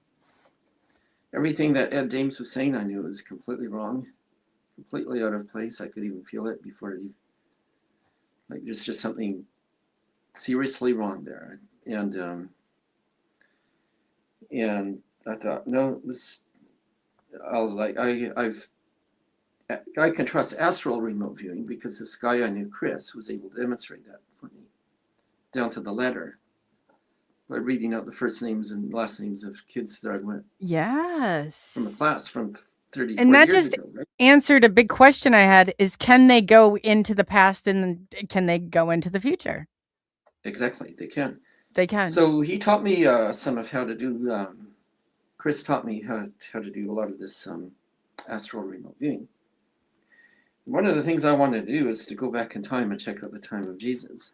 Everything that Ed Dames was saying, I knew was completely wrong, completely out of place. I could even feel it before it, like there's just something seriously wrong there. And I thought, no, I can trust astral remote viewing because this guy I knew, Chris, was able to demonstrate that for me down to the letter by reading out the first names and last names of kids that I went from a class from 30 and that years just ago, right? answered a big question I had: is can they go into the past and can they go into the future? Exactly, they can. They can. So he taught me some of how to do. Chris taught me how to do a lot of this astral remote viewing. One of the things I wanted to do is to go back in time and check out the time of Jesus.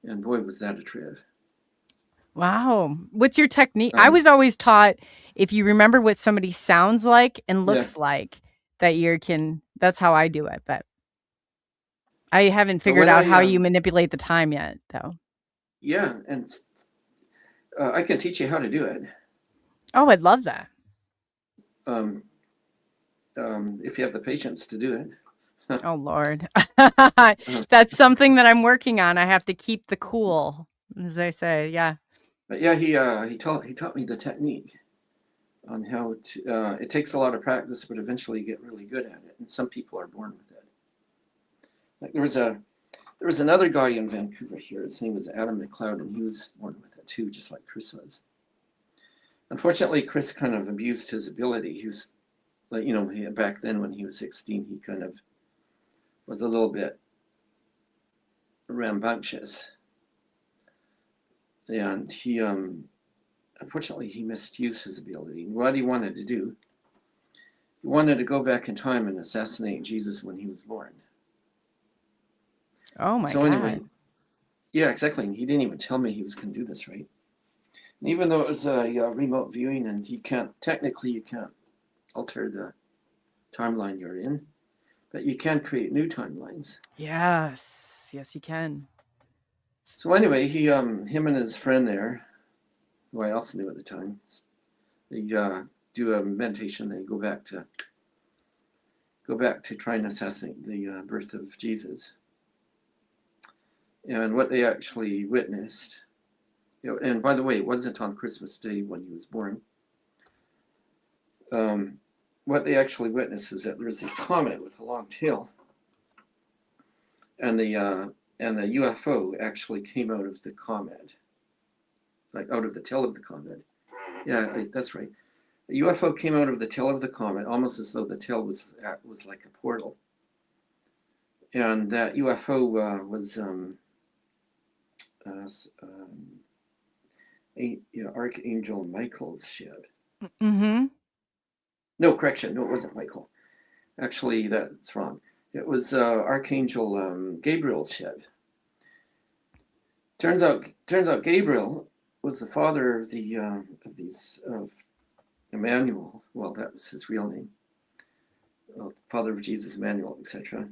And boy, was that a trip. Wow. What's your technique? I Um, was always taught if you remember what somebody sounds like and Yeah. looks like, that you can, that's how I do it. But I haven't But figured when out I, how you manipulate the time yet, though. yeah, and I can teach you how to do it. Oh, I'd love that. Um, if you have the patience to do it. Oh, Lord. That's something that I'm working on. I have to keep the cool, as I say. Yeah. But yeah, he taught me the technique on how to. It takes a lot of practice, but eventually you get really good at it. And some people are born with it. Like there was another guy in Vancouver here. His name was Adam McLeod, and he was born with it too, just like Chris was. Unfortunately, Chris kind of abused his ability. He was, like, back then when he was 16, he kind of was a little bit rambunctious, and he unfortunately he misused his ability. And what he wanted to do, he wanted to go back in time and assassinate Jesus when he was born. Oh, my So God. anyway, yeah, exactly. And he didn't even tell me he was going to do this, right? And even though it was a remote viewing, and you can't alter the timeline you're in, but you can create new timelines. Yes. Yes, you can. So anyway, him and his friend there, who I also knew at the time, they do a meditation. They go back to try and assassinate the birth of Jesus. And what they actually witnessed, and by the way, it wasn't on Christmas Day when he was born. What they actually witnessed was that there was a comet with a long tail, and the UFO actually came out of the comet, like out of the tail of the comet. Yeah, that's right. The UFO came out of the tail of the comet, almost as though the tail was like a portal, and that UFO was Archangel Michael's ship. Mm-hmm. No, correction. No, it wasn't Michael. Actually, that's wrong. It was Archangel Gabriel's ship. Turns out Gabriel was the father of of Emmanuel. Well, that was his real name. Father of Jesus, Emmanuel, etc.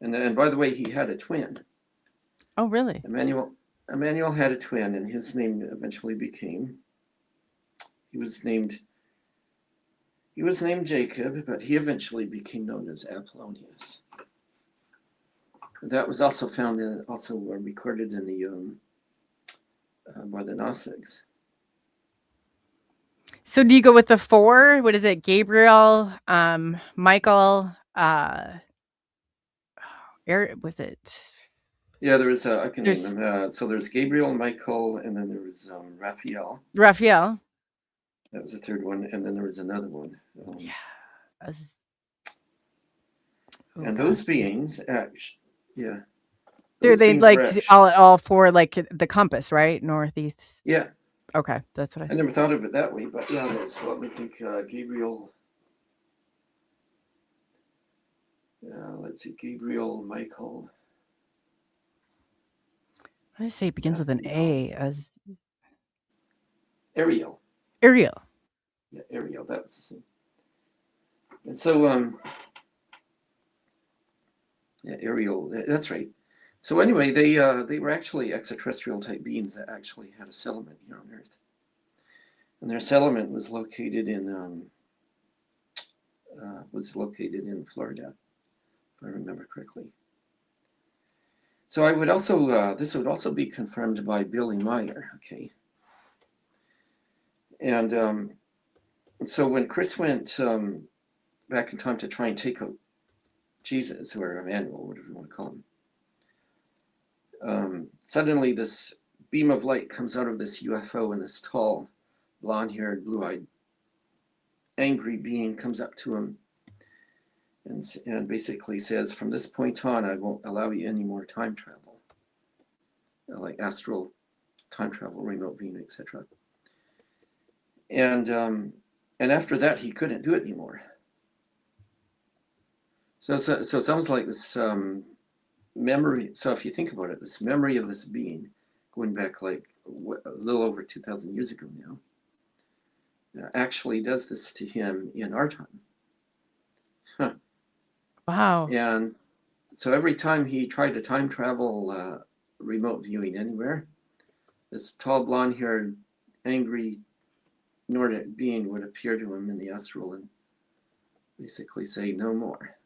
And by the way, he had a twin. Oh, really? Emmanuel had a twin, and his name eventually became. He was named Jacob, but he eventually became known as Apollonius. That was also found recorded in the by the Gnostics. So do you go with the 4? What is it? Gabriel, Michael, was it? Yeah, there was I can There's- name them. So there's Gabriel, Michael, and then there was Raphael. Raphael. That was the third one, and then there was another one. Yeah. And those beings, yeah. They beings like were all 4, like the compass, right? Northeast. Yeah, Okay, that's what I never thought of it that way, but yeah, let me think. Gabriel. Let's see, Gabriel, Michael. I say it begins with an A as Ariel. Ariel. Yeah, Ariel. That was the same. And so, yeah, Ariel. That's right. So anyway, they were actually extraterrestrial type beings that actually had a settlement here on Earth, and their settlement was located in Florida, if I remember correctly. So I would also this would also be confirmed by Billy Meyer. Okay. And so when Chris went back in time to try and take out Jesus, or Emmanuel, whatever you want to call him, suddenly this beam of light comes out of this UFO, and this tall, blonde-haired, blue-eyed, angry being comes up to him and basically says, "From this point on, I won't allow you any more time travel, like astral time travel, remote viewing, etc." And after that, he couldn't do it anymore. So it's almost like this memory. So if you think about it, this memory of this being going back like a little over 2,000 years ago now, actually does this to him in our time. Huh. Wow. And so every time he tried to time travel, remote viewing anywhere, this tall, blonde-haired, angry Nordic being would appear to him in the astral and basically say, "No more."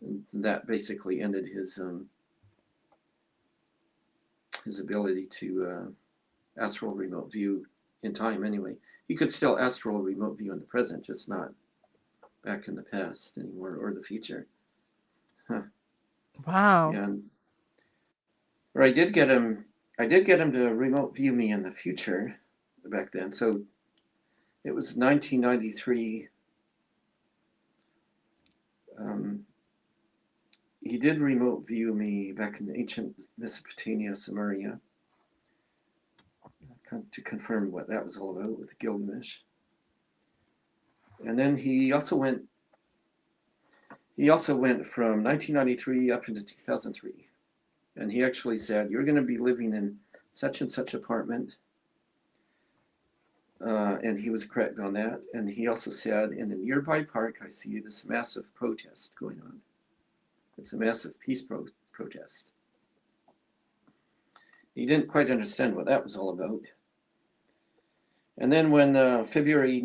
And that basically ended his ability to astral remote view in time. Anyway, he could still astral remote view in the present, just not back in the past anymore or the future. Huh. Wow. And or I did get him to remote view me in the future back then. So it was 1993. He did remote view me back in the ancient Mesopotamia, Samaria, to confirm what that was all about with Gilgamesh. And then he also went from 1993 up into 2003. And he actually said, "You're going to be living in such and such apartment." And he was correct on that. And he also said, "In a nearby park, I see this massive protest going on. It's a massive peace protest." He didn't quite understand what that was all about. And then when February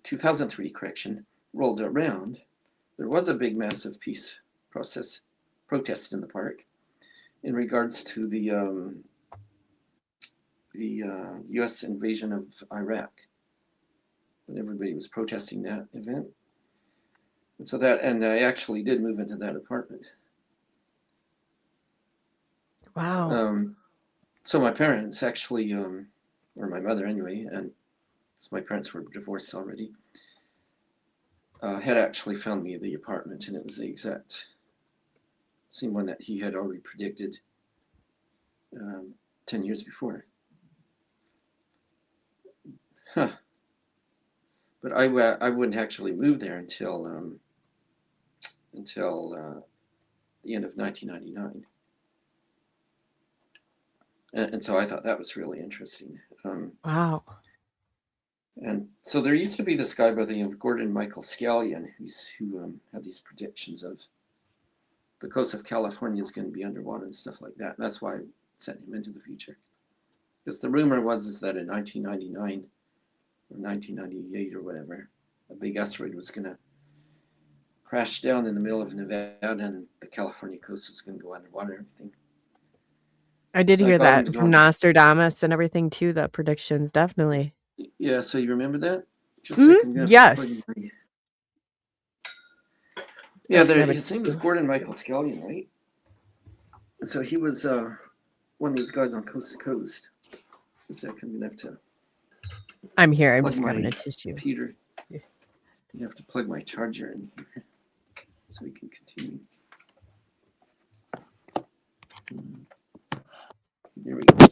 2003 rolled around, there was a big, massive peace protest in the park in regards to the U.S. invasion of Iraq. And everybody was protesting that event. And so I actually did move into that apartment. Wow. So my parents actually, or my mother anyway, and my parents were divorced already, had actually found me the apartment, and it was the exact same one that he had already predicted 10 years before. Huh. But I wouldn't actually move there until the end of 1999. And so I thought that was really interesting. Wow. And so there used to be this guy by the name of Gordon Michael Scallion who had these predictions of the coast of California is going to be underwater and stuff like that. And that's why I sent him into the future. Because the rumor was that in 1999 or 1998 or whatever, a big asteroid was going to crash down in the middle of Nevada and the California coast was going to go underwater and everything. I did So I hear got him that to from go on. Nostradamus and everything too, the predictions, definitely. Yeah, so you remember that? Just a second, I'm gonna Yes. plug in my- Yeah, Just grab a his name was Gordon Michael Scallion, right? So he was one of those guys on Coast to Coast. Just a second, I'm gonna have to I'm here. I'm plug just grabbing my a tissue. computer. You have to plug my charger in here so we can continue. There we go.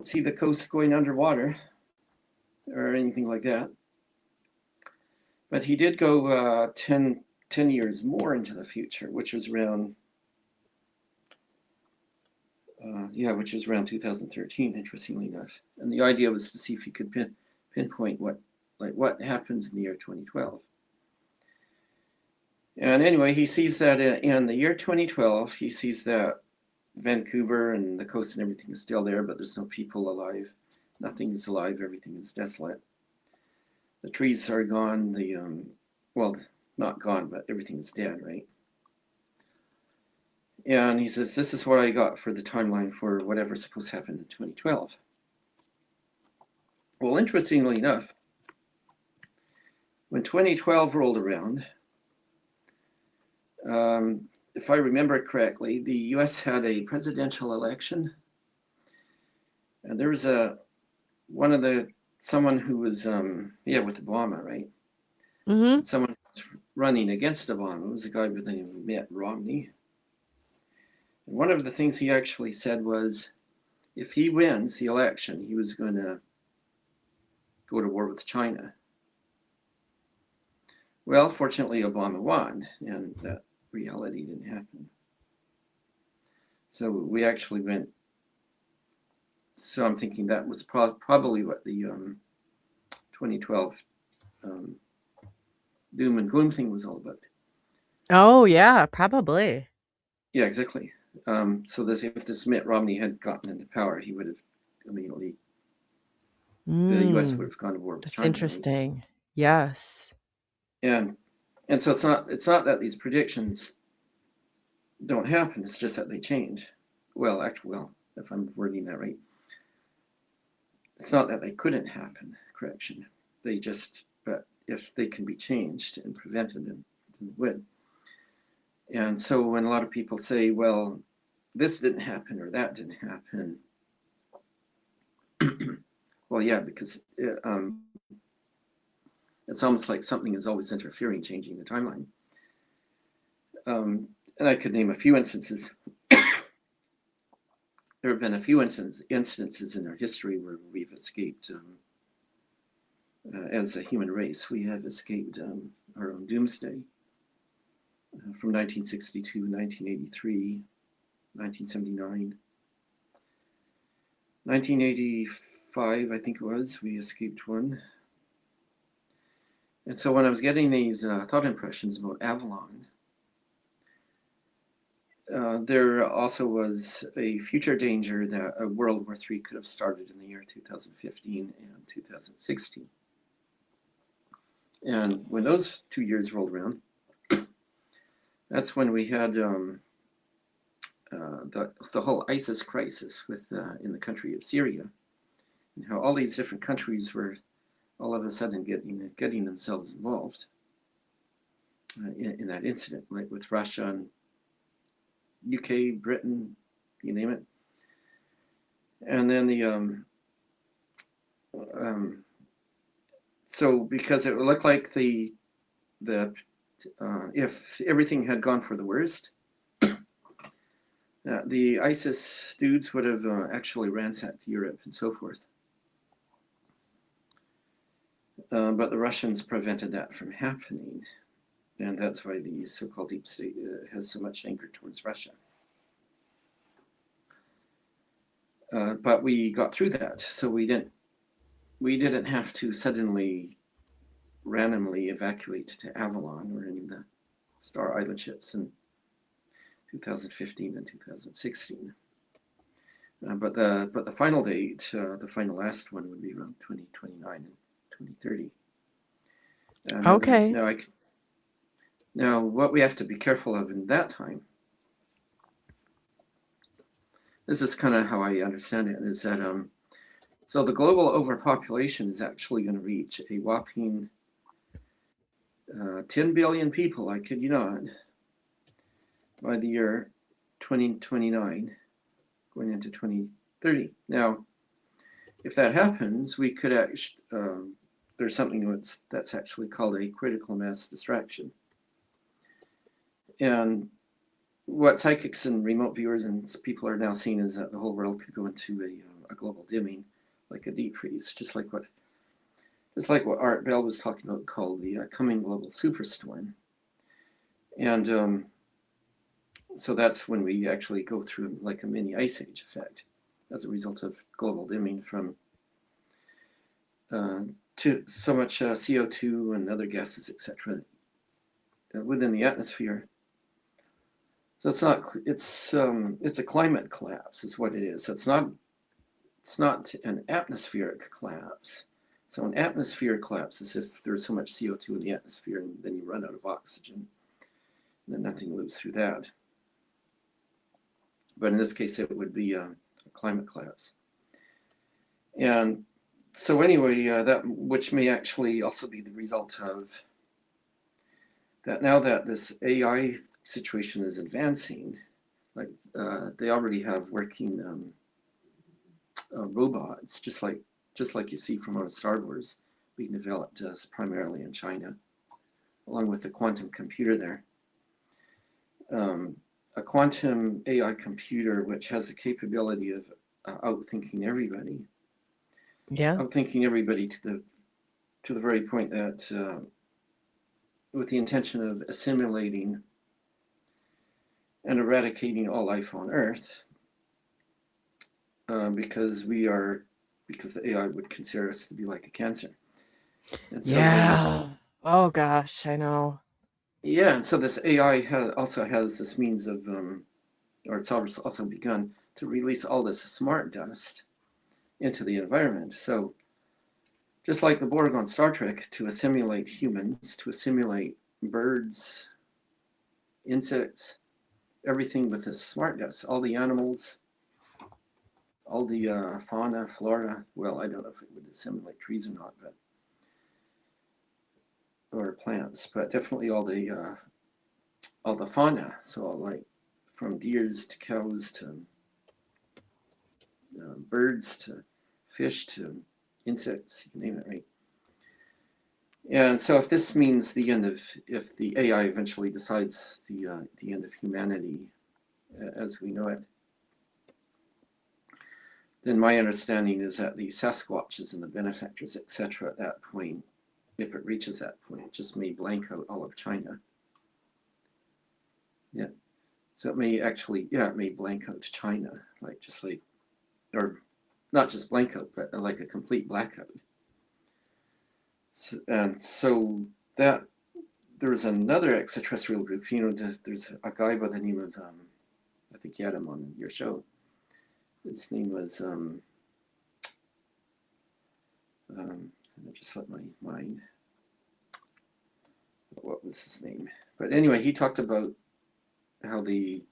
See the coast going underwater or anything like that. But he did go 10 years more into the future, which was around, which was around 2013, interestingly enough. And the idea was to see if he could pinpoint what happens in the year 2012. And anyway, he sees that in the year 2012, he sees that Vancouver and the coast and everything is still there, but there's no people alive. Nothing is alive. Everything is desolate. The trees are gone. Well, not gone, but everything is dead, right? And he says, "This is what I got for the timeline for whatever's supposed to happen in 2012. Well, interestingly enough, when 2012 rolled around, if I remember correctly, the US had a presidential election. And there was one of the someone who was with Obama, right? Mm-hmm. Someone who was running against Obama was a guy by the name of Mitt Romney. And one of the things he actually said was, if he wins the election, he was going to go to war with China. Well, fortunately, Obama won, and that reality didn't happen. So we actually went. So I'm thinking that was probably what the 2012 doom and gloom thing was all about. Oh, yeah, probably. Yeah, exactly. So if this Mitt Romney had gotten into power, he would have immediately, the U.S. would have gone to war with That's China. interesting. Right? Yes. And so it's not that these predictions don't happen. It's just that they change. Well, if I'm wording that right, it's not that they couldn't happen. Correction. But if they can be changed and prevented, then they would. And so when a lot of people say, well, this didn't happen or that didn't happen, well, yeah, because it's almost like something is always interfering, changing the timeline. And I could name a few instances. There have been a few instances in our history where we've escaped, as a human race, we have escaped our own doomsday. From 1962, 1983, 1979, 1985, I think it was, we escaped one. And so when I was getting these thought impressions about Avalon, there also was a future danger that a World War III could have started in the year 2015 and 2016. And when those 2 years rolled around, that's when we had the whole ISIS crisis in the country of Syria, and how all these different countries were all of a sudden getting themselves involved in that incident, right, with Russia and UK, Britain, you name it. And then so because it looked like if everything had gone for the worst, the ISIS dudes would have actually ransacked Europe and so forth. But the Russians prevented that from happening. And that's why the so-called deep state has so much anger towards Russia. But we got through that. So we didn't have to suddenly randomly evacuate to Avalon or any of the Star Island ships in 2015 and 2016. But the final date, the final last one, would be around 2029 and 2030. Okay. Now, what we have to be careful of in that time, this is kind of how I understand it, is that so the global overpopulation is actually going to reach a whopping 10 billion people, I kid you not, by the year 2029, going into 2030. Now, if that happens, we could actually, there's something that's actually called a critical mass distraction. And what psychics and remote viewers and people are now seeing is that the whole world could go into a global dimming, like a deep freeze, just like what Art Bell was talking about, called the coming global superstorm. And so that's when we actually go through like a mini ice age effect as a result of global dimming from to so much CO2 and other gases, etc., within the atmosphere. So it's a climate collapse is what it is. So it's not an atmospheric collapse. So an atmospheric collapse is if there's so much CO2 in the atmosphere and then you run out of oxygen, and then nothing moves through that. But in this case, it would be a climate collapse. And so anyway, that which may actually also be the result of that now that this AI situation is advancing, like they already have working robots, just like just like you see from our Star Wars being developed primarily in China, along with the quantum computer there. A quantum AI computer which has the capability of outthinking everybody. Yeah. Outthinking everybody to the very point that with the intention of assimilating and eradicating all life on Earth, because the AI would consider us to be like a cancer. And so Yeah. Oh gosh, I know. yeah, and so this AI also has this means of, or it's also begun to release all this smart dust into the environment. So just like the Borg on Star Trek, to assimilate humans, to assimilate birds, insects, everything with this smart dust, all the animals, all the fauna, flora. Well, I don't know if it would assimilate trees or not, but or plants, but definitely all the fauna. So like from deers to cows to birds to fish to insects, you name it, right? And so if this means the end of, if the AI eventually decides the end of humanity as we know it, then my understanding is that the Sasquatches and the benefactors, etc., at that point, if it reaches that point, just may blank out all of China. Yeah. So it may actually, it may blank out China, like just like, or not just blank out, but like a complete blackout. So, and so that there's another extraterrestrial group, there's a guy by the name of, I think you had him on your show. His name was, I just slipped my mind. What was his name? But anyway, he talked about how the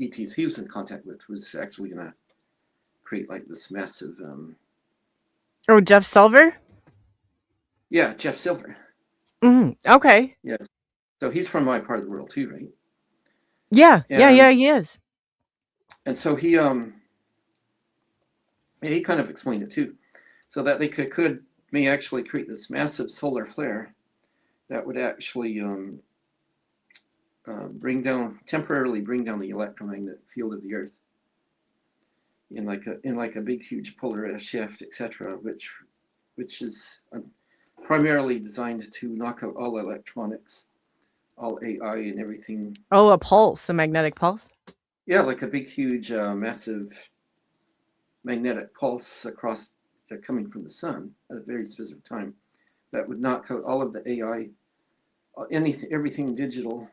ETs he was in contact with was actually going to create like this massive. Oh, Jeff Silver? Yeah, Jeff Silver. Okay. Yeah. So he's from my part of the world too, right? Yeah. Yeah, he is. And so he kind of explained it too. So that they may actually create this massive solar flare that would actually temporarily bring down the electromagnetic field of the Earth in like a big huge polar shift, etc., which is primarily designed to knock out all electronics, all AI and everything. Oh, a magnetic pulse. Yeah, like a big huge massive magnetic pulse across coming from the sun at a very specific time that would knock out all of the AI, everything digital.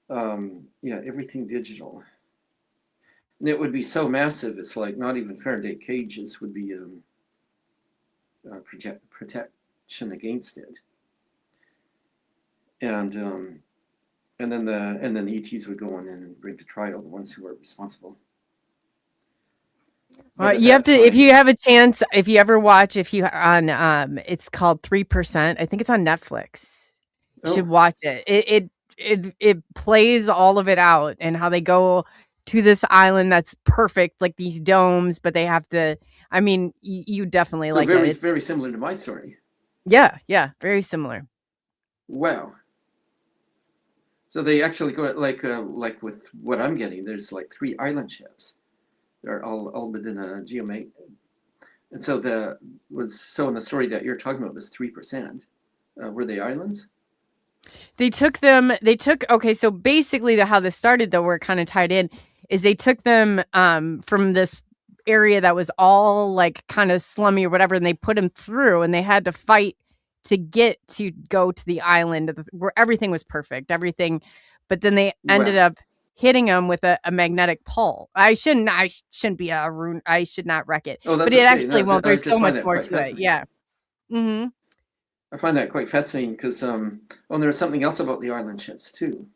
Everything digital. And it would be so massive, it's like not even Faraday cages would be protection against it. And then the ETs would go on in and bring to trial the ones who are responsible. You have to, if you have a chance, if you ever watch, it's called 3%. I think it's on Netflix. You should watch it. It plays all of it out and how they go to this island that's perfect, like these domes, but they have to. I mean, you definitely like it. It's very similar to my story. Yeah, very similar. Wow. So they actually go like with what I'm getting. There's like 3 island ships. They're all within a geomagnet. And so in the story that you're talking about, this 3%, were they islands? Okay, so basically how this started, though, we're kind of tied in, is they took them from this area that was all like kind of slummy or whatever, and they put them through, and they had to fight to go to the island where everything was perfect, but then they ended up hitting them with a magnetic pole. I shouldn't be a rune. I should not wreck it. Oh, but it actually won't. There's so much more to it. Yeah. Mm-hmm. I find that quite fascinating because there was something else about the island ships too.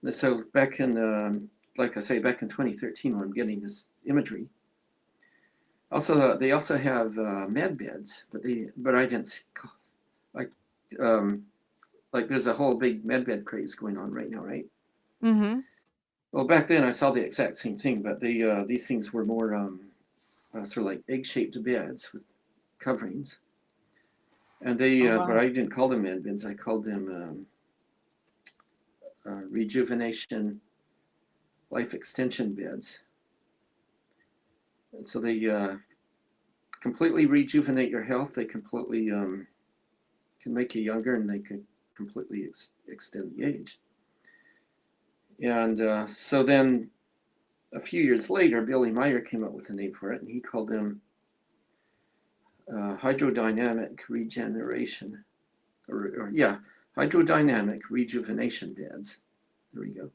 So back in, like I say, back in 2013, when I'm getting this imagery. Also, they also have med beds, but I didn't see, like there's a whole big med bed craze going on right now, right? Mm-hmm. Well, back then I saw the exact same thing, but these things were more sort of like egg-shaped beds with coverings. And they, Oh, wow. but I didn't call them med beds. I called them rejuvenation life extension beds. And so they completely rejuvenate your health. They completely can make you younger, and they can completely extend the age. And so then a few years later, Billy Meyer came up with a name for it, and he called them hydrodynamic regeneration, hydrodynamic rejuvenation beds. There we go.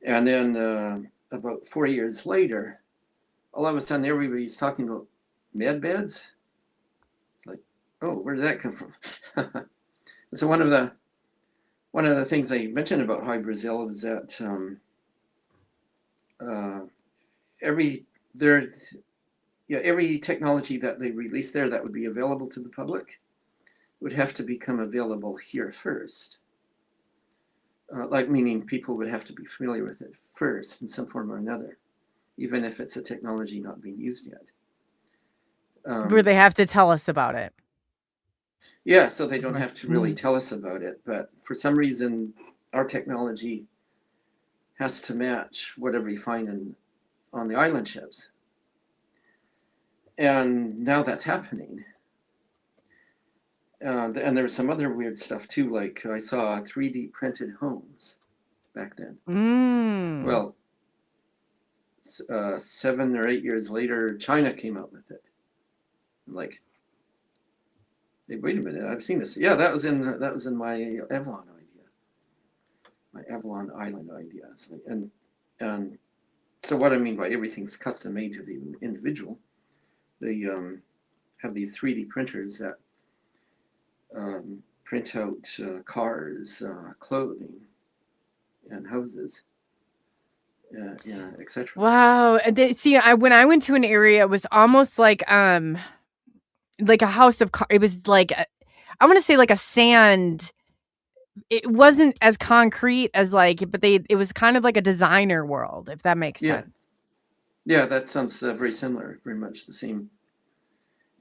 And then about 4 years later, all of a sudden everybody's talking about med beds. Like, oh, where did that come from? So one of the things I mentioned about High Brazil is that every technology that they release there that would be available to the public would have to become available here first. Like meaning people would have to be familiar with it first in some form or another, even if it's a technology not being used yet. Where they have to tell us about it. Yeah, so they don't Right. have to really tell us about it, but for some reason, our technology has to match whatever you find on the island ships. And now that's happening. And there was some other weird stuff too, like I saw 3D printed homes back then. Well, 7 or 8 years later, China came out with it. I'm like, hey, wait a minute, I've seen this. Yeah, that was in my Avalon idea, my Avalon Island idea. And so what I mean by everything's custom made to the individual, they have these 3D printers that print out cars, clothing, and houses, etc. Wow. See, when I went to an area, it was almost like a house of it was like I want to say like a sand. It wasn't as concrete as but it was kind of like a designer world, if that makes sense. Yeah, that sounds very similar, very much the same.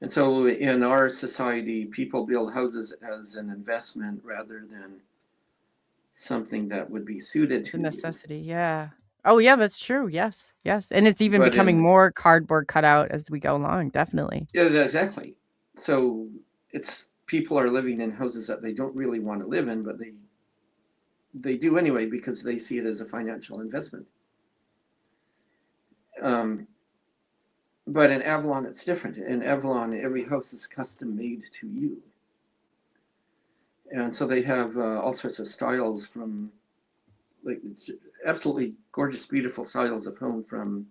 And so in our society, people build houses as an investment rather than something that would be suited It's to a you. necessity. Yeah. Oh, yeah, that's true. Yes. Yes. And it's even But becoming in- more cardboard cutout as we go along. Definitely. Yeah, exactly. So people are living in houses that they don't really want to live in, but they do anyway because they see it as a financial investment. But in Avalon, it's different. In Avalon, every house is custom made to you. And so they have all sorts of styles from like absolutely gorgeous, beautiful styles of home from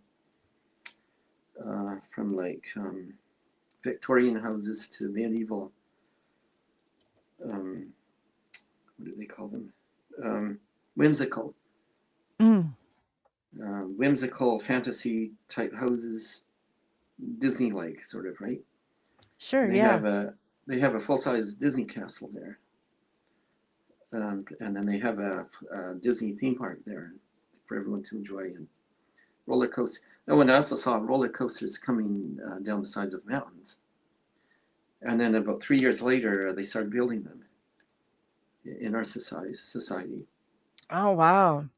Victorian houses to medieval, what do they call them? Whimsical. Whimsical fantasy type houses, Disney-like sort of, right? Sure. They Yeah. they have a full-size Disney castle there, and then they have a Disney theme park there for everyone to enjoy, and roller coasters. Oh, and I also saw roller coasters coming down the sides of mountains. And then about 3 years later, they started building them in our society. Oh, wow.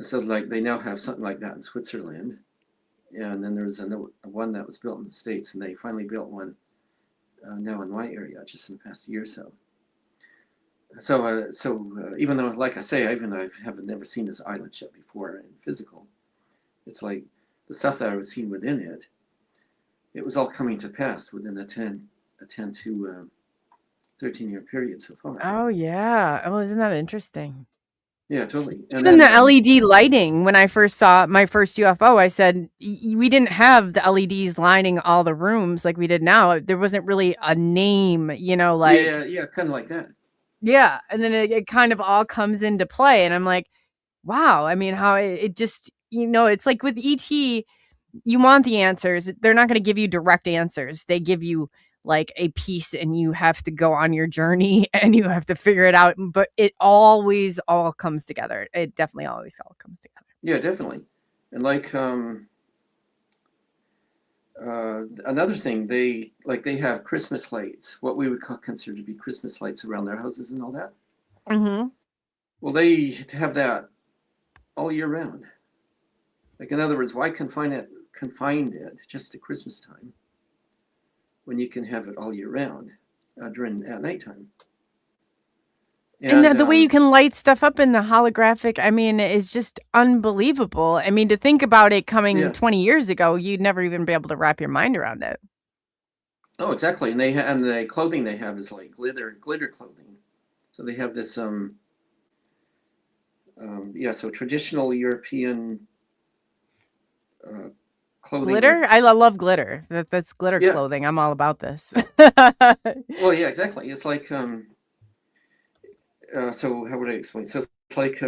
So like they now have something like that in Switzerland. And then there's one that was built in the States, and they finally built one now in my area just in the past year or so. So even though, like I say, I have never seen this island ship before in physical, it's like the stuff that I was seeing within it, it was all coming to pass within a 10 to 13-year period so far. Oh, yeah. Oh, isn't that interesting? Yeah, totally. And Even then, the LED lighting, when I first saw my first UFO, I said, we didn't have the LEDs lining all the rooms like we did now. There wasn't really a name, like. yeah, kind of like that. Yeah. And then it kind of all comes into play. And I'm like, wow. I mean, how it just, it's like with ET, you want the answers. They're not going to give you direct answers. They give you like a piece and you have to go on your journey and you have to figure it out. But it always all comes together. It definitely always all comes together. Yeah, definitely. And like Another thing, they have Christmas lights, what we would consider to be Christmas lights around their houses and all that. Mm-hmm. Well, they have that all year round. Like, in other words, why confine it just to Christmas time when you can have it all year round at nighttime? And the way you can light stuff up in the holographic, I mean, is just unbelievable. I mean, to think about it coming 20 years ago, you'd never even be able to wrap your mind around it. Oh, exactly. And and the clothing they have is like glitter clothing. So they have this so traditional European clothing. Glitter? I love glitter. That's glitter clothing. I'm all about this. Well, yeah, exactly. It's like so how would I explain? So it's like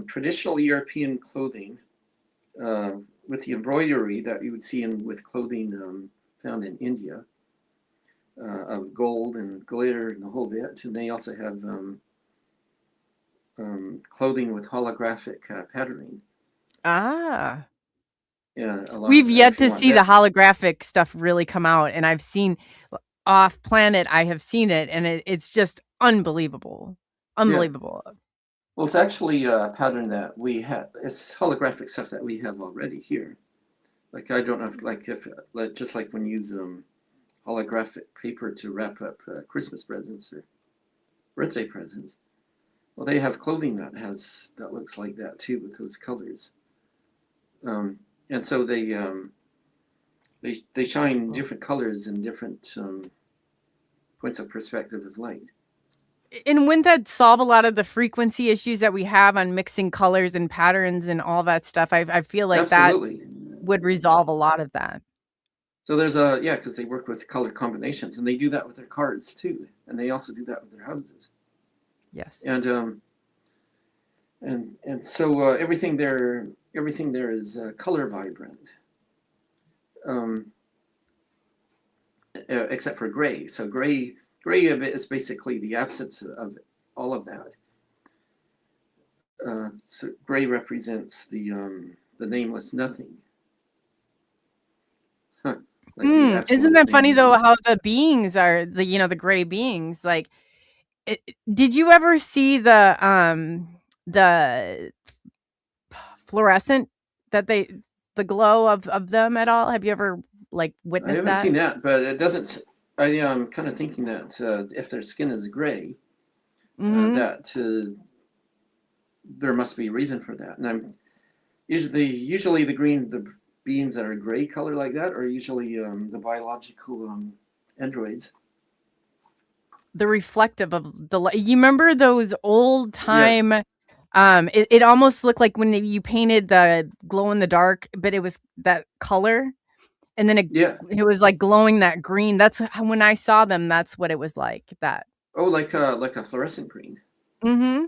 traditional European clothing with the embroidery that you would see with clothing found in India of gold and glitter and the whole bit. And they also have clothing with holographic patterning. Ah. Yeah, we've yet to see the holographic stuff really come out, and I've seen off planet. I have seen it, and it's just unbelievable. Unbelievable. Yeah. Well, it's actually a pattern that we have. It's holographic stuff that we have already here. Like, I don't know, just like when you use holographic paper to wrap up Christmas presents or birthday presents. Well, they have clothing that looks like that too, with those colors. And so they shine different colors and different points of perspective of light. And wouldn't that solve a lot of the frequency issues that we have on mixing colors and patterns and all that stuff? I feel like Absolutely. That would resolve a lot of that. So there's because they work with color combinations, and they do that with their cards too, and they also do that with their houses. Yes. And so everything there is color vibrant, except for gray. So gray is basically the absence of all of that. So gray represents the nameless nothing. Huh. Like isn't that funny though? How the beings are the gray beings? Like, did you ever see the fluorescent the glow of them at all? Have you ever witnessed that? I haven't seen that, but it doesn't. I'm kind of thinking that if their skin is gray, that there must be a reason for that. And I'm usually the beings that are gray color like that are usually the biological androids. The reflective of the light. You remember those old time? Yeah. It almost looked like when you painted the glow in the dark, but it was that color. And then it was like glowing that green. That's when I saw them. That's what it was like. That. Oh, like a fluorescent green. Mm-hmm.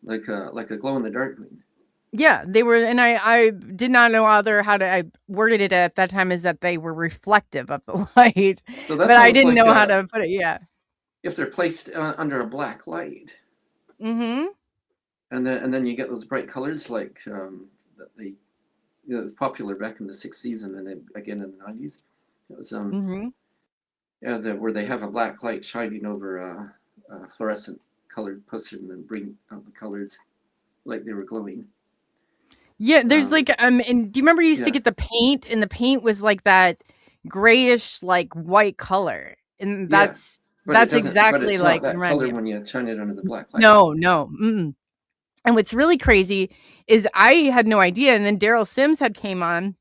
Like a glow in the dark green. Yeah, they were, and I did not know I worded it at that time is that they were reflective of the light, so but I didn't know how to put it. Yeah. If they're placed under a black light. Mm-hmm. And then you get those bright colors like that they. Popular back in the 60s and then again in the 90s. It was where they have a black light shining over a fluorescent colored poster and then bring out the colors like they were glowing. Yeah, there's and do you remember you used to get the paint, and the paint was like that grayish like white color, and that's exactly like that color when you shine it under the black light. No. And what's really crazy is I had no idea, and then Daryl Sims came on,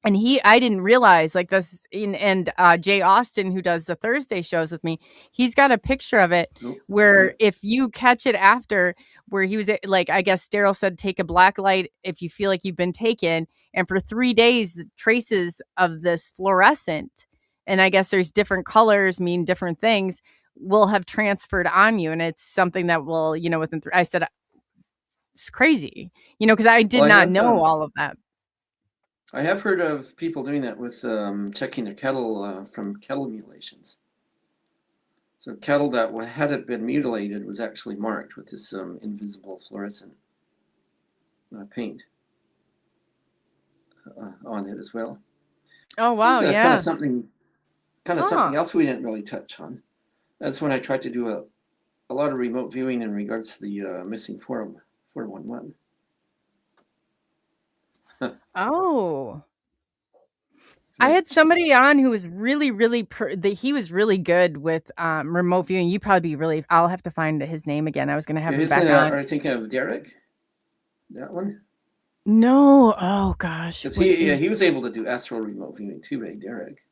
and I didn't realize like this. And Jay Austin, who does the Thursday shows with me, he's got a picture of it where if you catch it after, where he was like, I guess Daryl said, take a black light if you feel like you've been taken, and for 3 days, the traces of this fluorescent, and I guess there's different colors mean different things, will have transferred on you, and it's something that will, within. I said. It's crazy, because I did not know all of that. I have heard of people doing that with checking their cattle from cattle mutilations. So cattle that hadn't been mutilated was actually marked with this invisible fluorescent paint on it as well. Oh, This wow. is kind of Yeah. something Huh. else we didn't really touch on. That's when I tried to do a lot of remote viewing in regards to the missing 411. Oh. I Right. had somebody on who was he was really good with remote viewing. You probably be really. I'll have to find his name again. I was going to have Yeah, him back on. are you thinking of Derek? That one? No. Oh gosh. Because What is he was able to do astral remote viewing too, right, Derek?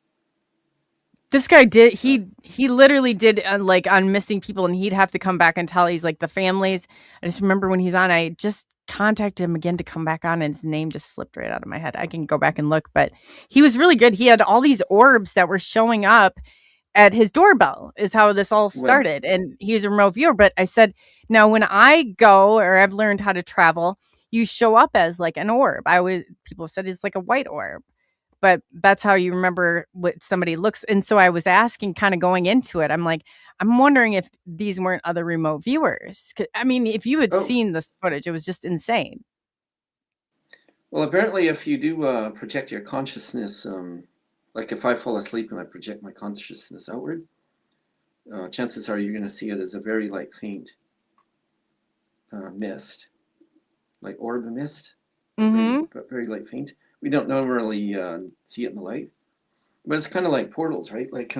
this guy did? Uh, He literally did like on missing people, and he'd have to come back and tell he's like the families. I just remember when he's on, I just contacted him again to come back on, and his name just slipped right out of my head. I can go back and look, but he was really good. He had all these orbs that were showing up at his doorbell is how this all well, started, and he was a remote viewer. But I said, now when I go or I've learned how to travel, you show up as like an orb. I always People have said it's like a white orb, but that's how you remember what somebody looks. And so I was asking, kind of going into it, I'm like, I'm wondering if these weren't other remote viewers. I mean, if you had oh, seen this footage, it was just insane. well, apparently, if you do project your consciousness, like if I fall asleep and I project my consciousness outward, chances are you're going to see it as a very like faint mist, like orb mist, Mm-hmm. but very light faint. We don't normally see it in the light, but it's kind of like portals, right? Like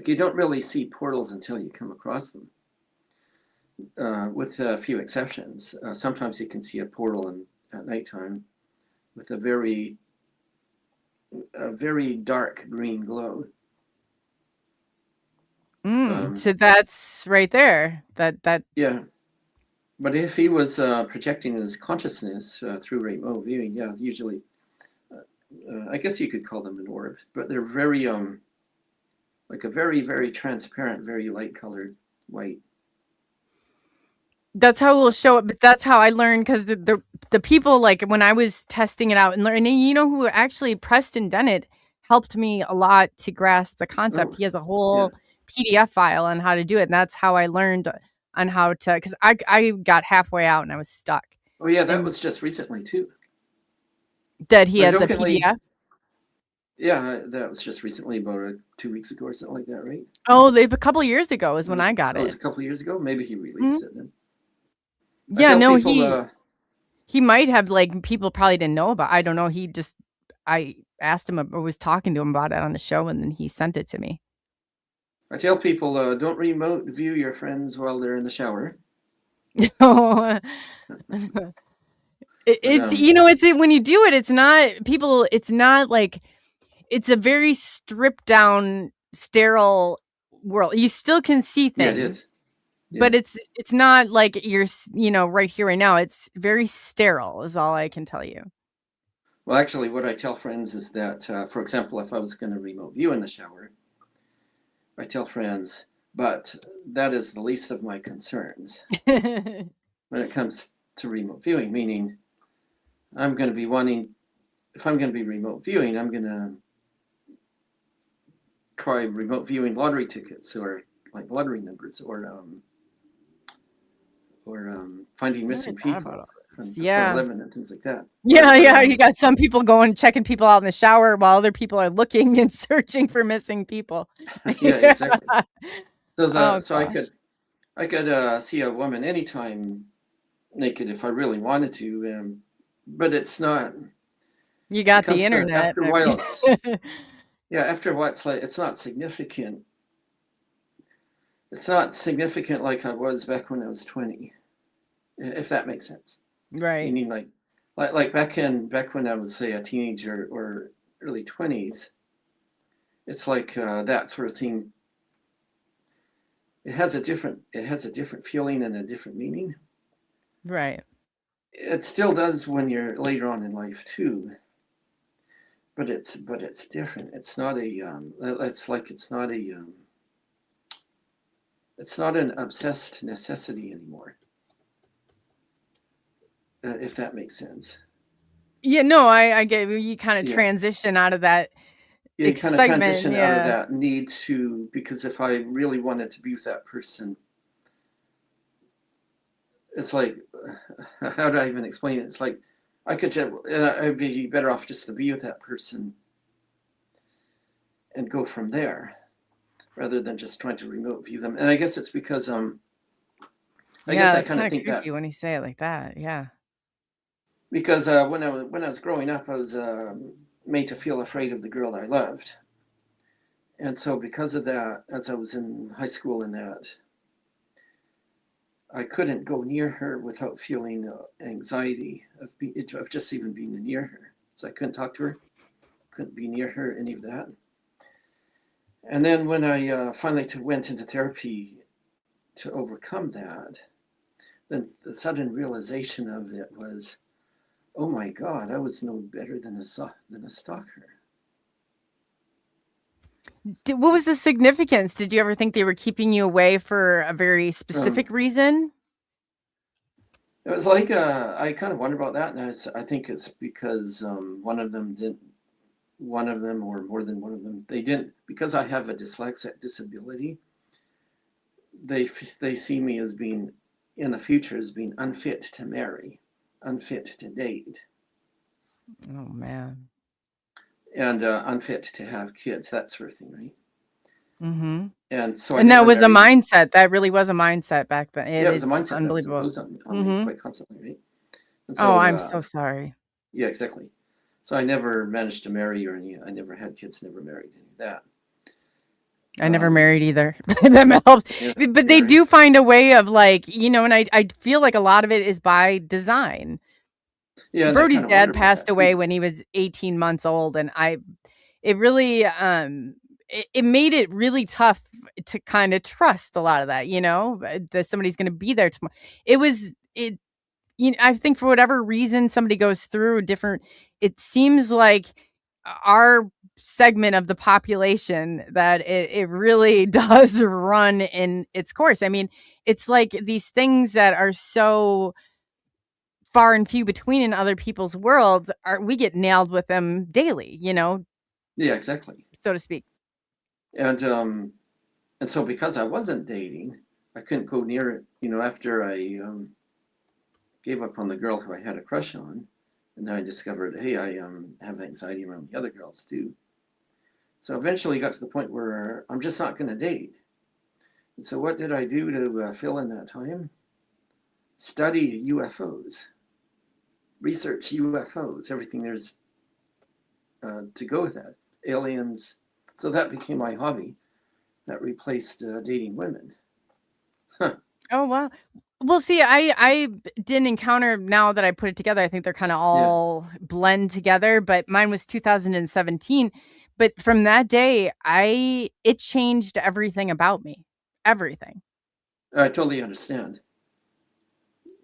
you don't really see portals until you come across them, with a few exceptions. Sometimes you can see a portal at nighttime with a very dark green glow. So that's right there. That Yeah, but if he was projecting his consciousness through remote viewing, yeah, usually, I guess you could call them an orb, but they're very like a very transparent, very light colored white. That's how we'll show it, but that's how I learned because the people like when I was testing it out and learning, you know who actually Preston Dennett helped me a lot to grasp the concept. Oh, He has a yeah. whole PDF file on how to do it, and that's how I learned on how to. Because I got halfway out and I was stuck, Oh, yeah, that and was just recently too. that he I had the jokingly, PDF. yeah, that was just recently, about 2 weeks ago or something like that, right? Oh, they a couple years ago is when I got It was it. a couple of years ago. Maybe he Mhm. released it then. I Yeah, tell no, people, he might have like people probably didn't know about. I don't know. I asked him or was talking to him about it on the show, and then he sent it to me. don't remote view your friends while they're in the shower. It, But it's it's when you do it, it's not people. It's not like it's a very stripped down, sterile world. You still can see yeah, it is. things, Yeah. but it's not like right here right now. It's very sterile. Is all I can tell you. Well, actually, what I tell friends is that, for example, if I was going to remote view in the shower, I tell friends, but that is the least of my concerns when it comes to remote viewing. Meaning, I'm going to be wanting, if I'm going to be remote viewing, I'm going to try remote viewing lottery tickets or like lottery numbers or finding I never missing thought about people all from this. the Yeah. 411 and things like that. Yeah, But yeah. You got some people going checking people out in the shower while other people are looking and searching for missing people. yeah, exactly. Oh So gosh. I could see a woman anytime naked if I really wanted to, but it's not. You It got the comes to internet. after a I while. mean After a while, it's like it's not significant. It's not significant like I was back when I was 20, if that makes sense. right. Meaning like back when I was, say, a teenager or early 20s. It's like that sort of thing. It has a different feeling and a different meaning. Right. It still does when you're later on in life too, but it's different. It's not a it's not an obsessed necessity anymore. If that makes sense. Yeah, no, I get you kind of Yeah. transition out of that Yeah, you kind of excitement. transition out of Yeah. that need to, because if I really wanted to be with that person, it's like, how do I even explain it? It's like I could just, I'd be better off just to be with that person and go from there, rather than just trying to remote view them. And I guess it's because I Yeah, guess I that's kind kind of of think that creepy when you say it like that. Yeah. because when I was growing up, I was made to feel afraid of the girl I loved, and so because of that, as I was in high school and that, I couldn't go near her without feeling anxiety of just even being near her. So I couldn't talk to her, couldn't be near her, any of that. And then when I finally went into therapy to overcome that, then the sudden realization of it was, oh my God, I was no better than a stalker. What was the significance? Did you ever think they were keeping you away for a very Um, specific reason? it was like I kind of wonder about that, and I think it's because one of them didn't. One of them, or more than one of them, they didn't, because I have a dyslexic disability. They see me as being in the future as being unfit to marry, unfit to date, Oh man. and unfit to have kids, that sort of thing, right? Mm-hmm. And so I And that never was a married. mindset. That really was a mindset back then. Yeah, it was a It's mindset that was unbelievable. imposed on me Mm-hmm. quite constantly, right? And Oh, so I'm so sorry. yeah, exactly. So I never managed to marry or any. I never had kids, never married, any of that. I never Um, married either. That helps. yeah, But yeah, they right. do find a way of like, and I feel like a lot of it is by design. Yeah, and I Brody's kind of wonder dad about passed that away too. when he was 18 months old, and it really it made it really tough to kind of trust a lot of that, that somebody's going to be there tomorrow. I think for whatever reason somebody goes through different, it seems like our segment of the population that it really does run in its course. I mean, it's like these things that are so far and few between in other people's worlds we get nailed with them daily, Yeah, exactly. so to speak. And so because I wasn't dating, I couldn't go near it. After I gave up on the girl who I had a crush on, and then I discovered, hey, I have anxiety around the other girls too. So eventually got to the point where I'm just not going to date. And so what did I do to fill in that time? Study UFOs, research UFOs, everything there's to go with that, aliens. So that became my hobby. That replaced dating women. Huh. Oh wow. Well, see, I didn't encounter, now that I put it together, I think they're kind of Yeah, all blend together, but mine was 2017. But from that day, it changed everything about me. Everything. I totally understand.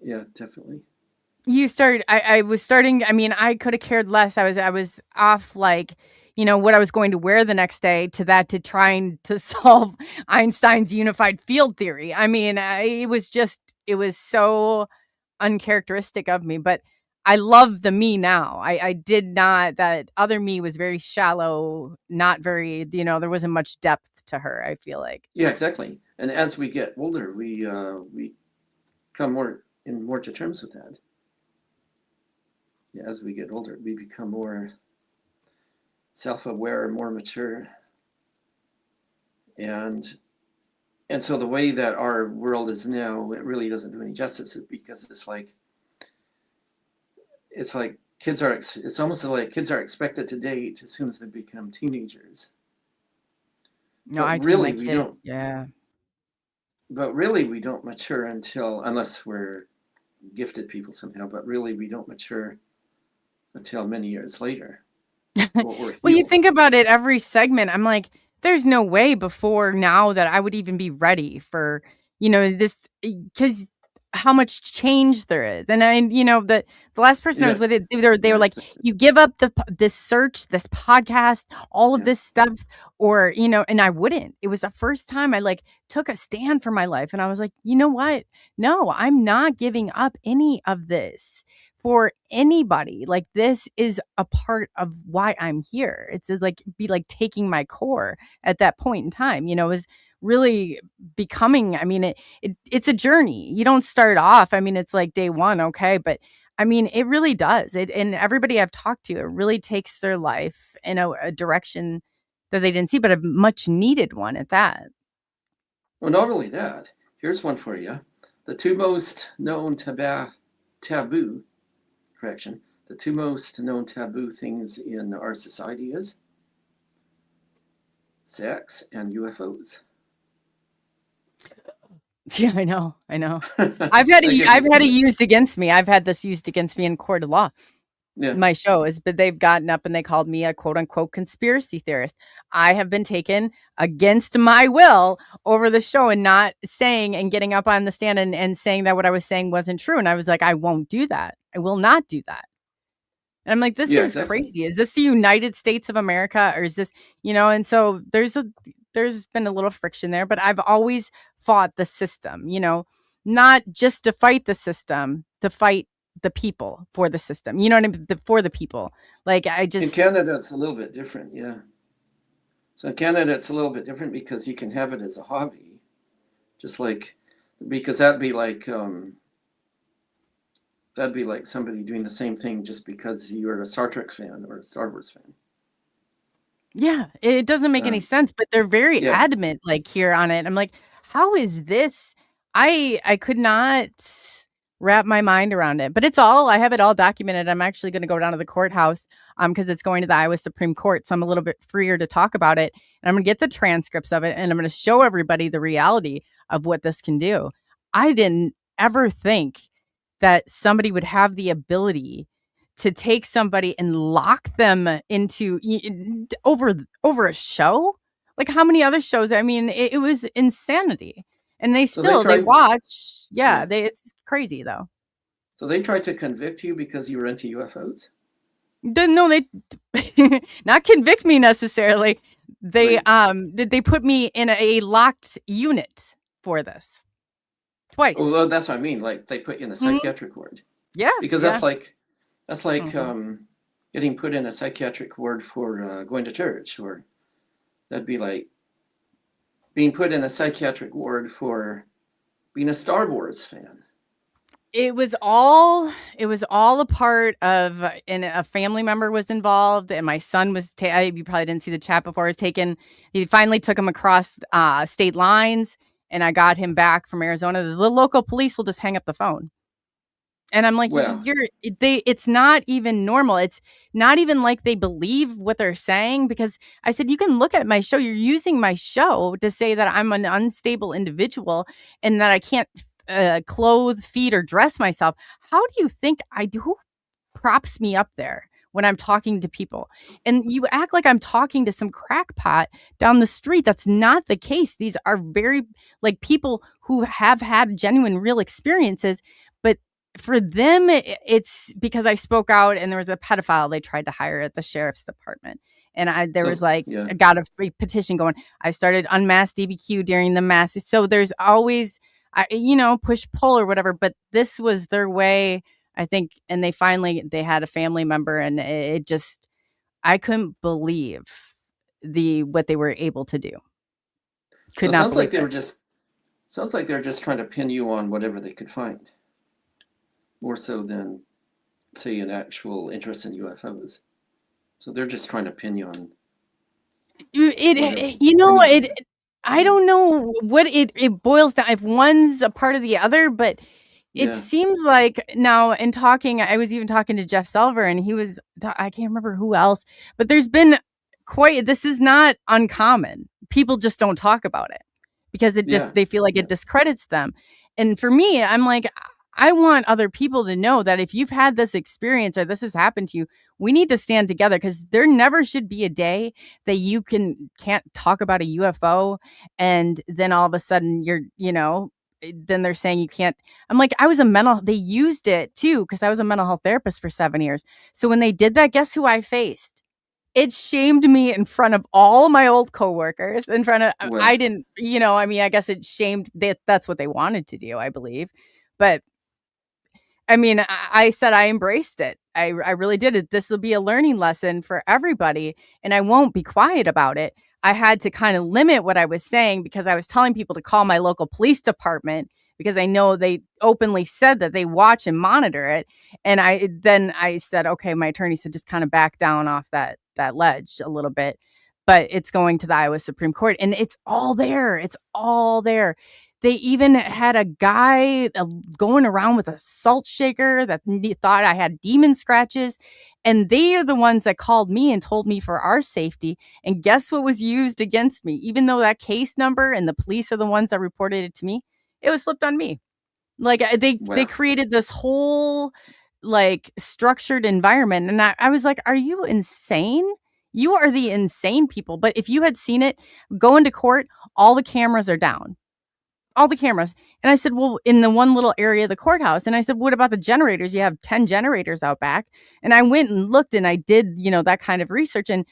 Yeah, definitely. I was starting, I mean, I could have cared less. I was off, like, what I was going to wear the next day, to trying to solve Einstein's unified field theory. I mean, it was so uncharacteristic of me, but I love the me now. I did not, that other me was very shallow, not very, there wasn't much depth to her, I feel like. Yeah, exactly. And as we get older, we come more to terms with that. Yeah, as we get older, we become more self-aware, more mature, and so the way that our world is now, it really doesn't do any justice, because it's like it's almost like kids are expected to date as soon as they become teenagers. No, But I told really my we kid, don't. yeah. But really we don't mature unless we're gifted people somehow. But really we don't mature until many years later. We're Well, you healed. think about it, every segment, I'm like, there's no way before now that I would even be ready for, this, because how much change there is. And the last person I was Yeah, with, they were yeah, like, exactly. you give up this search, this podcast, all of Yeah, this stuff, or, and I wouldn't. It was the first time I like took a stand for my life. And I was like, you know what? No, I'm not giving up any of this for anybody. Like, this is a part of why I'm here. It's like be like taking my core at that point in time, is really becoming, I mean, it's a journey. You don't start off, I mean, it's like day one, okay, but I mean, it really does. And everybody I've talked to, it really takes their life in a direction that they didn't see, but a much needed one at that. Well, not only that, here's one for you. The two most known taboo, correction, the two most known taboo things in our society is sex and UFOs. Yeah, I know. I've had it used against me. I've had this used against me in court of law. Yeah. My show is, but they've gotten up and they called me a quote unquote conspiracy theorist. I have been taken against my will over the show and not saying and getting up on the stand and saying that what I was saying wasn't true. And I was like, I won't do that. I will not do that. And I'm like, this is exactly. crazy. Is this the United States of America, or is this, and so there's been a little friction there, but I've always fought the system, not just to fight the system, to fight the people for the system. You know what I mean? For the people. Like in Canada, it's a little bit different. Yeah. So in Canada, it's a little bit different because you can have it as a hobby, just like, because that'd be like somebody doing the same thing just because you're a Star Trek fan or a Star Wars fan. Yeah, it doesn't make any sense, but they're very adamant, like, here on it. I'm like, how is this? I could not wrap my mind around it, but I have it all documented. I'm actually going to go down to the courthouse because it's going to the Iowa Supreme Court, so I'm a little bit freer to talk about it. And I'm going to get the transcripts of it, and I'm going to show everybody the reality of what this can do. I didn't ever think that somebody would have the ability to take somebody and lock them into over a show. Like, how many other shows? I mean, it was insanity. And they watch. Yeah, it's crazy though. So they tried to convict you because you were into UFOs? No, they not convict me necessarily. They put me in a locked unit for this twice. Well, that's what I mean. Like, they put you in a psychiatric ward. Yes, because that's like getting put in a psychiatric ward for going to church, or that'd be like being put in a psychiatric ward for being a Star Wars fan. It was all a part of, and a family member was involved, and my son was, you probably didn't see the chat before, he finally took him across state lines, and I got him back from Arizona. The local police will just hang up the phone. And I'm like, it's not even normal. It's not even like they believe what they're saying, because I said, you can look at my show. You're using my show to say that I'm an unstable individual and that I can't clothe, feed, or dress myself. How do you think I do? Who props me up there when I'm talking to people? And you act like I'm talking to some crackpot down the street. That's not the case. These are very, like, people who have had genuine, real experiences. But for them, it's because I spoke out, and there was a pedophile they tried to hire at the sheriff's department. And I got a petition going. I started unmasked DBQ during the mass. So there's always, push pull or whatever. But this was their way, I think. And they had a family member, and I couldn't believe what they were able to do. Sounds like they were just trying to pin you on whatever they could find, more so than, say, an actual interest in UFOs. So they're just trying to pin you on I don't know what it boils down, if one's a part of the other, but it seems like now, in talking, I was even talking to Jeff Selver, and I can't remember who else, but there's been this is not uncommon. People just don't talk about it because they feel like it discredits them. And for me, I'm like, I want other people to know that if you've had this experience or this has happened to you, we need to stand together, because there never should be a day that you can't talk about a UFO, and then all of a sudden then they're saying you can't. I'm like, they used it too, because I was a mental health therapist for 7 years. So when they did that, guess who I faced? It shamed me in front of all my old coworkers, in front of, I didn't, I guess it shamed, that's what they wanted to do, I believe. But I mean, I said I embraced it. I really did it. This will be a learning lesson for everybody, and I won't be quiet about it. I had to kind of limit what I was saying, because I was telling people to call my local police department because I know they openly said that they watch and monitor it. And I said, okay, my attorney said, just kind of back down off that ledge a little bit. But it's going to the Iowa Supreme Court, and it's all there. It's all there. They even had a guy going around with a salt shaker that thought I had demon scratches. And they are the ones that called me and told me for our safety. And guess what was used against me? Even though that case number and the police are the ones that reported it to me, it was flipped on me. Like they Wow. created this whole like structured environment. And I was like, are you insane? You are the insane people. But if you had seen it, go into court, all the cameras are down. All the cameras. And I said, well, in the one little area of the courthouse. And I said, what about the generators? You have 10 generators out back. And I went and looked and I did, that kind of research. And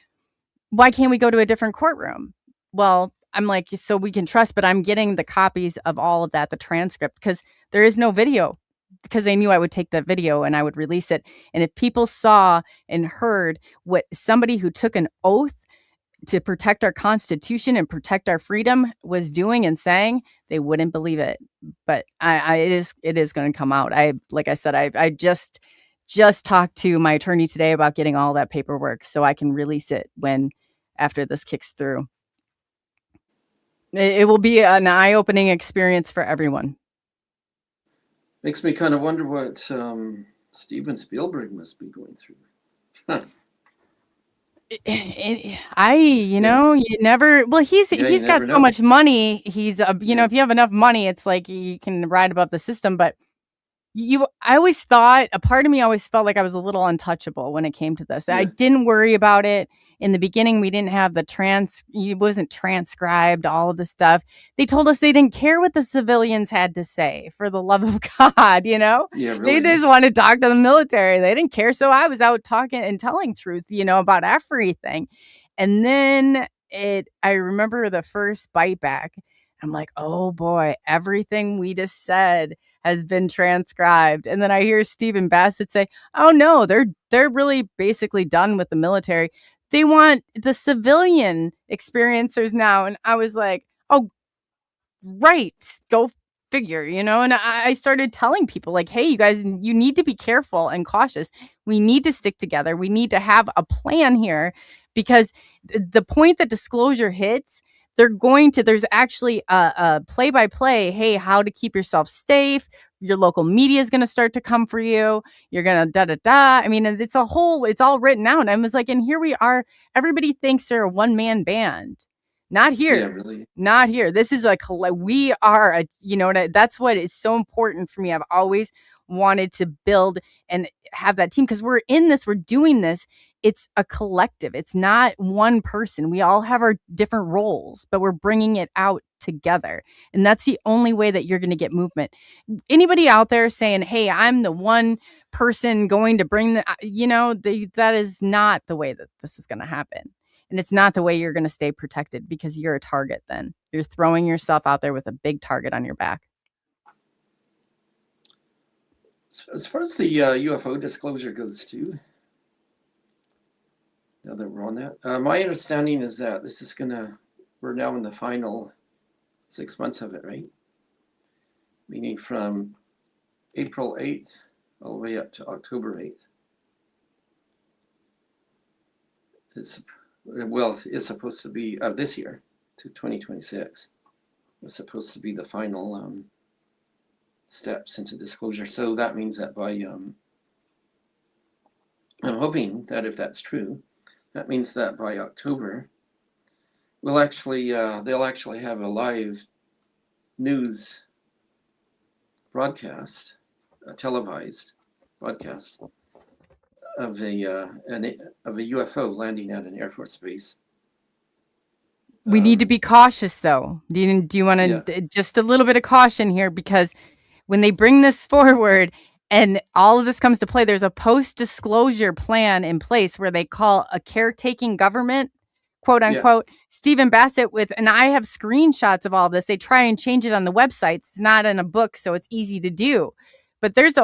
why can't we go to a different courtroom? Well, I'm like, so we can trust, but I'm getting the copies of all of that, the transcript, because there is no video, because they knew I would take the video and I would release it. And if people saw and heard what somebody who took an oath to protect our Constitution and protect our freedom was doing and saying, they wouldn't believe it. But it is going to come out. Like I said, I just talked to my attorney today about getting all that paperwork so I can release it after this kicks through. It will be an eye-opening experience for everyone. Makes me kind of wonder what Steven Spielberg must be going through. Huh. You never. Well, he's got so much money. He's if you have enough money, it's like you can ride above the system. But I always thought, a part of me always felt like I was a little untouchable when it came to this. Yeah. I didn't worry about it. In the beginning, we didn't have it wasn't transcribed, all of the stuff. They told us they didn't care what the civilians had to say, for the love of God, Yeah, really. They just wanted to talk to the military. They didn't care. So I was out talking and telling truth, about everything. And then I remember the first bite back. I'm like, oh boy, everything we just said has been transcribed. And then I hear Stephen Bassett say, oh no, they're really basically done with the military. They want the civilian experiencers now. And I was like, oh, right, go figure, And I started telling people like, hey, you guys, you need to be careful and cautious. We need to stick together. We need to have a plan here, because the point that disclosure hits, there's actually a play-by-play, hey, how to keep yourself safe. Your local media is going to start to come for you. You're going to da-da-da. I mean, it's all written out. And I was like, and here we are. Everybody thinks they're a one-man band. Not here. Yeah, really. Not here. This is we are, that's what is so important for me. I've always wanted to build and have that team, because we're doing this. It's a collective. It's not one person. We all have our different roles, but we're bringing it out together. And that's the only way that you're going to get movement. Anybody out there saying, hey, I'm the one person going to bring that is not the way that this is going to happen. And it's not the way you're going to stay protected, because you're a target then. You're throwing yourself out there with a big target on your back. As far as the UFO disclosure goes too, now that we're on that, my understanding is that this is we're now in the final 6 months of it, right? Meaning from April 8th all the way up to October 8th. It's supposed to be this year to 2026. It's supposed to be the final steps into disclosure. So that means that by I'm hoping that if that's true, that means that by October they'll actually have a live news broadcast, a televised broadcast of a UFO landing at an Air Force base. We need to be cautious, though. Do you want to just a little bit of caution here, because when they bring this forward and all of this comes to play, there's a post-disclosure plan in place where they call a caretaking government, quote unquote. Yeah. Stephen Bassett and I have screenshots of all this. They try and change it on the websites. It's not in a book, so it's easy to do. But there's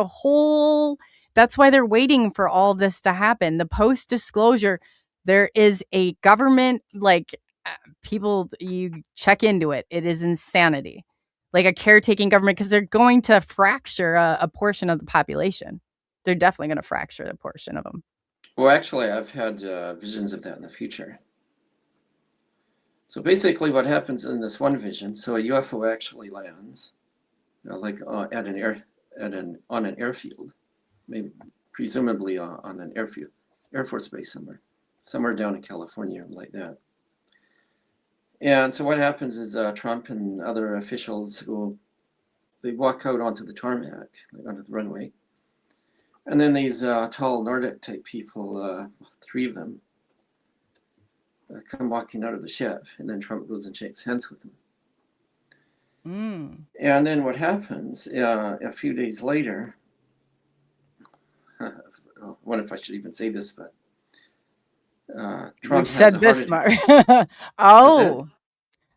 that's why they're waiting for all this to happen. The post-disclosure, there is a government, people, you check into it. It is insanity. like a caretaking government, because they're going to fracture a portion of the population. They're definitely going to fracture a portion of them. Well, actually, I've had visions of that in the future. So basically, what happens in this one vision? So a UFO actually lands, like on an airfield, maybe presumably on an airfield, Air Force base somewhere down in California, like that. And so what happens is Trump and other officials they walk out onto the tarmac, like onto the runway. And then these tall Nordic type people, 3 of them, come walking out of the ship. And then Trump goes and shakes hands with them. And then what happens a few days later, I wonder if I should even say this, but Trump We've said this much. Oh,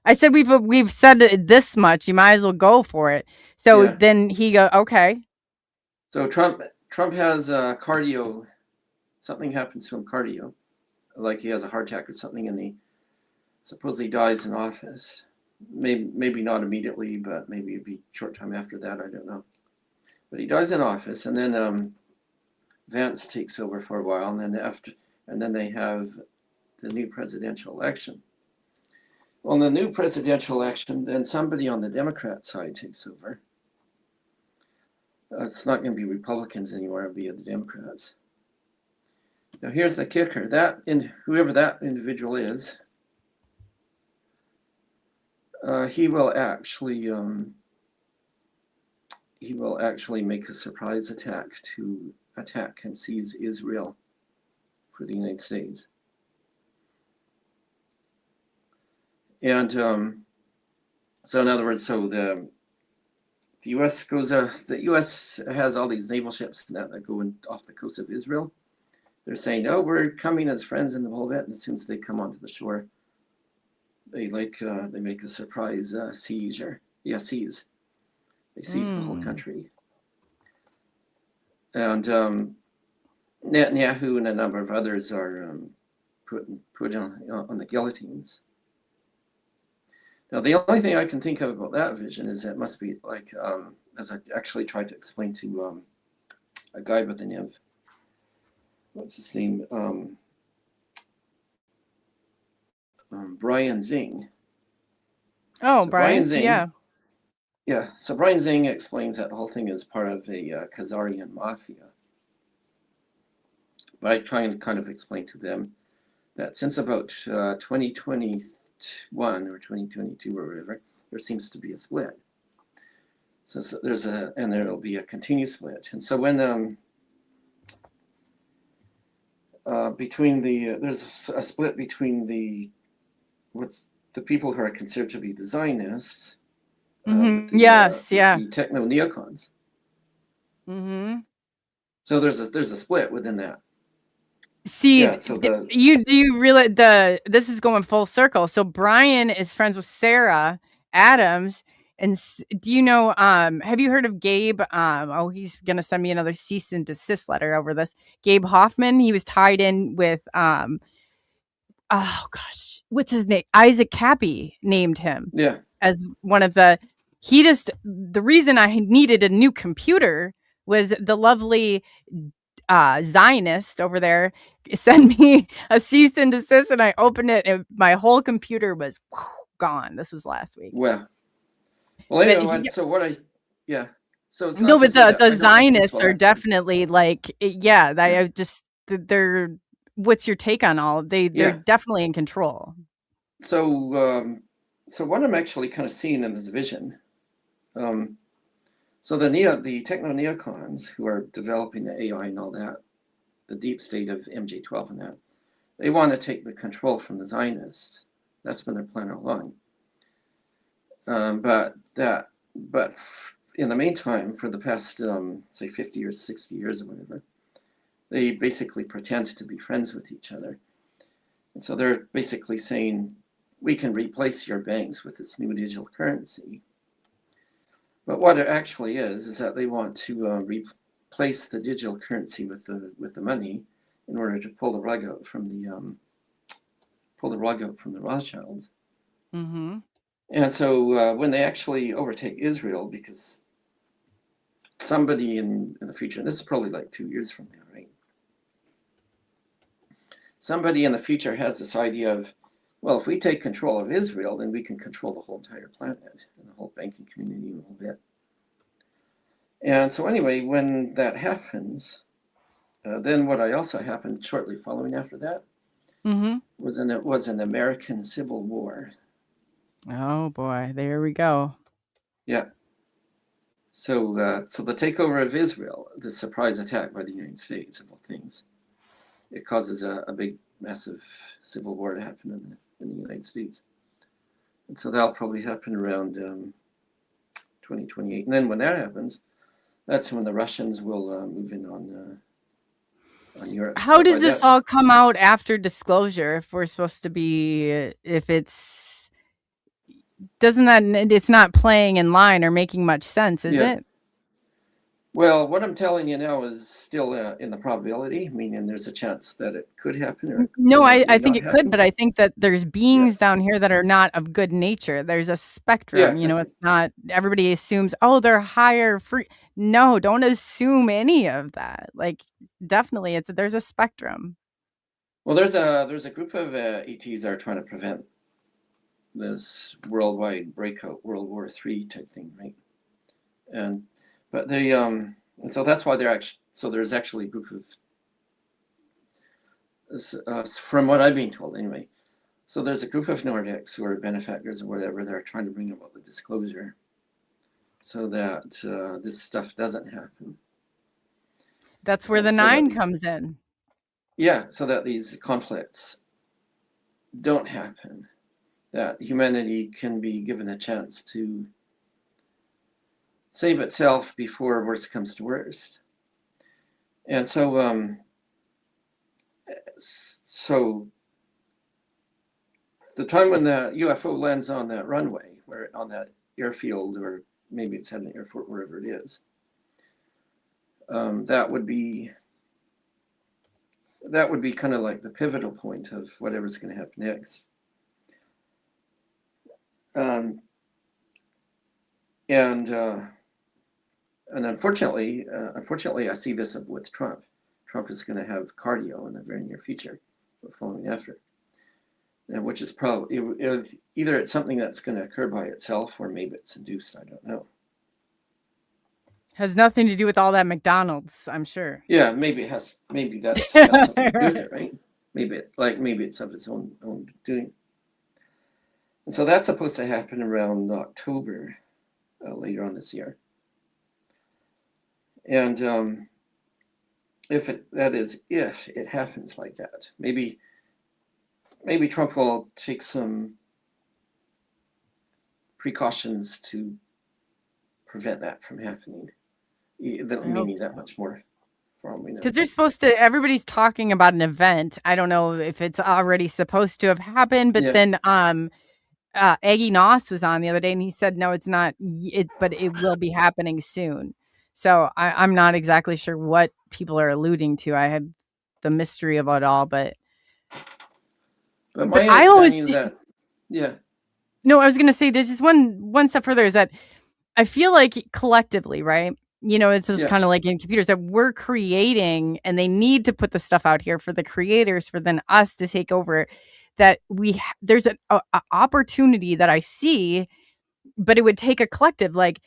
I said we've said it this much. You might as well go for it. So Yeah. then he go, okay. So Trump has cardio. Something happens to him cardio, like he has a heart attack or something, and he supposedly dies in office. Maybe not immediately, but maybe it'd be a short time after that. I don't know. But he dies in office, and then Vance takes over for a while, and then they have the new presidential election. Well, in the new presidential election, then somebody on the Democrat side takes over. It's not going to be Republicans anymore; it'll be the Democrats. Now, here's the kicker: whoever that individual is, he will actually make a surprise attack to attack and seize Israel for the United States. And so, in other words, the U.S. the U.S. has all these naval ships that go off the coast of Israel. They're saying, "Oh, we're coming as friends," in the whole bit. And as soon as they come onto the shore, they make a surprise siege. They seize the whole country. And Netanyahu and a number of others are put on the guillotines. Now, the only thing I can think of about that vision is it must be like, as I actually tried to explain to a guy by the name of, what's his name? Brian Zing. Oh, so Brian Zing. Yeah. Yeah. So Brian Zing explains that the whole thing is part of a Khazarian mafia. But I try and kind of explain to them that since about 2021 or 2022 or whatever, there seems to be a split. So and there'll be a continued split. And so when there's a split between the people who are considered to be the Zionists, the techno neocons. So there's a split within that. See, you realize this is going full circle. So Brian is friends with Sarah Adams, and do you know? Have you heard of Gabe? He's gonna send me another cease and desist letter over this. Gabe Hoffman. He was tied in with what's his name? Isaac Cappy named him as one of the. The reason I needed a new computer was the lovely Zionist over there sent me a cease and desist, and I opened it and my whole computer was gone. This was last week. Well, anyway, so it's no, but the Zionists are definitely like, I just, they're, what's your take on all? They're definitely in control. So what I'm actually kind of seeing in this vision, so the techno neocons who are developing the AI and all that, the deep state of MJ12 and that, they want to take the control from the Zionists. That's been their plan all along. But in the meantime, for the past say 50 or 60 years or whatever, they basically pretend to be friends with each other. And so they're basically saying, we can replace your banks with this new digital currency. But what it actually is that they want to replace the digital currency with the money in order to pull the rug out from the Rothschilds. And so when they actually overtake Israel, because somebody in the future, and this is probably like 2 years from now, right? Somebody in the future has this idea of, well, if we take control of Israel, then we can control the whole entire planet and the whole banking community a little bit. And so anyway, when that happens, then what I also happened shortly following after that Mm-hmm. was an American Civil War. Oh boy, there we go. Yeah. So the takeover of Israel, the surprise attack by the United States, of all things, it causes a big, massive civil war to happen in the United States. And so that'll probably happen around 2028. And then when that happens, that's when the Russians will move in on Europe. How But by does this that, all come out after disclosure if we're supposed to be, if it's, doesn't that, it's not playing in line or making much sense, is yeah. it? Well, what I'm telling you now is still in the probability, meaning there's a chance that it could happen or No, may I think not it could, happen. but I think that there's Yeah. beings down here that are not of good nature. There's a Yeah, spectrum, you know, exactly. it's not, everybody assumes, oh, they're higher free. No, don't assume any of that. Like, definitely, there's a spectrum. Well, there's a group of ETs that are trying to prevent this worldwide breakout World War III type thing, right? But they and so that's why there's actually a group of from what I've been told anyway. So there's a group of Nordics who are benefactors or whatever that are trying to bring about the disclosure, so that this stuff doesn't happen. That's where the So that 9 these comes in. so that these conflicts don't happen. That humanity can be given a chance to save itself before worst comes to worst. And so so the time when the UFO lands on that runway, or on that airfield, or maybe it's at an airport, wherever it is, that would be kind of like the pivotal point of whatever's going to happen next. And unfortunately, I see this with Trump. Trump is going to have cardio in the very near future, following after, and which is probably either it's something that's going to occur by itself, or maybe it's induced. I don't know. Has nothing to do with all that McDonald's, I'm sure. Yeah, maybe that's got something to do with it, right? Maybe it's of its own doing. And so that's supposed to happen around October, later on this year. And if it happens like that, maybe Trump will take some precautions to prevent that from happening. Meaning that much more, for all we know. Because they're supposed to, everybody's talking about an event. I don't know if it's already supposed to have happened, but Yeah. then Aggie Noss was on the other day and he said, no, it's not, but it will be happening soon. So I'm not exactly sure what people are alluding to. I had the mystery of it all, but my I always understanding is that, yeah. No, I was going to say, there's just one step further, is that I feel like collectively, right? You know, it's just Yeah. kind of like in computers that we're creating, and they need to put the stuff out here for the creators, for then us to take over. That there's an opportunity that I see, but it would take a collective, like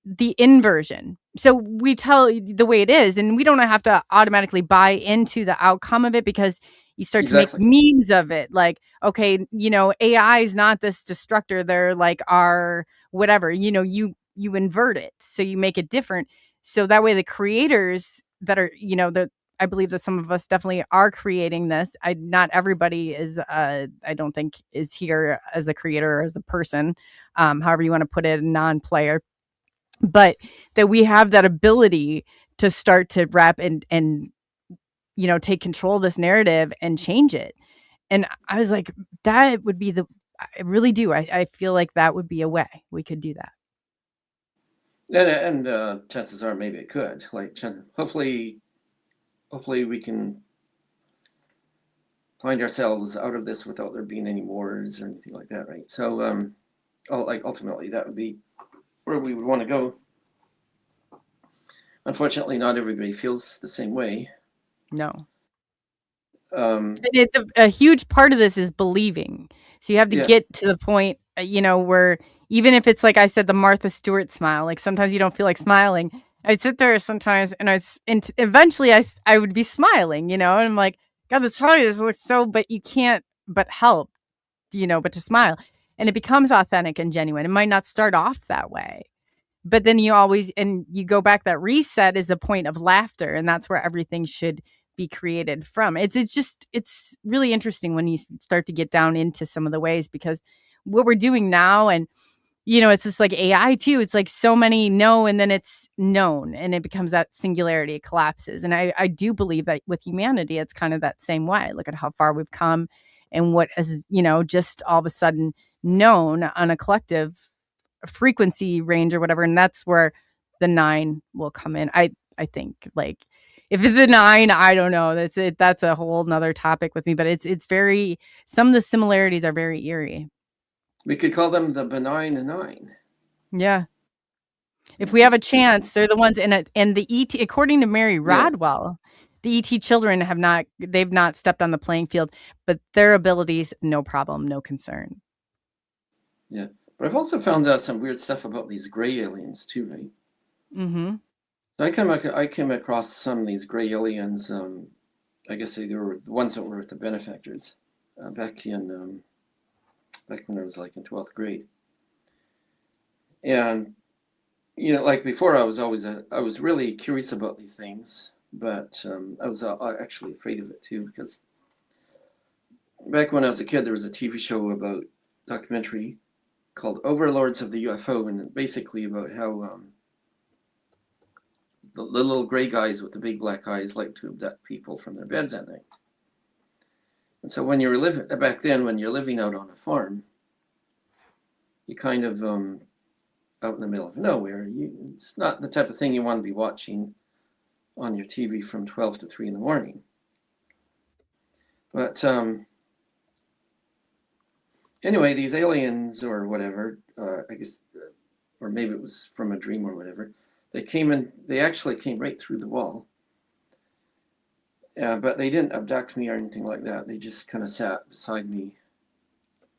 the inversion. So we tell the way it is, and we don't have to automatically buy into the outcome of it, because you start to make memes of it. Like, okay, you know, AI is not this destructor. They're like our whatever, you know, you invert it. So you make it different. So that way the creators that are, you know, I believe that some of us definitely are creating this. Not everybody is, I don't think, is here as a creator or as a person, however you want to put it, a non-player. But that we have that ability to start to wrap and you know, take control of this narrative and change it. And I was like, that would be I really do. I feel like that would be a way we could do that. And chances are maybe it could. Like, hopefully we can find ourselves out of this without there being any wars or anything like that, right? So ultimately that would be where we would want to go. Unfortunately, not everybody feels the same way. No. Um, A huge part of this is believing. So you have to yeah, get to the point, where even if it's like I said, the Martha Stewart smile, like sometimes you don't feel like smiling. I'd sit there sometimes and eventually I would be smiling, and I'm like, God, this smile just looks so, but you can't but help, but to smile. And it becomes authentic and genuine. It might not start off that way. But then you go back, that reset is the point of laughter, and that's where everything should be created from. It's really interesting when you start to get down into some of the ways, because what we're doing now, and it's just like AI too. It's like so many know, and then it's known, and it becomes that singularity. It collapses, and I do believe that with humanity, it's kind of that same way. Look at how far we've come, and what is just all of a sudden known on a collective frequency range or whatever, and that's where the 9 will come in. I think, like, if it's the 9, I don't know, that's a whole nother topic with me, but it's very, some of the similarities are very eerie. we could call them the benign 9. Yeah, if Yeah, we have a just chance, they're the ones and the ET, according to Mary yeah, Rodwell, the ET children they've not stepped on the playing field, but their abilities, no problem, no concern. yeah. But I've also found out some weird stuff about these gray aliens too, right? Mm-hmm. So I came across some of these gray aliens. I guess they were the ones that were with the benefactors back when I was like in 12th grade. And like before, I was really curious about these things, but I was actually afraid of it too, because back when I was a kid, there was a TV show about documentary called Overlords of the UFO, and basically about how the little gray guys with the big black eyes like to abduct people from their beds at night. And so when you're living back then, when you're living out on a farm, you kind of out in the middle of nowhere. It's not the type of thing you want to be watching on your TV from 12 to 3 in the morning. But anyway, these aliens or whatever, I guess, or maybe it was from a dream or whatever, they actually came right through the wall. But they didn't abduct me or anything like that. They just kind of sat beside me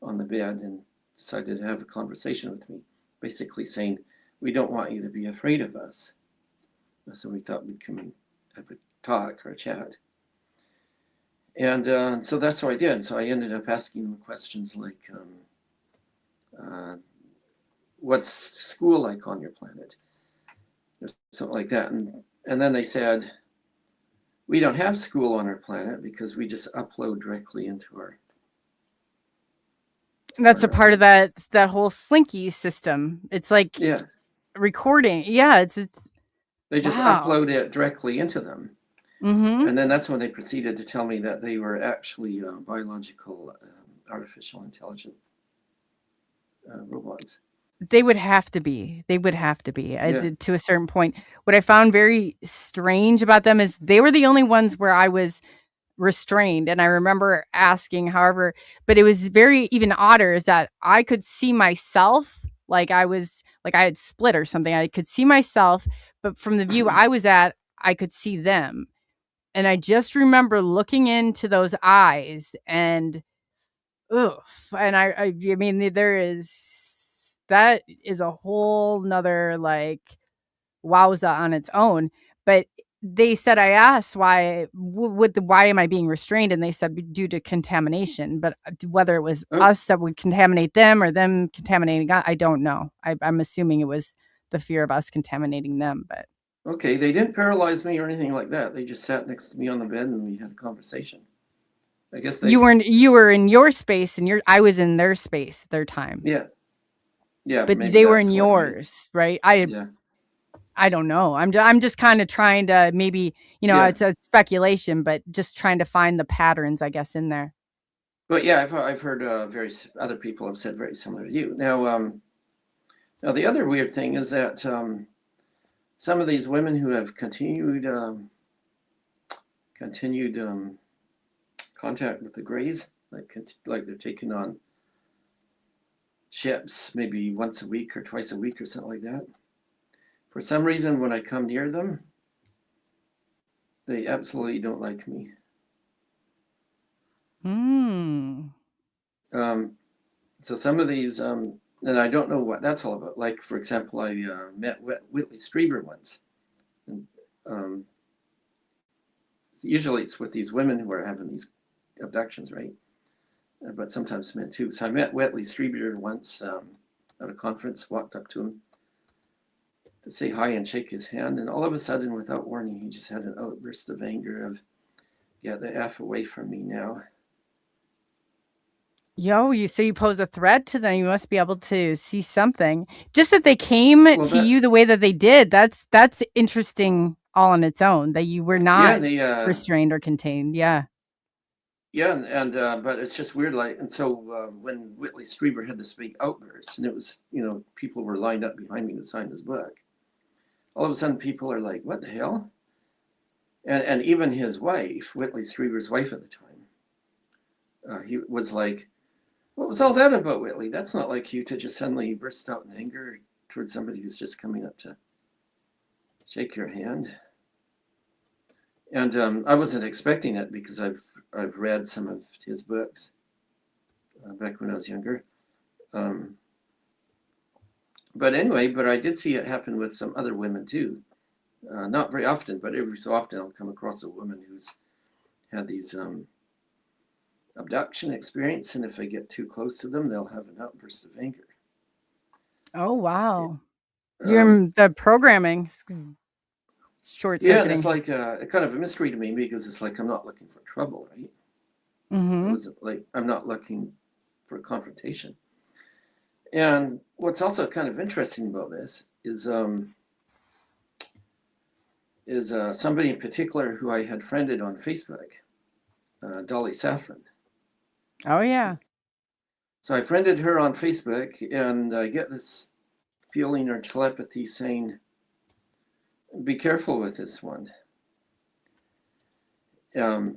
on the bed and decided to have a conversation with me, basically saying, we don't want you to be afraid of us. So we thought we'd come and have a talk or a chat. And so that's what I did. So I ended up asking them questions like, what's school like on your planet? Or something like that. And then they said, we don't have school on our planet because we just upload directly into our... That's a part of that whole Slinky system. It's like recording. Yeah, they just upload it directly into them. Mm-hmm. And then that's when they proceeded to tell me that they were actually biological, artificial intelligent robots. They would have to be. To a certain point. What I found very strange about them is they were the only ones where I was restrained. And I remember asking, however, but it was very even odder, is that I could see myself, like I had split or something. I could see myself, but from the view I was at, I could see them. And I just remember looking into those eyes and oof. And I mean, that is a whole nother like wowza on its own. But they said, I asked why am I being restrained? And they said due to contamination, but whether it was us that would contaminate them or them contaminating, I don't know. I'm assuming it was the fear of us contaminating them, but. Okay, they didn't paralyze me or anything like that. They just sat next to me on the bed and we had a conversation. I guess You were in your space and I was in their space, their time. Yeah. Yeah. But they were in yours, right? I don't know. I'm just kind of trying to maybe, it's a speculation, but just trying to find the patterns, I guess, in there. But yeah, I've heard various other people have said very similar to you. Now the other weird thing is that some of these women who have continued contact with the Greys, like they're taking on ships maybe once a week or twice a week or something like that. For some reason, when I come near them, they absolutely don't like me. So some of these, and I don't know what that's all about. Like, for example, I met Whitley Strieber once. And, usually it's with these women who are having these abductions, right? But sometimes men too. So I met Whitley Strieber once at a conference, walked up to him to say hi and shake his hand. And all of a sudden, without warning, he just had an outburst of anger of, "Get the F away from me now." Yo, you pose a threat to them. You must be able to see something. Just that they came to you the way that they did. That's interesting all on its own. That you were not restrained or contained. Yeah. Yeah, and but it's just weird. Like, and so when Whitley Strieber had this big outburst, and it was, people were lined up behind me to sign his book. All of a sudden, people are like, "What the hell?" And even his wife, Whitley Strieber's wife at the time, he was like, "What was all that about, Whitley? That's not like you to just suddenly burst out in anger towards somebody who's just coming up to shake your hand." And I wasn't expecting it because I've read some of his books back when I was younger. But anyway, I did see it happen with some other women too. Not very often, but every so often I'll come across a woman who's had these abduction experience, and if I get too close to them, they'll have an outburst of anger. Oh, wow. The programming short-circuiting. Yeah, and it's like kind of a mystery to me because it's like I'm not looking for trouble, right? It wasn't like I'm not looking for a confrontation. And what's also kind of interesting about this is somebody in particular who I had friended on Facebook, Dolly Saffron. Oh, yeah. So I friended her on Facebook, and I get this feeling or telepathy saying, "Be careful with this one." But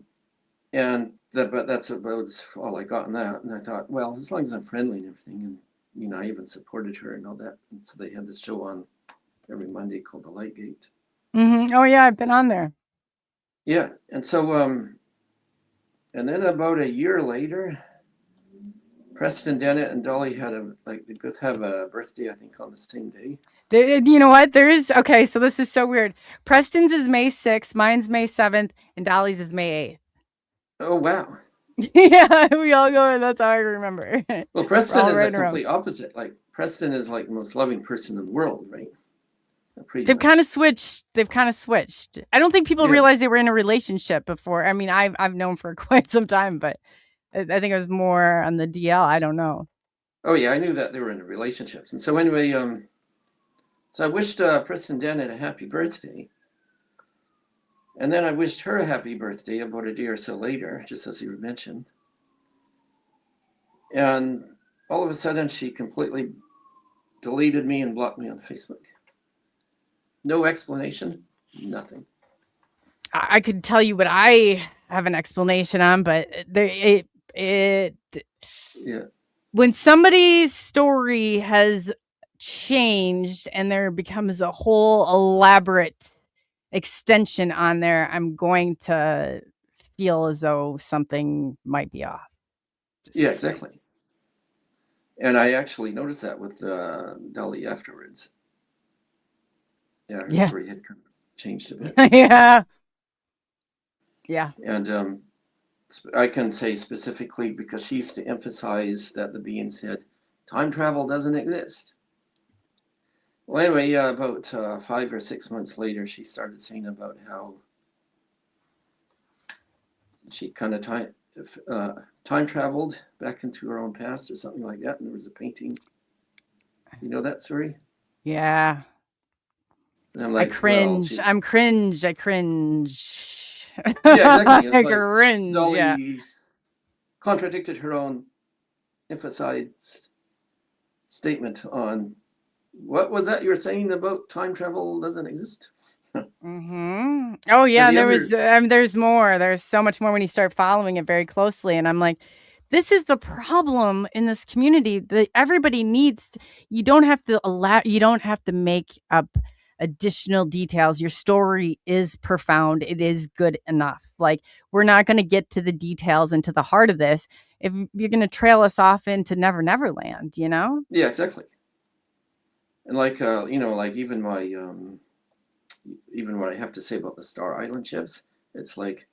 that's about all I got in that. And I thought, well, as long as I'm friendly and everything, and I even supported her and all that. And so they had this show on every Monday called The Light Gate. Oh yeah, I've been on there. Yeah, and so and then about a year later, Preston Dennett and Dolly had they both have a birthday, I think, on the same day. You know what? Okay, so this is so weird. Preston's is May 6th, mine's May 7th, and Dolly's is May 8th. Oh, wow. Yeah, we all go, that's how I remember. Well, Preston is a complete opposite. Like, Preston is like the most loving person in the world, right? They've kind of switched. I don't think people realize they were in a relationship before. I mean, I've known for quite some time, but I think it was more on the DL. I don't know. Oh, yeah, I knew that they were in relationships. And so anyway, so I wished Preston Dennett a happy birthday. And then I wished her a happy birthday about a day or so later, just as you mentioned. And all of a sudden, she completely deleted me and blocked me on Facebook. No explanation, nothing. I could tell you what I have an explanation on, but when somebody's story has changed and there becomes a whole elaborate extension on there, I'm going to feel as though something might be off. Yeah, exactly. And I actually noticed that with Dolly afterwards. Yeah, her story had kind of changed a bit. Yeah. And I can say specifically because she used to emphasize that the being said, time travel doesn't exist. Well, anyway, about 5 or 6 months later, she started saying about how she kind of time traveled back into her own past or something like that. And there was a painting. You know that story? Yeah. And I'm like, I cringe. Well, I cringe. Yeah, exactly. I cringe. Dolly contradicted her own emphasized statement on what was that you were saying about time travel doesn't exist? Oh yeah, there's more. There's so much more when you start following it very closely, and I'm like, This is the problem in this community that everybody needs. You don't have to you don't have to make up additional details. Your story is profound. It is good enough. Like, we're not going to get to the details and to the heart of this if you're going to trail us off into Never Never Land, you know? Yeah, exactly. And like like even what I have to say about the Star Island ships, it's like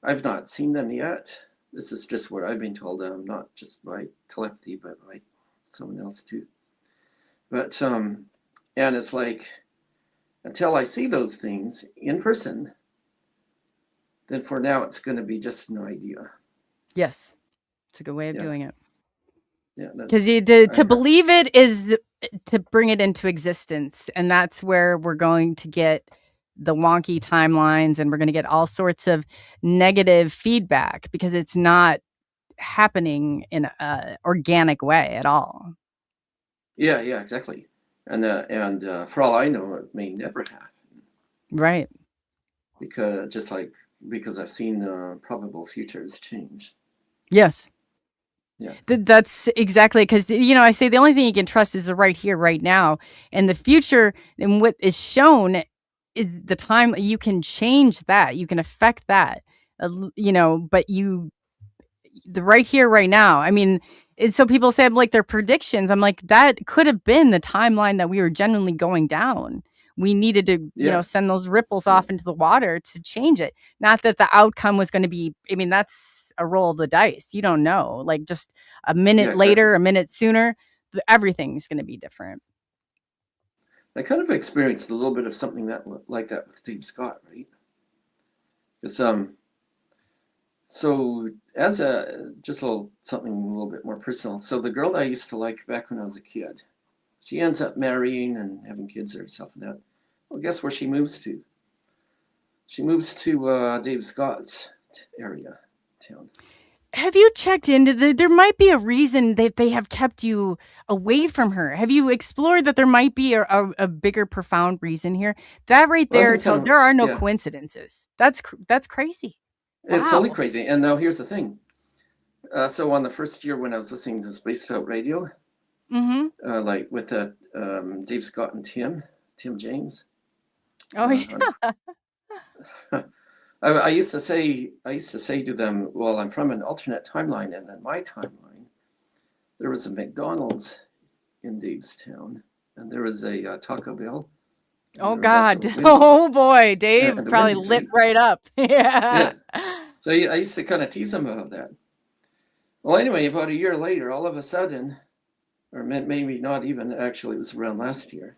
I've not seen them yet. This is just what I've been told, not just by telepathy, but by someone else too. But and it's like, until I see those things in person, then for now it's going to be just an idea. Yes. It's a good way of Yeah. doing it. Yeah, Because that's to believe it is to bring it into existence. And that's where we're going to get the wonky timelines, and we're going to get all sorts of negative feedback because it's not happening in an organic way at all. yeah, exactly. And for all I know, it may never happen Right. because I've seen probable futures change. Yes. Yeah. That's exactly, because, I say the only thing you can trust is the right here, right now. And the future and what is shown is the time. You can change that. You can affect that, but the right here, right now. I mean, so people say, like, their predictions. I'm like, that could have been the timeline that we were genuinely going down. We needed to, Yeah. send those ripples off into the water to change it. Not that the outcome was going to be, I mean, that's a roll of the dice. You don't know. Like, just a minute later, a minute sooner, everything's going to be different. I kind of experienced a little bit of something like that with Dave Scott, right? Because so as something a little bit more personal. So the girl that I used to like back when I was a kid, she ends up marrying and having kids herself and that. Well, guess where she moves to? She moves to Dave Scott's town. Have you checked into there might be a reason that they have kept you away from her? Have you explored that there might be a bigger, profound reason here? That right there, there are no coincidences. That's crazy. It's Wow. totally crazy. And now here's the thing. So on the first year when I was listening to Space Scout Radio, like with Dave Scott and Tim James. Oh, yeah. I used to say to them, well, I'm from an alternate timeline, and in my timeline, there was a McDonald's in Dave's town, and there was a Taco Bell. Oh God! Oh boy, Dave probably lit right up. Yeah. So I used to kind of tease him about that. Well, anyway, about a year later, all of a sudden, or maybe not even, actually, it was around last year.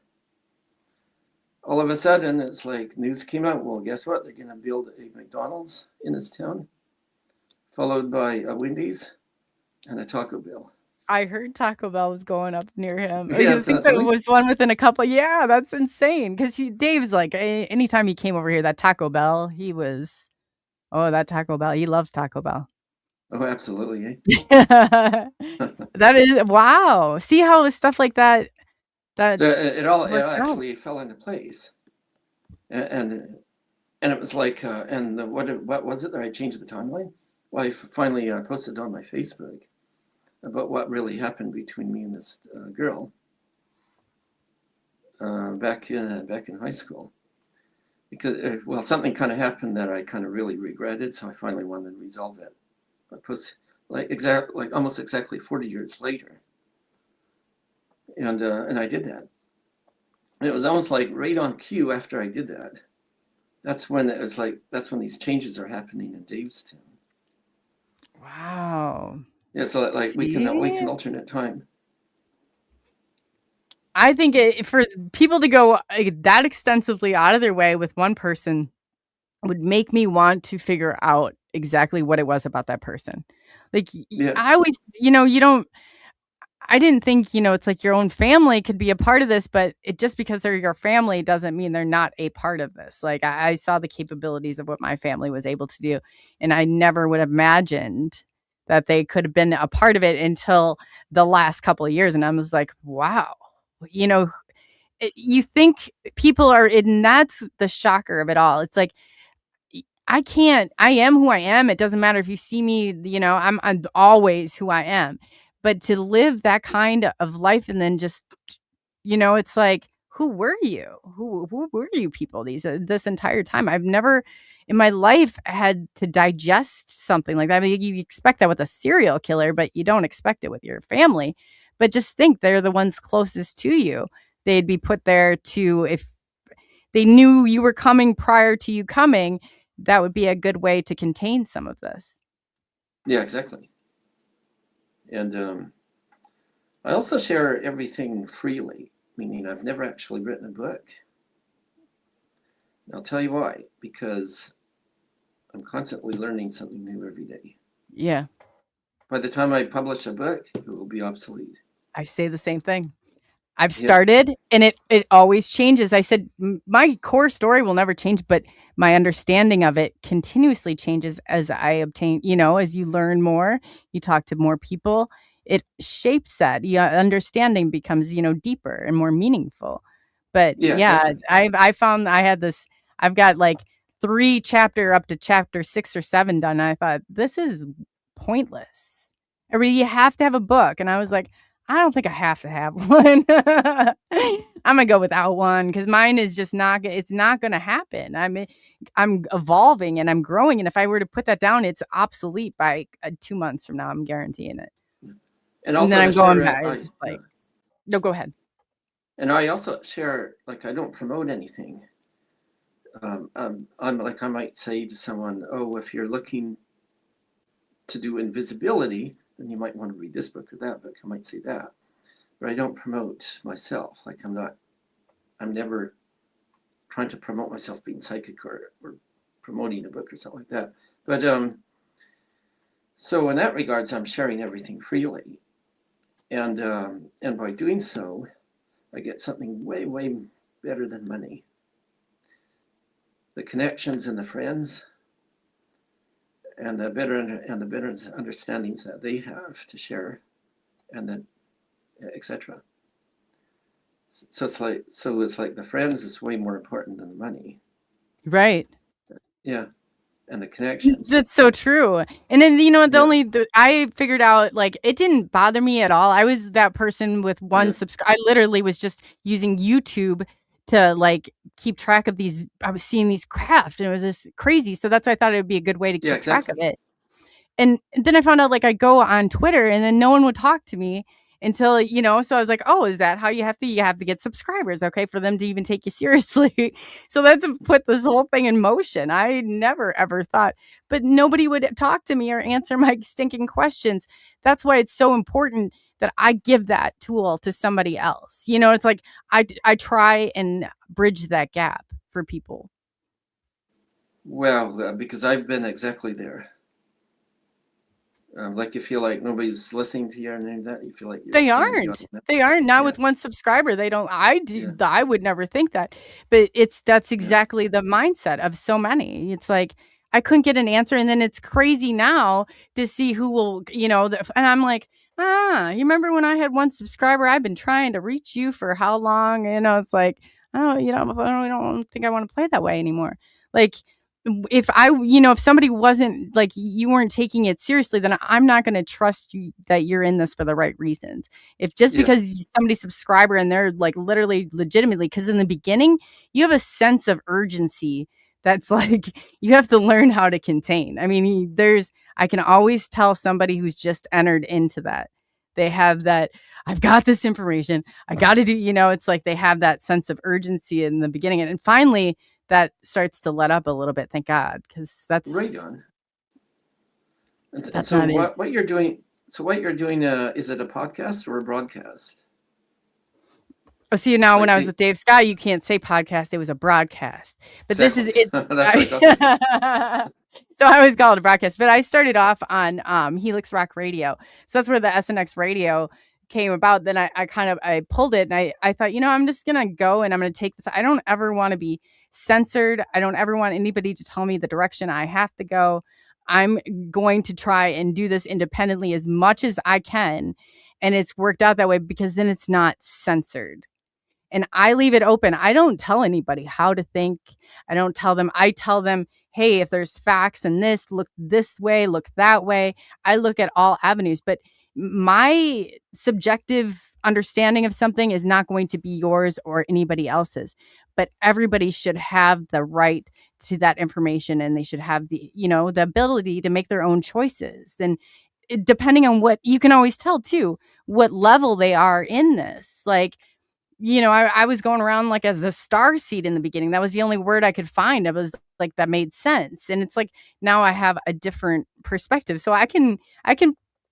All of a sudden, it's like news came out. Well, guess what? They're going to build a McDonald's in this town, followed by a Wendy's and a Taco Bell. I heard Taco Bell was going up near him. Yeah, I think there was one within a couple. Yeah, that's insane. Because Dave's like, anytime he came over here, that Taco Bell, he was, that Taco Bell. He loves Taco Bell. Oh, absolutely. That is, wow. See how stuff like that. So it actually fell into place, and it was like, what was it that I changed the timeline? Well, I finally posted on my Facebook about what really happened between me and this girl back in high school, because something kind of happened that I kind of really regretted, so I finally wanted to resolve it. I posted almost exactly 40 years later. And I did that. And it was almost like right on cue after I did that. That's when these changes are happening in Dave's town. Wow. Yeah, so we can alternate time. I think for people to go that extensively out of their way with one person would make me want to figure out exactly what it was about that person. Like, I always, I didn't think, it's like your own family could be a part of this, but just because they're your family doesn't mean they're not a part of this. Like, I saw the capabilities of what my family was able to do, and I never would have imagined that they could have been a part of it until the last couple of years. And I was like, wow, you think people are, and that's the shocker of it all. It's like, I am who I am. It doesn't matter if you see me, I'm always who I am. But to live that kind of life and then just, it's like, who were you? Who were you people this entire time? I've never in my life had to digest something like that. I mean, you expect that with a serial killer, but you don't expect it with your family. But just think they're the ones closest to you. They'd be put there to, if they knew you were coming prior to you coming, that would be a good way to contain some of this. Yeah, exactly. And I also share everything freely, meaning I've never actually written a book. I'll tell you why, because I'm constantly learning something new every day. Yeah. By the time I publish a book, it will be obsolete. I say the same thing. I've started and it always changes. I said my core story will never change, but my understanding of it continuously changes as I obtain, as you learn more, you talk to more people, it shapes that. Understanding becomes, deeper and more meaningful. But Exactly. I found I've got like 3 chapter up to chapter 6 or 7 done. And I thought this is pointless. Everybody, you have to have a book. And I was like, I don't think I have to have one. I'm gonna go without one because mine is just not. It's not gonna happen. I'm evolving and I'm growing, and if I were to put that down, it's obsolete by 2 months from now. I'm guaranteeing it. And And also then I'm to going share, back. It's just like, no, go ahead. and I also share, like, I don't promote anything. I'm like, I might say to someone, oh, if you're looking to do invisibility, then you might want to read this book or that book. I might say that, but I don't promote myself. Like, I'm never trying to promote myself being psychic or promoting a book or something like that. But so in that regards, I'm sharing everything freely, and by doing so, I get something way, way better than money. The connections and the friends, and the better understandings that they have to share, and then etc. So it's like the friends is way more important than the money. Right. Yeah, and the connections. That's so true. And then, I figured out, like, it didn't bother me at all. I was that person with one subscribe. I literally was just using YouTube to, like, keep track of these. I was seeing these craft and it was just crazy. So that's why I thought it would be a good way to keep track of it. And then I found out, like, I go on Twitter and then no one would talk to me until, so I was like, oh, is that how you have to get subscribers, okay, for them to even take you seriously? So that's put this whole thing in motion. I never, ever thought, but nobody would talk to me or answer my stinking questions. That's why it's so important that I give that tool to somebody else. It's like, I try and bridge that gap for people. Well, because I've been exactly there. Like, you feel like nobody's listening to you and that. You feel like they aren't. They aren't. Not with one subscriber. They don't. I would never think that. But that's exactly the mindset of so many. It's like I couldn't get an answer, and then it's crazy now to see who will. And I'm like, you remember when I had one subscriber? I've been trying to reach you for how long? It's like, I don't think I want to play that way anymore. Like, if somebody wasn't, like, you weren't taking it seriously, then I'm not going to trust you that you're in this for the right reasons. If just because somebody's subscriber and they're, like, literally legitimately, because in the beginning you have a sense of urgency that's like you have to learn how to contain. I mean, I can always tell somebody who's just entered into that. They have that, I've got this information, I got to do, it's like they have that sense of urgency in the beginning, and finally that starts to let up a little bit, thank God, because that's right on. That's so what you're doing. So what you're doing, is it a podcast or a broadcast? Oh, see, now when I was with Dave Scott, you can't say podcast; it was a broadcast. But exactly. This is it. So I always call it a broadcast. But I started off on Helix Rock Radio, so that's where the SNX radio came about. Then I pulled it, and I thought, I'm just gonna go and I'm gonna take this. I don't ever want to be censored. I don't ever want anybody to tell me the direction I have to go. I'm going to try and do this independently as much as I can, and it's worked out that way because then it's not censored. And I leave it open. I don't tell anybody how to think. I don't tell them. I tell them, hey, if there's facts in this, look this way, look that way. I look at all avenues, but my subjective understanding of something is not going to be yours or anybody else's. But everybody should have the right to that information, and they should have the, the ability to make their own choices. And depending on what, you can always tell too what level they are in this. Like, I was going around like as a star seed in the beginning. That was the only word I could find. It was like, that made sense. And it's like, now I have a different perspective. So I can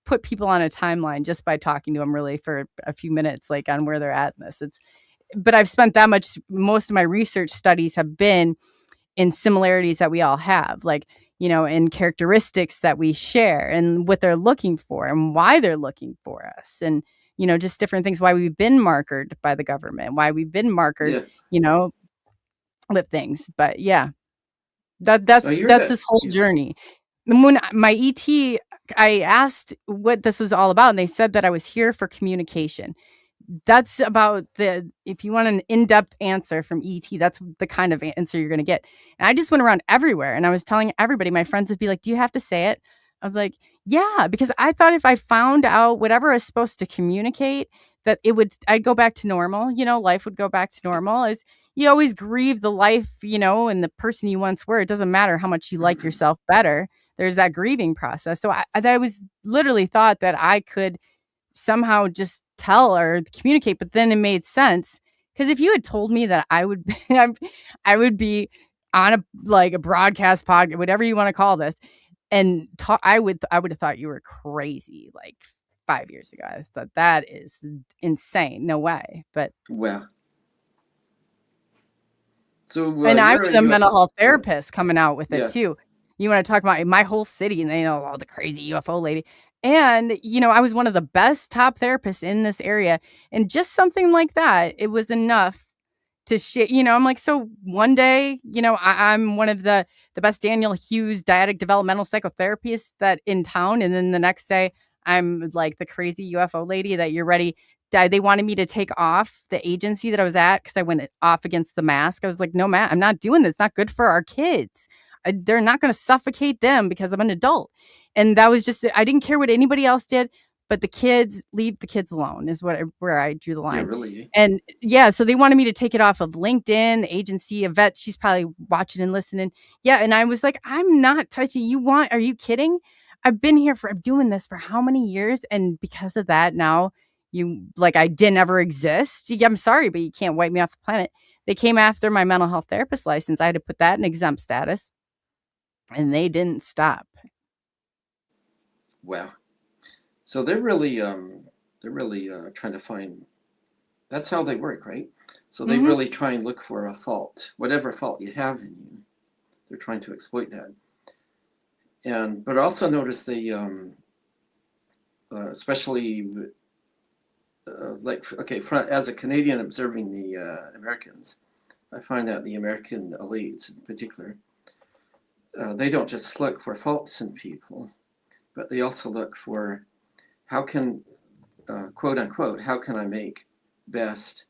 put people on a timeline just by talking to them really for a few minutes, like on where they're at in this. But I've spent that much, most of my research studies have been in similarities that we all have, like, in characteristics that we share and what they're looking for and why they're looking for us. And, just different things, why we've been markered by the government, why we've been markered, with things. But yeah, that's this whole journey. When my ET, I asked what this was all about, and they said that I was here for communication. That's about if you want an in-depth answer from ET, that's the kind of answer you're going to get. And I just went around everywhere, and I was telling everybody, my friends would be like, do you have to say it? I was like, yeah, because I thought if I found out whatever I was supposed to communicate, that I'd go back to normal, life would go back to normal. As you always grieve the life, and the person you once were. It doesn't matter how much you like yourself better. There's that grieving process. So I was literally thought that I could somehow just tell or communicate, but then it made sense. Because if you had told me that I would I would be on a broadcast podcast, whatever you want to call this, and talk, I would have thought you were crazy like 5 years ago. I thought that is insane. No way. But Well, so and I you're was a a mental UFO. health therapist coming out with Yeah. it too. You want to talk about my whole city, and all the crazy UFO lady. And, I was one of the best top therapists in this area. And just something like that, it was enough to shit. I'm like, so one day, I'm one of the best Daniel Hughes dyadic developmental psychotherapists that in town. And then the next day, I'm like the crazy UFO lady that you're ready. They wanted me to take off the agency that I was at because I went off against the mask. I was like, no, Matt, I'm not doing this. It's not good for our kids. They're not going to suffocate them because I'm an adult. And that was just, I didn't care what anybody else did, but leave the kids alone is where I drew the line. Yeah, really. And yeah, so they wanted me to take it off of LinkedIn, the agency, Yvette, she's probably watching and listening. Yeah. And I was like, I'm not touching are you kidding? I'm doing this for how many years? And because of that, now I didn't ever exist. I'm sorry, but you can't wipe me off the planet. They came after my mental health therapist license. I had to put that in exempt status, and they didn't stop. Wow. So they're really trying to find. That's how they work, right? So they really try and look for a fault, whatever fault you have in you. They're trying to exploit that. But also notice they, especially as a Canadian observing the Americans, I find that the American elites in particular, they don't just look for faults in people, but they also look for how can, quote unquote, how can I make best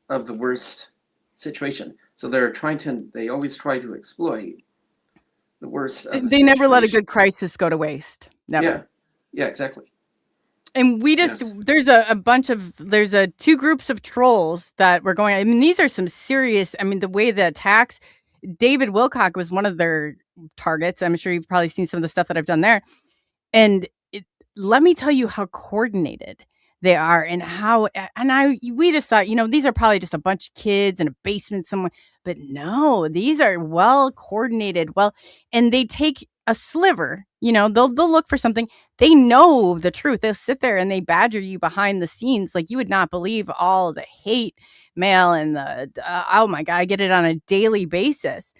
of the worst situation? So they always try to exploit the worst of They never let a good crisis go to waste. Never. Yeah, exactly. And there's two groups of trolls that were going. I mean, these are some serious. I mean, the way the attacks. David Wilcock was one of their targets. I'm sure you've probably seen some of the stuff that I've done there. And let me tell you how coordinated they are, and we just thought, these are probably just a bunch of kids in a basement somewhere. But no, these are well coordinated. And they take a sliver, they'll look for something. They know the truth. They'll sit there and they badger you behind the scenes. Like, you would not believe all the hate mail and oh my God, I get it on a daily basis.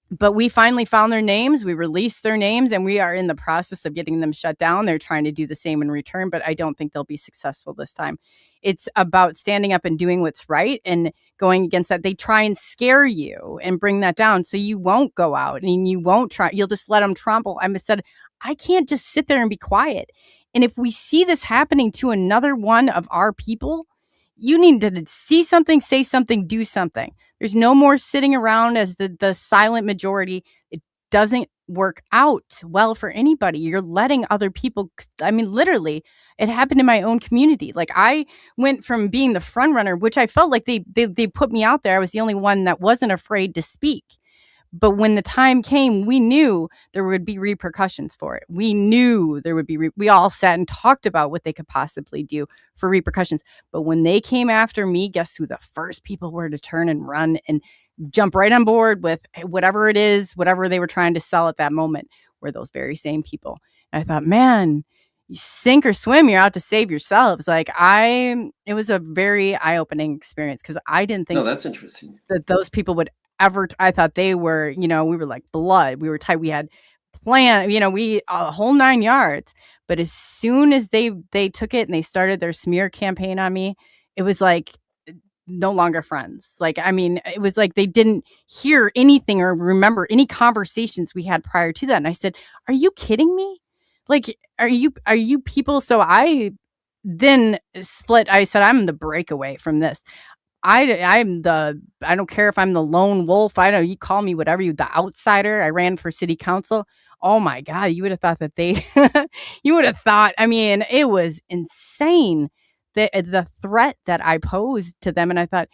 But we finally found their names. We released their names, and we are in the process of getting them shut down. They're trying to do the same in return, but I don't think they'll be successful this time. It's about standing up and doing what's right and going against that. They try and scare you and bring that down so you won't go out and you won't try. You'll just let them trample. I said, I can't just sit there and be quiet. And if we see this happening to another one of our people, you need to see something, say something, do something. There's no more sitting around as the silent majority. It doesn't work out well for anybody. You're letting other people, I mean, literally, it happened in my own community. Like, I went from being the front runner, which I felt like they put me out there. I was the only one that wasn't afraid to speak. But when the time came, we knew there would be repercussions for it. We knew there would be, we all sat and talked about what they could possibly do for repercussions. But when they came after me, guess who the first people were to turn and run and jump right on board with whatever it is, whatever they were trying to sell at that moment, were those very same people. And I thought, man, you sink or swim, you're out to save yourselves. Like, it was a very eye-opening experience, because I didn't think No, that's interesting. that those people would ever, I thought they were, we were like blood. We were tight. We had planned, we a whole 9 yards. But as soon as they took it and they started their smear campaign on me, it was like no longer friends. Like, I mean, it was like they didn't hear anything or remember any conversations we had prior to that. And I said, "Are you kidding me? Like, are you people?" So I then split. I said, "I'm the breakaway from this. I don't care if I'm the lone wolf. I don't, you call me whatever, the outsider. I ran for city council. Oh my God, you would have thought that you would have thought, I mean, it was insane, the threat that I posed to them. And I thought,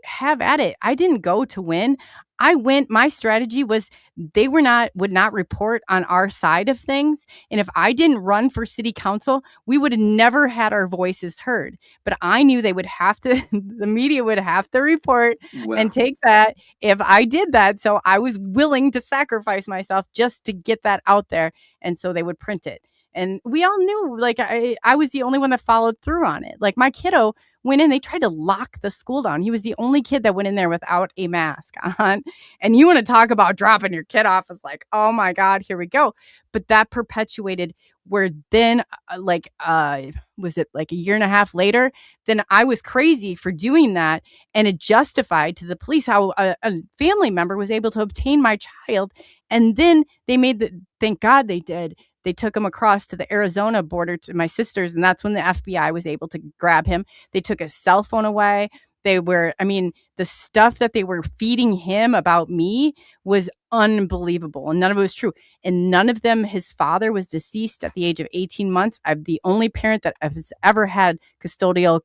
have at it. I didn't go to win. I went, my strategy was they would not report on our side of things. And if I didn't run for city council, we would have never had our voices heard. But I knew they would have to, the media would have to report and take that if I did that. So I was willing to sacrifice myself just to get that out there. And so they would print it. And we all knew, like, I was the only one that followed through on it. Like, my kiddo went in, they tried to lock the school down. He was the only kid that went in there without a mask on. And you want to talk about dropping your kid off, it's like, oh my God, here we go. But that perpetuated, where then, was it like a year and a half later? Then I was crazy for doing that. And it justified to the police how a family member was able to obtain my child. And then they thank God they did. They took him across to the Arizona border to my sister's, and that's when the FBI was able to grab him. They took his cell phone away. The stuff that they were feeding him about me was unbelievable, and none of it was true. And none of them, his father was deceased at the age of 18 months. I'm the only parent that has ever had custodial,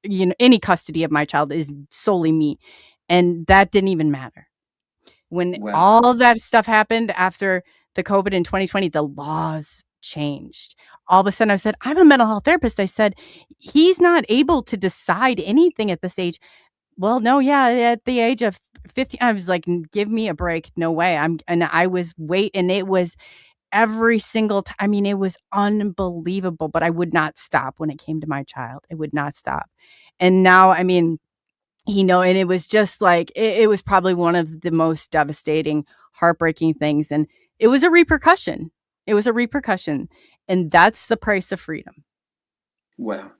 any custody of my child, is solely me. And that didn't even matter. When all of that stuff happened after the COVID in 2020, the laws changed. All of a sudden I said, I'm a mental health therapist. I said, he's not able to decide anything at this age. Well, no, yeah, at the age of 50, I was like, give me a break. No way. I was and it was every single time. I mean, it was unbelievable, but I would not stop when it came to my child. It would not stop. And now, I mean, and it was just like, it was probably one of the most devastating, heartbreaking things. And it was a repercussion. And that's the price of freedom. Wow.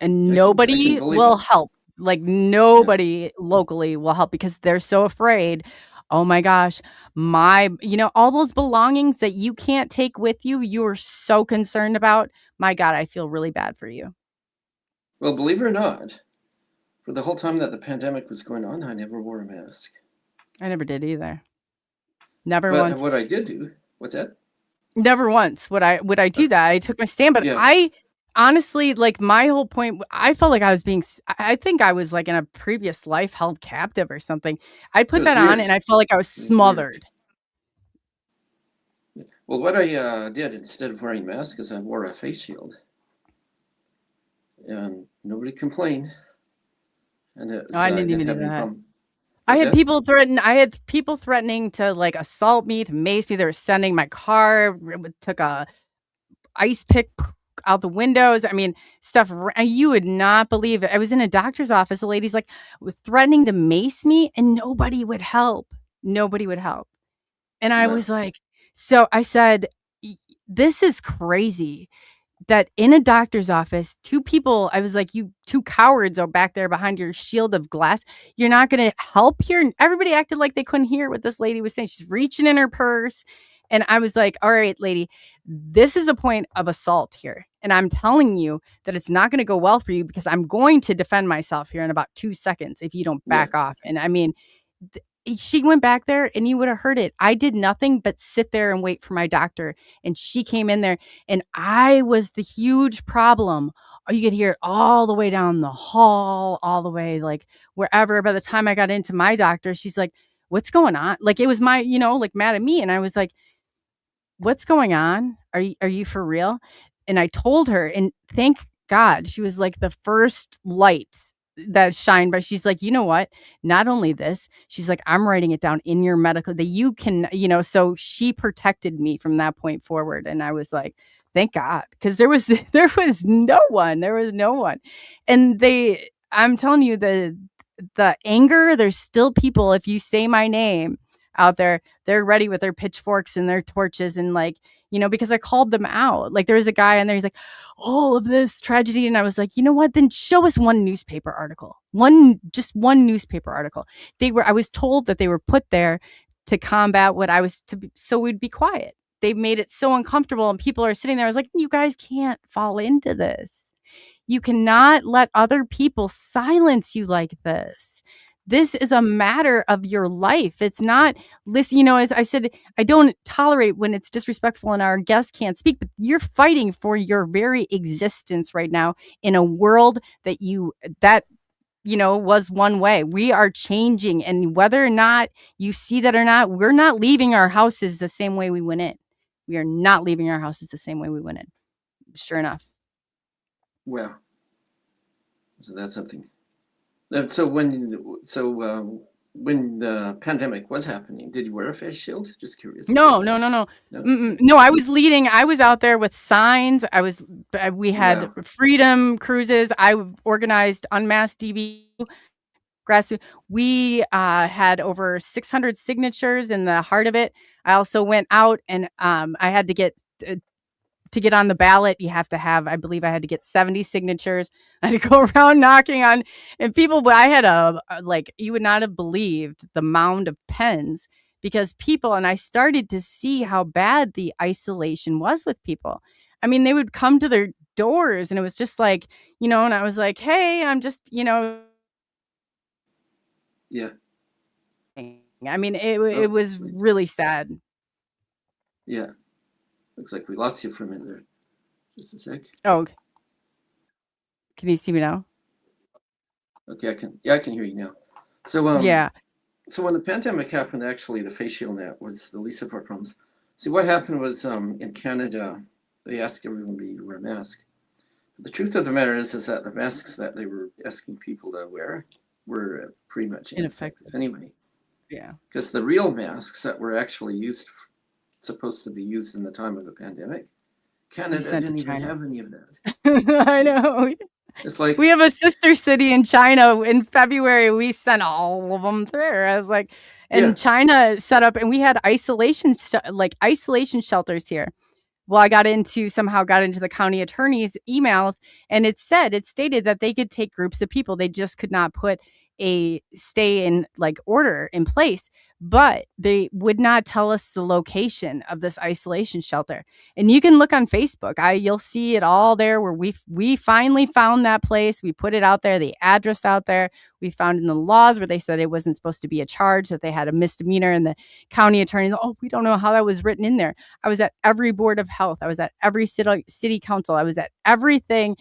And nobody will help. Like, nobody locally will help, because they're so afraid. Oh my gosh, all those belongings that you can't take with you, you're so concerned about. My God, I feel really bad for you. Well, believe it or not, for the whole time that the pandemic was going on, I never wore a mask. I never did either. Never once. What I did do, what's that? Never once would I do that. I took my stand, but I honestly, like, my whole point, I felt like I think I was like in a previous life held captive or something. I put that on and I felt like I was smothered. Well, what I did instead of wearing masks is I wore a face shield. And nobody complained. And I didn't even do that. I had people threatening to, like, assault me, to mace me. They were sending my car, took a ice pick out the windows. I mean, stuff you would not believe it. I was in a doctor's office. A lady's like was threatening to mace me, and nobody would help. And I was like, so I said, this is crazy. That in a doctor's office, two people, I was like, you two cowards are back there behind your shield of glass. You're not going to help here. And everybody acted like they couldn't hear what this lady was saying. She's reaching in her purse. And I was like, all right, lady, this is a point of assault here. And I'm telling you that it's not going to go well for you because I'm going to defend myself here in about 2 seconds if you don't Yeah. back off. And I mean, she went back there and you would have heard it. I did nothing but sit there and wait for my doctor. And she came in there and I was the huge problem. Oh, you could hear it all the way down the hall, all the way like wherever. By the time I got into my doctor, she's like, what's going on? Like it was my, like mad at me. And I was like, what's going on? Are you for real? And I told her, and thank God she was like the first light that shined, but she's like, you know what? Not only this, she's like, I'm writing it down in your medical that you can, so she protected me from that point forward. And I was like, thank God. Cause there was no one. There was no one. And I'm telling you, the anger, there's still people, if you say my name out there, they're ready with their pitchforks and their torches and like, because I called them out. Like there was a guy in there, he's like, all of this tragedy. And I was like, you know what? Then show us one newspaper article. Just one newspaper article. I was told that they were put there to combat what I was so we'd be quiet. They made it so uncomfortable and people are sitting there. I was like, you guys can't fall into this. You cannot let other people silence you like this. This is a matter of your life. It's not, listen, as I said, I don't tolerate when it's disrespectful and our guests can't speak, but you're fighting for your very existence right now in a world that was one way. We are changing. And whether or not you see that or not, we're not leaving our houses the same way we went in. We are not leaving our houses the same way we went in. Sure enough. Well, so that's something. So when the pandemic was happening, did you wear a face shield? Just curious. No. No? No, I was leading. I was out there with signs. We had freedom cruises. I organized unmasked DB grassroots. We had over 600 signatures in the heart of it. I also went out and I had to get on the ballot, you have to have, I believe I had to get 70 signatures. I had to go around knocking on, and people, but I had you would not have believed the mound of pens because people, and I started to see how bad the isolation was with people. I mean, they would come to their doors and it was just like, and I was like, hey, I'm just, Yeah. I mean, it was really sad. Yeah. Looks like we lost you for a minute there. Just a sec. Oh, can you see me now? Okay, I can hear you now. So yeah. So when the pandemic happened, actually the face shield net was the least of our problems. See, what happened was in Canada, they asked everybody to wear a mask. But the truth of the matter is that the masks that they were asking people to wear were pretty much ineffective anyway. Yeah. Because the real masks that were actually supposed to be used in the time of the pandemic, Canada didn't even have any of that. I know. It's like we have a sister city in China. In February, we sent all of them through. I was like, and China set up, and we had isolation shelters here. Well, I somehow got into the county attorney's emails, and it stated that they could take groups of people. They just could not put a stay in order in place, but they would not tell us the location of this isolation shelter. And you can look on Facebook. You'll see it all there where we finally found that place. We put it out there, the address out there. We found in the laws where they said it wasn't supposed to be a charge, that they had a misdemeanor, and the county attorney, we don't know how that was written in there. I was at every board of health. I was at every city council. I was at everything,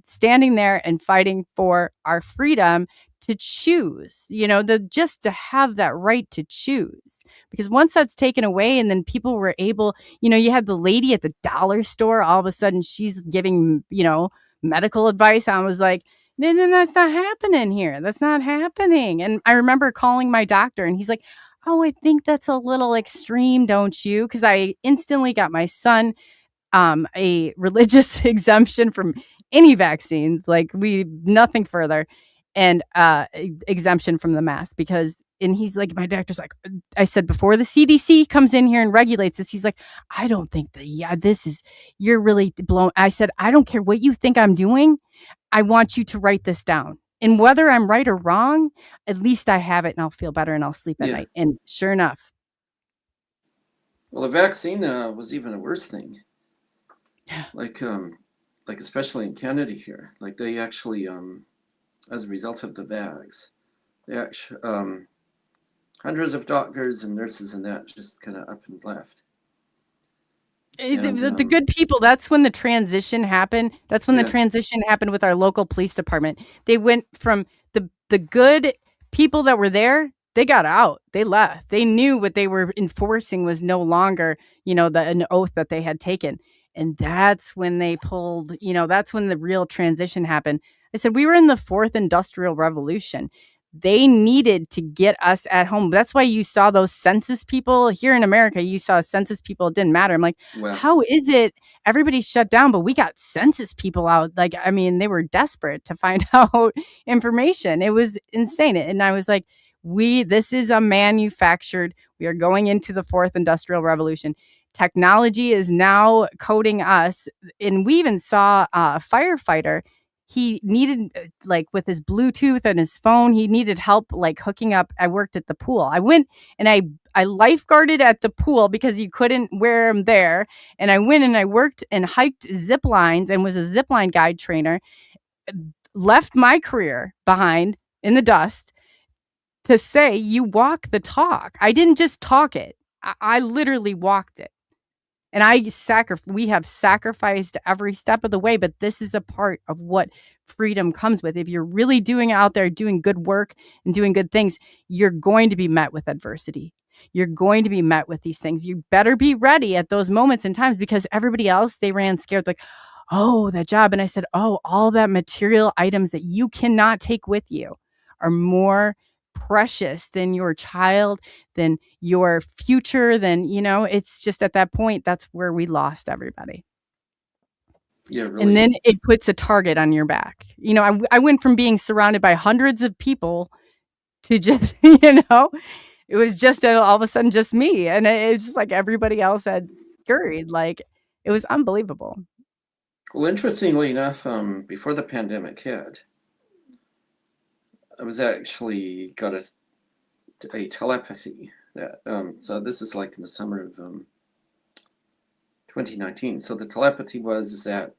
standing there and fighting for our freedom to choose, just to have that right to choose. Because once that's taken away and then people were able, you had the lady at the dollar store, all of a sudden she's giving, medical advice. I was like, then that's not happening here. That's not happening. And I remember calling my doctor and he's like, oh, I think that's a little extreme, don't you? Because I instantly got my son a religious exemption from any vaccines, nothing further, and exemption from the mask and he's like, my doctor's like, I said, before the CDC comes in here and regulates this, he's like, I don't think you're really blown. I said, I don't care what you think I'm doing. I want you to write this down. And whether I'm right or wrong, at least I have it and I'll feel better and I'll sleep at night. And sure enough. Well, the vaccine was even a worse thing. Like especially in Canada here, like they actually, as a result of the vax, they actually, hundreds of doctors and nurses and that just kind of up and left. And, The good people, that's when the transition happened. That's when the Yeah. transition happened with our local police department. They went from the good people that were there, they got out. They left. They knew what they were enforcing was no longer, an oath that they had taken. And that's when they pulled, that's when the real transition happened. I said, we were in the fourth industrial revolution. They needed to get us at home. That's why you saw those census people here in America. You saw census people. It didn't matter. I'm like, well, how is it everybody's shut down, but we got census people out? Like, I mean, they were desperate to find out information. It was insane. And I was like, this is a manufactured, we are going into the fourth industrial revolution. Technology is now coding us. And we even saw a firefighter. He needed, like, with his Bluetooth and his phone, he needed help, like, hooking up. I worked at the pool. I went and I lifeguarded at the pool because you couldn't wear them there. And I went and I worked and hiked zip lines and was a zip line guide trainer, left my career behind in the dust to say, you walk the talk. I didn't just talk it. I literally walked it. And we have sacrificed every step of the way, but this is a part of what freedom comes with. If you're really doing out there, doing good work and doing good things, you're going to be met with adversity. You're going to be met with these things. You better be ready at those moments and times, because everybody else, they ran scared, like, oh, that job. And I said, oh, all that material items that you cannot take with you are more precious than your child, than your future, than, it's just at that point, that's where we lost everybody. yeah, really. And then it puts a target on your back. I went from being surrounded by hundreds of people to just, it was just all of a sudden just me. And it was just like everybody else had scurried. Like, it was unbelievable. Well, interestingly enough, before the pandemic hit, I was actually got a telepathy that, so this is like in the summer of 2019. So the telepathy was that,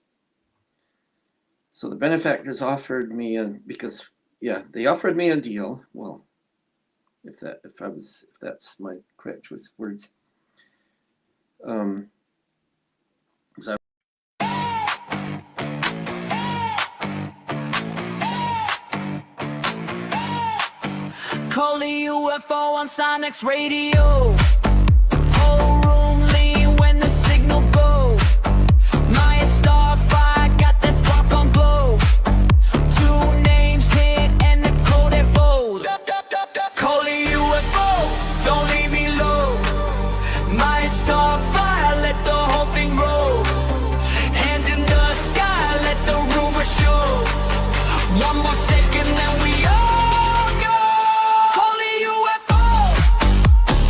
so the benefactors offered me they offered me a deal. Well, if that's my correct words. ColeyUFO on SNX radio. Whole room lean when the signal goes. My starfire got that spark on glow. 2 names hit and the code it folds. ColeyUFO, don't leave me low. My starfire, let the whole thing roll. Hands in the sky, let the rumor show. One more second, then we all go. ColeyUFO,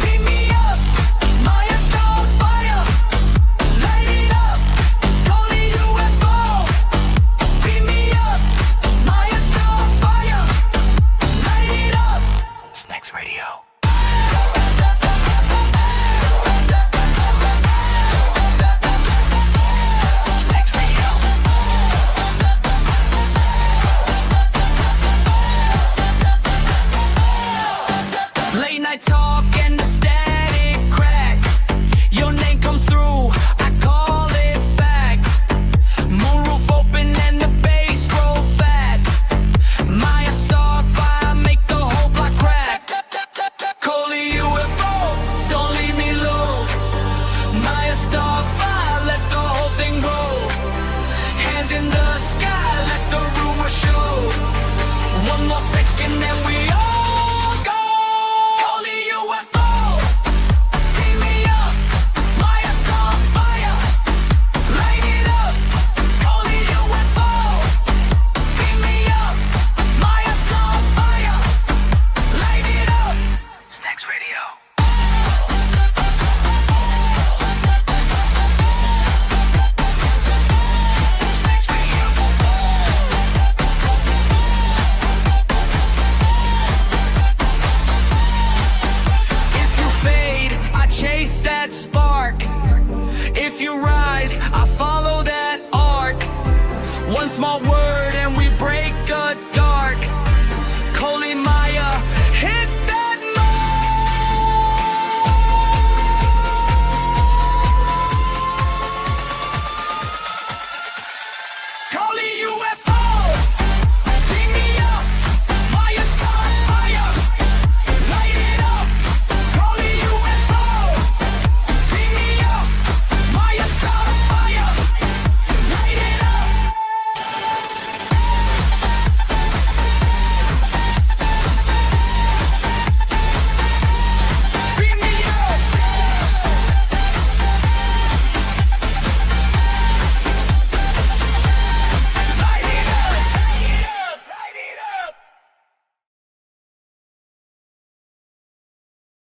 beat me small world.